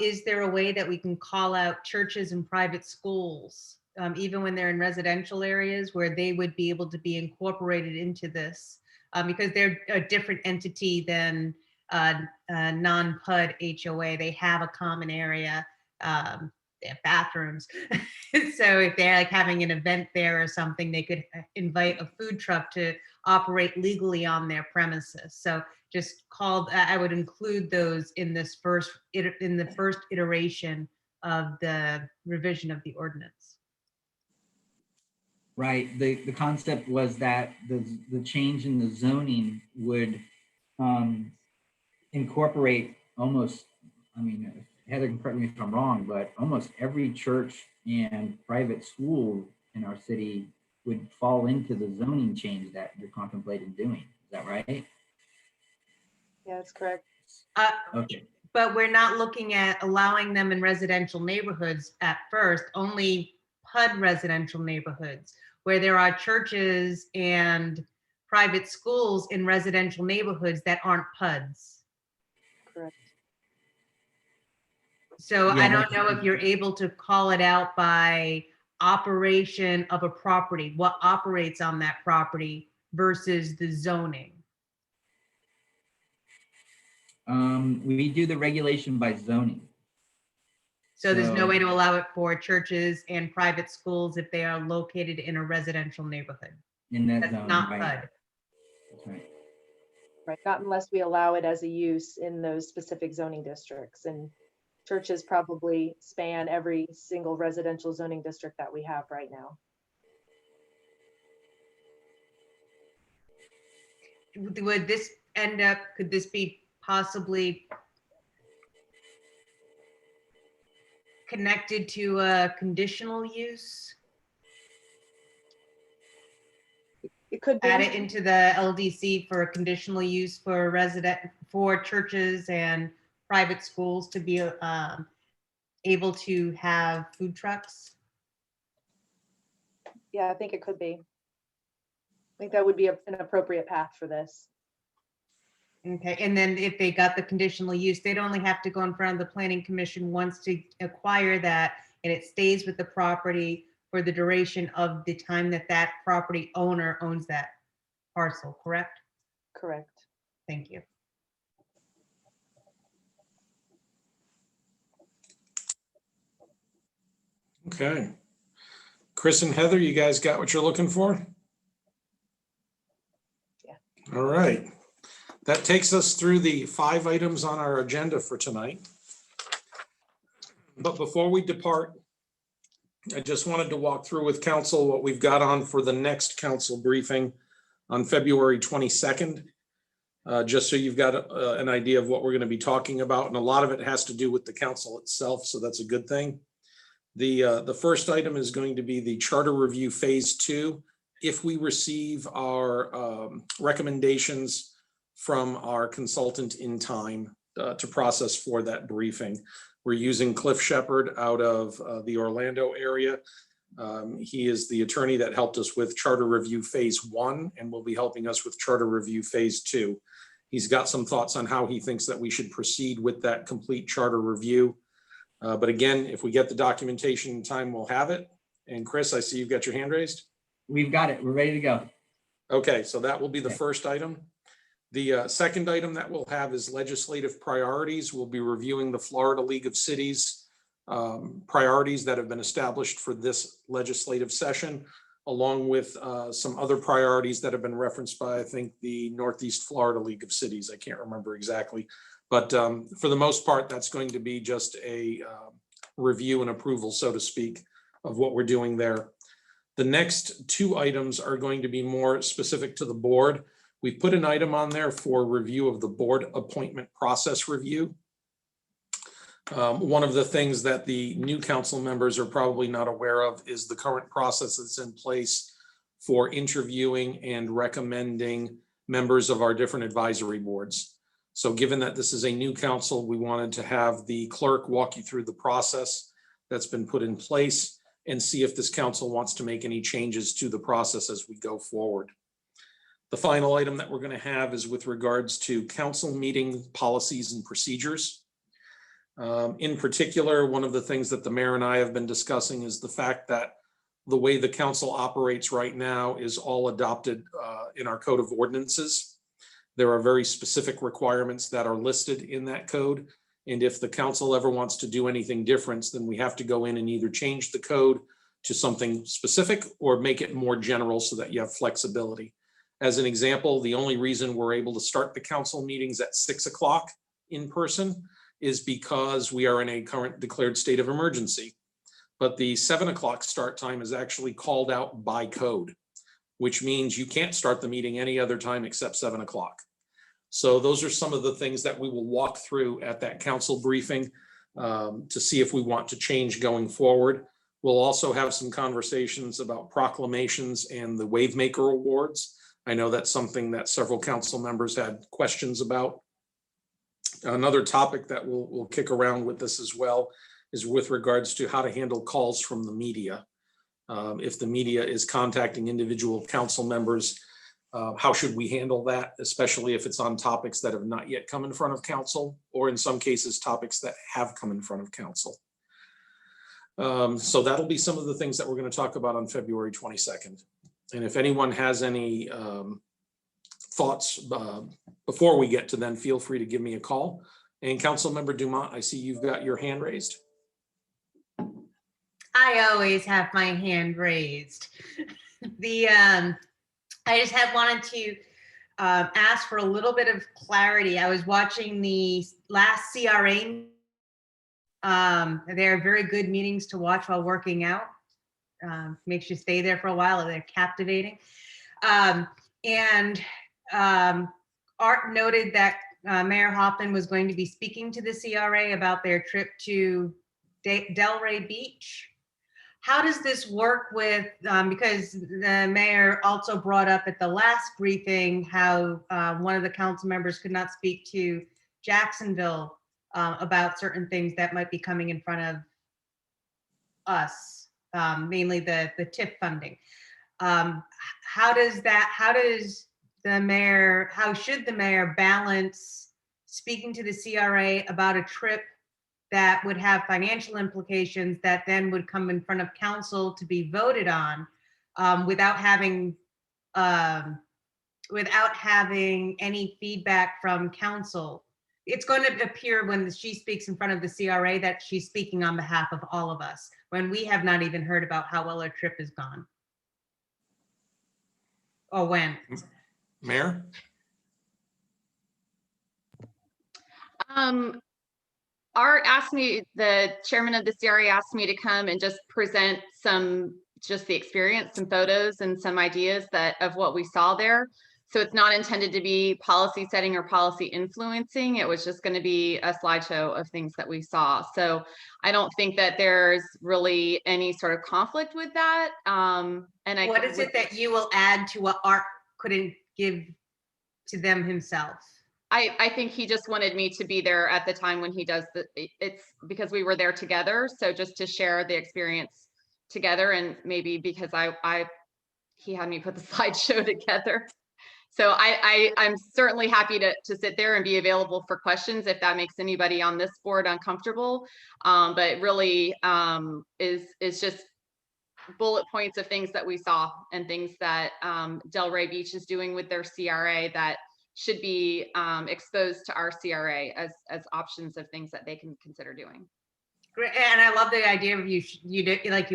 S3: Is there a way that we can call out churches and private schools, even when they're in residential areas, where they would be able to be incorporated into this? Because they're a different entity than non-PUD HOA. They have a common area. They have bathrooms. So if they're like having an event there or something, they could invite a food truck to operate legally on their premises. So I would include those in the first iteration of the revision of the ordinance.
S11: Right. The concept was that the change in the zoning would incorporate almost, Heather can correct me if I'm wrong, but almost every church and private school in our city would fall into the zoning change that you're contemplating doing. Is that right?
S15: Yeah, that's correct.
S11: Okay.
S3: But we're not looking at allowing them in residential neighborhoods at first, only PUD residential neighborhoods, where there are churches and private schools in residential neighborhoods that aren't PUDs.
S15: Correct.
S3: So
S11: Yeah,
S3: I don't know if you're able to call it out by operation of a property, what operates on that property versus the zoning.
S11: We do the regulation by zoning.
S3: So there's no way to allow it for churches and private schools if they are located in a residential neighborhood.
S11: In that
S3: That's
S11: zone,
S3: not
S11: right.
S3: PUD.
S11: That's right.
S15: Right, not unless we allow it as a use in those specific zoning districts. And churches probably span every single residential zoning district that we have right now.
S3: Would this could this be possibly connected to a conditional use?
S15: It could be.
S3: Add it into the LDC for conditional use for for churches and private schools to be able to have food trucks?
S15: Yeah, I think it could be. I think that would be an appropriate path for this.
S3: Okay, and then if they got the conditional use, they'd only have to go in front of the planning commission once to acquire that, and it stays with the property for the duration of the time that that property owner owns that parcel, correct?
S15: Correct.
S3: Thank you.
S1: Okay. Chris and Heather, you guys got what you're looking for?
S15: Yeah.
S1: All right. That takes us through the 5 items on our agenda for tonight. But before we depart, I just wanted to walk through with council what we've got on for the next council briefing on February 22nd. Just so you've got an idea of what we're going to be talking about. And a lot of it has to do with the council itself, so that's a good thing. The first item is going to be the charter review phase 2. If we receive our recommendations from our consultant in time to process for that briefing. We're using Cliff Shepard out of the Orlando area. He is the attorney that helped us with charter review phase 1 and will be helping us with charter review phase 2. He's got some thoughts on how he thinks that we should proceed with that complete charter review. But again, if we get the documentation in time, we'll have it. And Chris, I see you've got your hand raised.
S11: We've got it. We're ready to go.
S1: Okay, so that will be the first item. The second item that we'll have is legislative priorities. We'll be reviewing the Florida League of Cities priorities that have been established for this legislative session, along with some other priorities that have been referenced by, I think, the Northeast Florida League of Cities. I can't remember exactly. But for the most part, that's going to be just a review and approval, so to speak, of what we're doing there. The next 2 items are going to be more specific to the board. We put an item on there for review of the board appointment process review. One of the things that the new council members are probably not aware of is the current process that's in place for interviewing and recommending members of our different advisory boards. So given that this is a new council, we wanted to have the clerk walk you through the process that's been put in place and see if this council wants to make any changes to the process as we go forward. The final item that we're going to have is with regards to council meeting policies and procedures. In particular, one of the things that the mayor and I have been discussing is the fact that the way the council operates right now is all adopted in our code of ordinances. There are very specific requirements that are listed in that code. And if the council ever wants to do anything different, then we have to go in and either change the code to something specific or make it more general so that you have flexibility. As an example, the only reason we're able to start the council meetings at 6 o'clock in person is because we are in a current declared state of emergency. But the 7 o'clock start time is actually called out by code, which means you can't start the meeting any other time except 7 o'clock. So those are some of the things that we will walk through at that council briefing to see if we want to change going forward. We'll also have some conversations about proclamations and the Wavemaker Awards. I know that's something that several council members had questions about. Another topic that we'll kick around with this as well is with regards to how to handle calls from the media. If the media is contacting individual council members, how should we handle that, especially if it's on topics that have not yet come in front of council, or in some cases, topics that have come in front of council. So that'll be some of the things that we're going to talk about on February 22nd. And if anyone has any thoughts before we get to then, feel free to give me a call. And Councilmember Dumont, I see you've got your hand raised.
S3: I always have my hand raised. I just wanted to ask for a little bit of clarity. I was watching the last CRA. They're very good meetings to watch while working out. Makes you stay there for a while. They're captivating. Art noted that Mayor Hoffman was going to be speaking to the CRA about their trip to Delray Beach. How does this work with, because the mayor also brought up at the last briefing how one of the council members could not speak to Jacksonville about certain things that might be coming in front of us, mainly the TIF funding. How should the mayor balance speaking to the CRA about a trip that would have financial implications that then would come in front of council to be voted on, without having any feedback from council? It's going to appear when she speaks in front of the CRA that she's speaking on behalf of all of us, when we have not even heard about how well our trip has gone. Or when.
S1: Mayor?
S9: Art asked me, the chairman of the CRA asked me to come and just present just the experience, some photos and some ideas of what we saw there. So it's not intended to be policy setting or policy influencing. It was just going to be a slideshow of things that we saw. So I don't think that there's really any sort of conflict with that.
S3: What is it that you will add to what Art couldn't give to them himself?
S9: I think he just wanted me to be there at the time when he does it's because we were there together. So just to share the experience together, and maybe because he had me put the slideshow together. So I'm certainly happy to sit there and be available for questions if that makes anybody on this board uncomfortable. But really is just bullet points of things that we saw and things that Delray Beach is doing with their CRA that should be exposed to our CRA as options of things that they can consider doing.
S3: Great. And I love the idea of you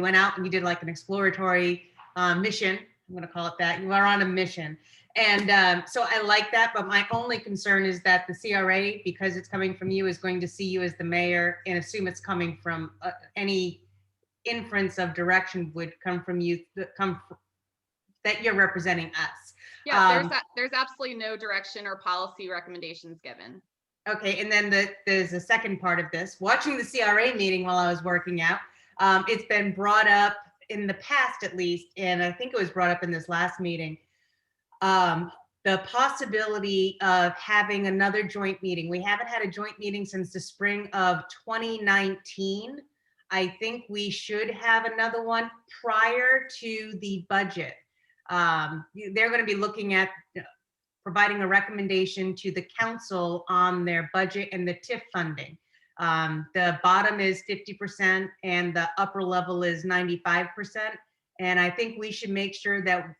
S3: went out and you did like an exploratory mission. I'm going to call it that. You are on a mission. And so I like that, but my only concern is that the CRA, because it's coming from you, is going to see you as the mayor and assume it's coming from any inference of direction would come from you, that you're representing us.
S9: Yeah, there's absolutely no direction or policy recommendations given.
S3: Okay, and then there's a second part of this. Watching the CRA meeting while I was working out, it's been brought up in the past at least, and I think it was brought up in this last meeting, the possibility of having another joint meeting. We haven't had a joint meeting since the spring of 2019. I think we should have another one prior to the budget. They're going to be looking at providing a recommendation to the council on their budget and the TIF funding. The bottom is 50% and the upper level is 95%. And I think we should make sure that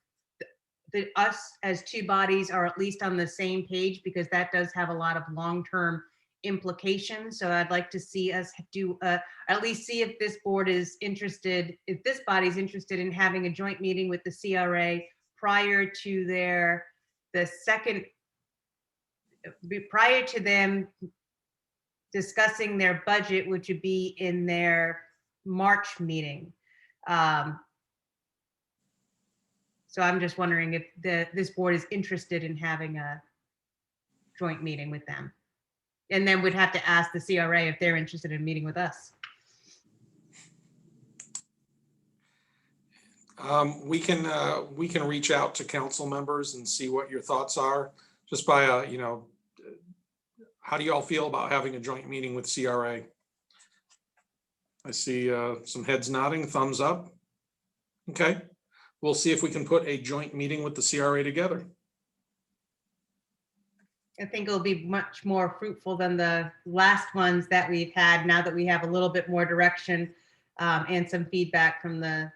S3: us as two bodies are at least on the same page, because that does have a lot of long-term implications. So I'd like to see us do at least see if this board is interested, if this body is interested in having a joint meeting with the CRA prior to prior to them discussing their budget, which would be in their March meeting. So I'm just wondering if this board is interested in having a joint meeting with them. And then we'd have to ask the CRA if they're interested in meeting with us.
S1: We can reach out to council members and see what your thoughts are, just by how do you all feel about having a joint meeting with CRA? I see some heads nodding, thumbs up. Okay, we'll see if we can put a joint meeting with the CRA together.
S3: I think it'll be much more fruitful than the last ones that we've had, now that we have a little bit more direction and some feedback from the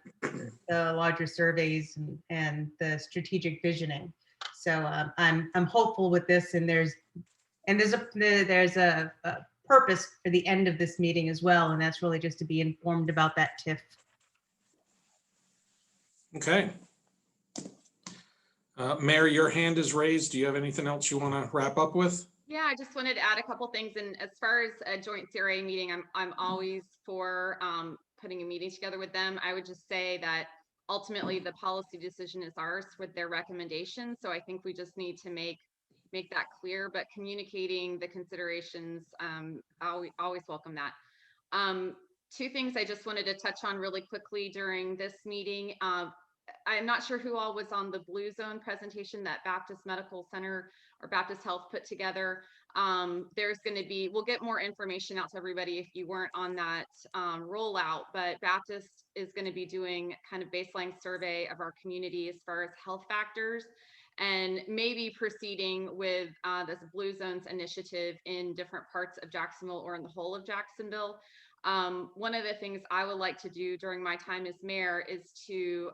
S3: larger surveys and the strategic visioning. So I'm hopeful with this, and there's a purpose for the end of this meeting as well, and that's really just to be informed about that TIF.
S1: Okay. Mayor, your hand is raised. Do you have anything else you want to wrap up with?
S9: Yeah, I just wanted to add a couple things. And as far as a joint CRA meeting, I'm always for putting a meeting together with them. I would just say that ultimately the policy decision is ours with their recommendations. So I think we just need to make that clear, but communicating the considerations, I always welcome that. two things I just wanted to touch on really quickly during this meeting. I'm not sure who all was on the Blue Zone presentation that Baptist Medical Center or Baptist Health put together. There's going to be, we'll get more information out to everybody if you weren't on that rollout, but Baptist is going to be doing kind of baseline survey of our community as far as health factors, and maybe proceeding with this Blue Zones initiative in different parts of Jacksonville or in the whole of Jacksonville. One of the things I would like to do during my time as mayor is to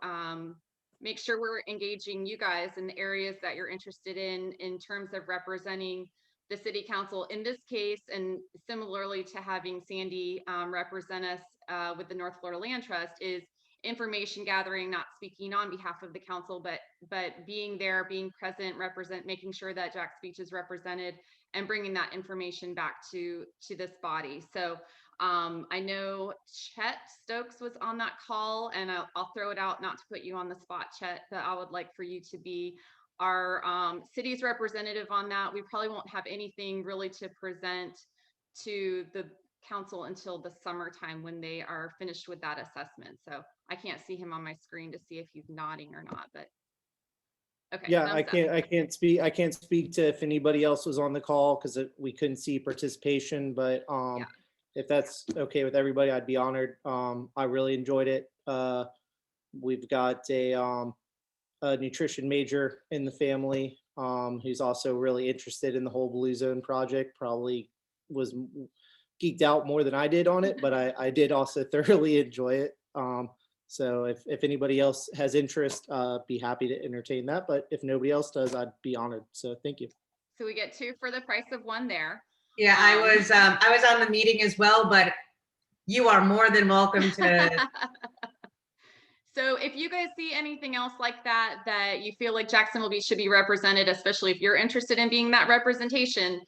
S9: make sure we're engaging you guys in the areas that you're interested in terms of representing the city council in this case, and similarly to having Sandy represent us with the North Florida Land Trust, is information gathering, not speaking on behalf of the council, but being there, being present, making sure that Jack's Beach is represented, and bringing that information back to this body. So I know Chet Stokes was on that call, and I'll throw it out, not to put you on the spot, Chet, but I would like for you to be our city's representative on that. We probably won't have anything really to present to the council until the summertime when they are finished with that assessment. So I can't see him on my screen to see if he's nodding or not, but okay.
S4: Yeah, I
S9: thumbs up.
S4: can't speak to if anybody else was on the call because we couldn't see participation, but if that's okay with everybody, I'd be honored. I really enjoyed it. We've got a nutrition major in the family who's also really interested in the whole Blue Zone project, probably was geeked out more than I did on it, but I did also thoroughly enjoy it. So if anybody else has interest, be happy to entertain that. But if nobody else does, I'd be honored. So thank you.
S9: So we get 2 for the price of 1 there.
S3: Yeah, I was on the meeting as well, but you are more than welcome to.
S9: So if you guys see anything else like that, that you feel like Jacksonville Beach should be represented, especially if you're interested in being that representation,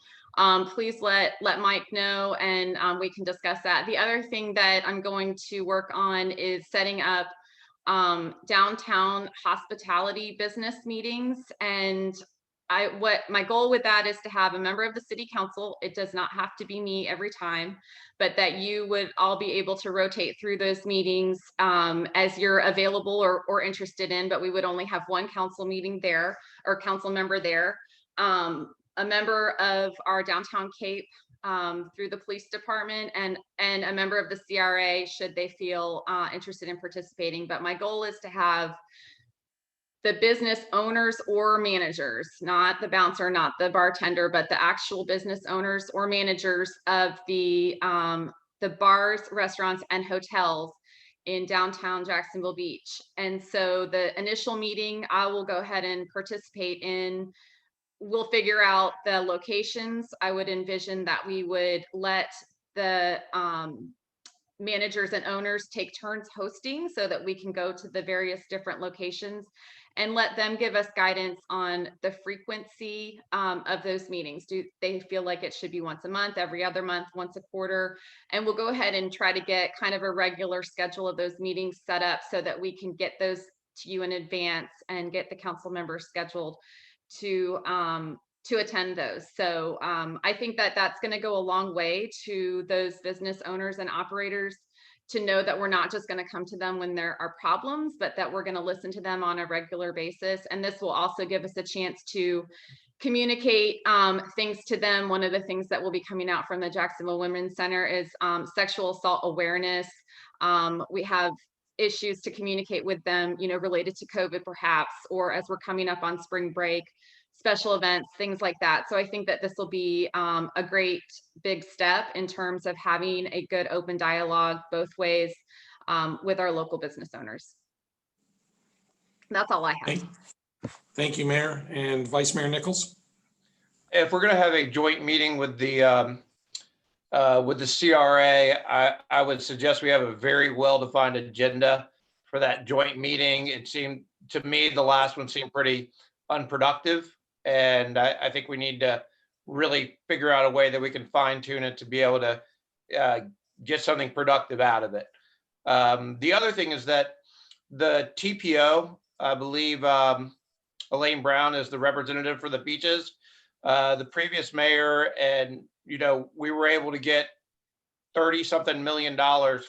S9: please let Mike know, and we can discuss that. The other thing that I'm going to work on is setting up downtown hospitality business meetings. And what my goal with that is to have a member of the city council. It does not have to be me every time, but that you would all be able to rotate through those meetings as you're available or interested in, but we would only have 1 council meeting there, or council member there. A member of our downtown Cape through the police department, and a member of the CRA should they feel interested in participating. But my goal is to have the business owners or managers, not the bouncer, not the bartender, but the actual business owners or managers of the bars, restaurants, and hotels in downtown Jacksonville Beach. And so the initial meeting, I will go ahead and participate in. We'll figure out the locations. I would envision that we would let the managers and owners take turns hosting so that we can go to the various different locations and let them give us guidance on the frequency of those meetings. Do they feel like it should be once a month, every other month, once a quarter? And we'll go ahead and try to get kind of a regular schedule of those meetings set up so that we can get those to you in advance and get the council members scheduled to attend those. So I think that that's going to go a long way to those business owners and operators to know that we're not just going to come to them when there are problems, but that we're going to listen to them on a regular basis. And this will also give us a chance to communicate things to them. One of the things that will be coming out from the Jacksonville Women's Center is sexual assault awareness. We have issues to communicate with them, related to COVID perhaps, or as we're coming up on spring break, special events, things like that. So I think that this will be a great big step in terms of having a good open dialogue both ways with our local business owners. That's all I have.
S1: Thank you, Mayor. And Vice Mayor Nichols.
S8: If we're going to have a joint meeting with the CRA, I would suggest we have a very well-defined agenda for that joint meeting. It seemed to me the last one seemed pretty unproductive, and I think we need to really figure out a way that we can fine tune it to be able to get something productive out of it. The other thing is that the TPO, I believe Elaine Brown is the representative for the beaches. The previous mayor and we were able to get 30-something million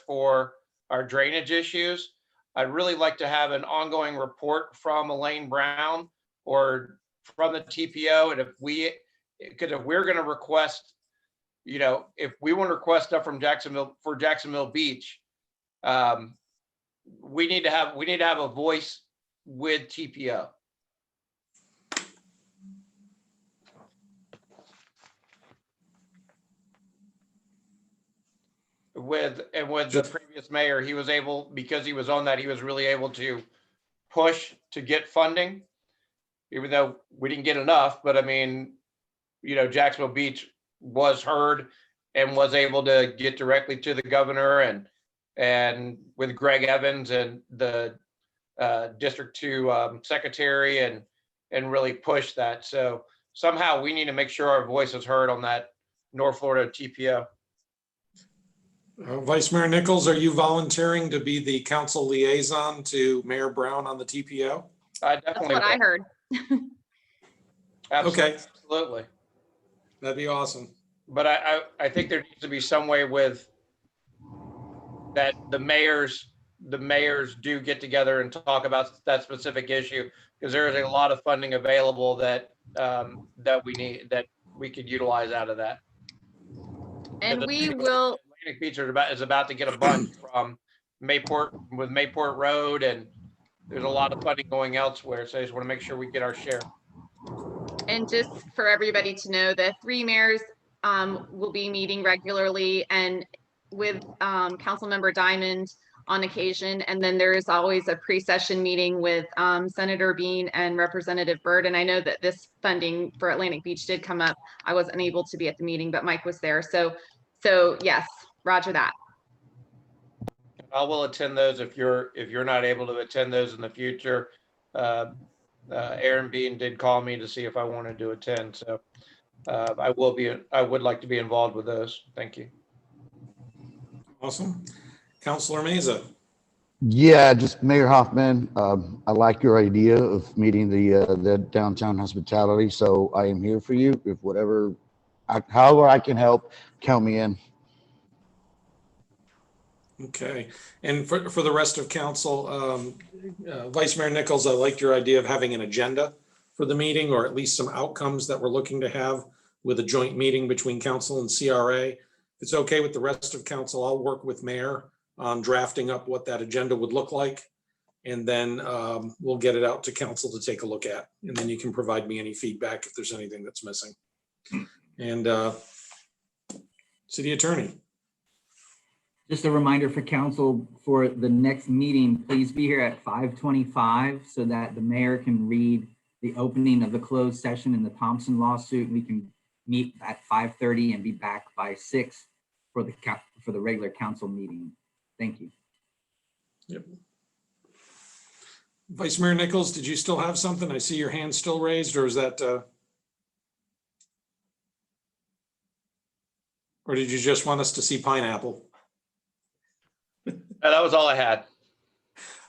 S8: for our drainage issues. I'd really like to have an ongoing report from Elaine Brown or from the TPO. And if we're going to request, if we want to request stuff from Jacksonville Beach, we need to have a voice with TPO. With the previous mayor, he was able, because he was on that, he was really able to push to get funding, even though we didn't get enough. But I mean, Jacksonville Beach was heard and was able to get directly to the governor and with Greg Evans and the District 2 secretary and really push that. So somehow we need to make sure our voice is heard on that North Florida TPO.
S1: Vice Mayor Nichols, are you volunteering to be the council liaison to Mayor Brown on the TPO?
S8: That's
S9: what I heard.
S1: Okay.
S8: Absolutely.
S1: That'd be awesome.
S8: But I think there needs to be some way with that the mayors do get together and talk about that specific issue, because there is a lot of funding available that we need, that we could utilize out of that.
S9: And we will.
S8: Atlantic Beach is about to get a bunch from Mayport Road, and there's a lot of funding going elsewhere. So I just want to make sure we get our share.
S9: And just for everybody to know, the three mayors will be meeting regularly and with Councilmember Diamond on occasion. And then there is always a pre-session meeting with Senator Bean and Representative Byrd. And I know that this funding for Atlantic Beach did come up. I wasn't able to be at the meeting, but Mike was there. So yes, roger that.
S8: I will attend those if you're not able to attend those in the future. Aaron Bean did call me to see if I wanted to attend. So I would like to be involved with those. Thank you.
S1: Awesome. Councilor Meza.
S7: Yeah, just Mayor Hoffman, I like your idea of meeting the downtown hospitality. So I am here for you. If however I can help, count me in.
S1: Okay. And for the rest of council, Vice Mayor Nichols, I liked your idea of having an agenda for the meeting, or at least some outcomes that we're looking to have with a joint meeting between council and CRA. If it's okay with the rest of council, I'll work with Mayor on drafting up what that agenda would look like. And then we'll get it out to council to take a look at. And then you can provide me any feedback if there's anything that's missing. And City Attorney.
S11: Just a reminder for council, for the next meeting, please be here at 5:25 so that the mayor can read the opening of the closed session in the Thompson lawsuit. We can meet at 5:30 and be back by 6 for the regular council meeting. Thank you.
S1: Yep. Vice Mayor Nichols, did you still have something? I see your hand still raised, or is that or did you just want us to see pineapple?
S8: That was all I had.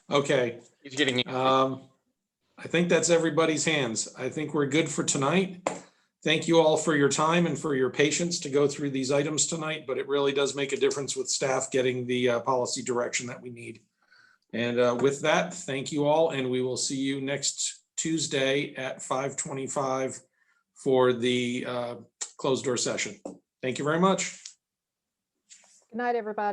S1: Okay.
S8: He's getting.
S1: I think that's everybody's hands. I think we're good for tonight. Thank you all for your time and for your patience to go through these items tonight, but it really does make a difference with staff getting the policy direction that we need. And with that, thank you all, and we will see you next Tuesday at 5:25 for the closed door session. Thank you very much.
S6: Good night, everybody.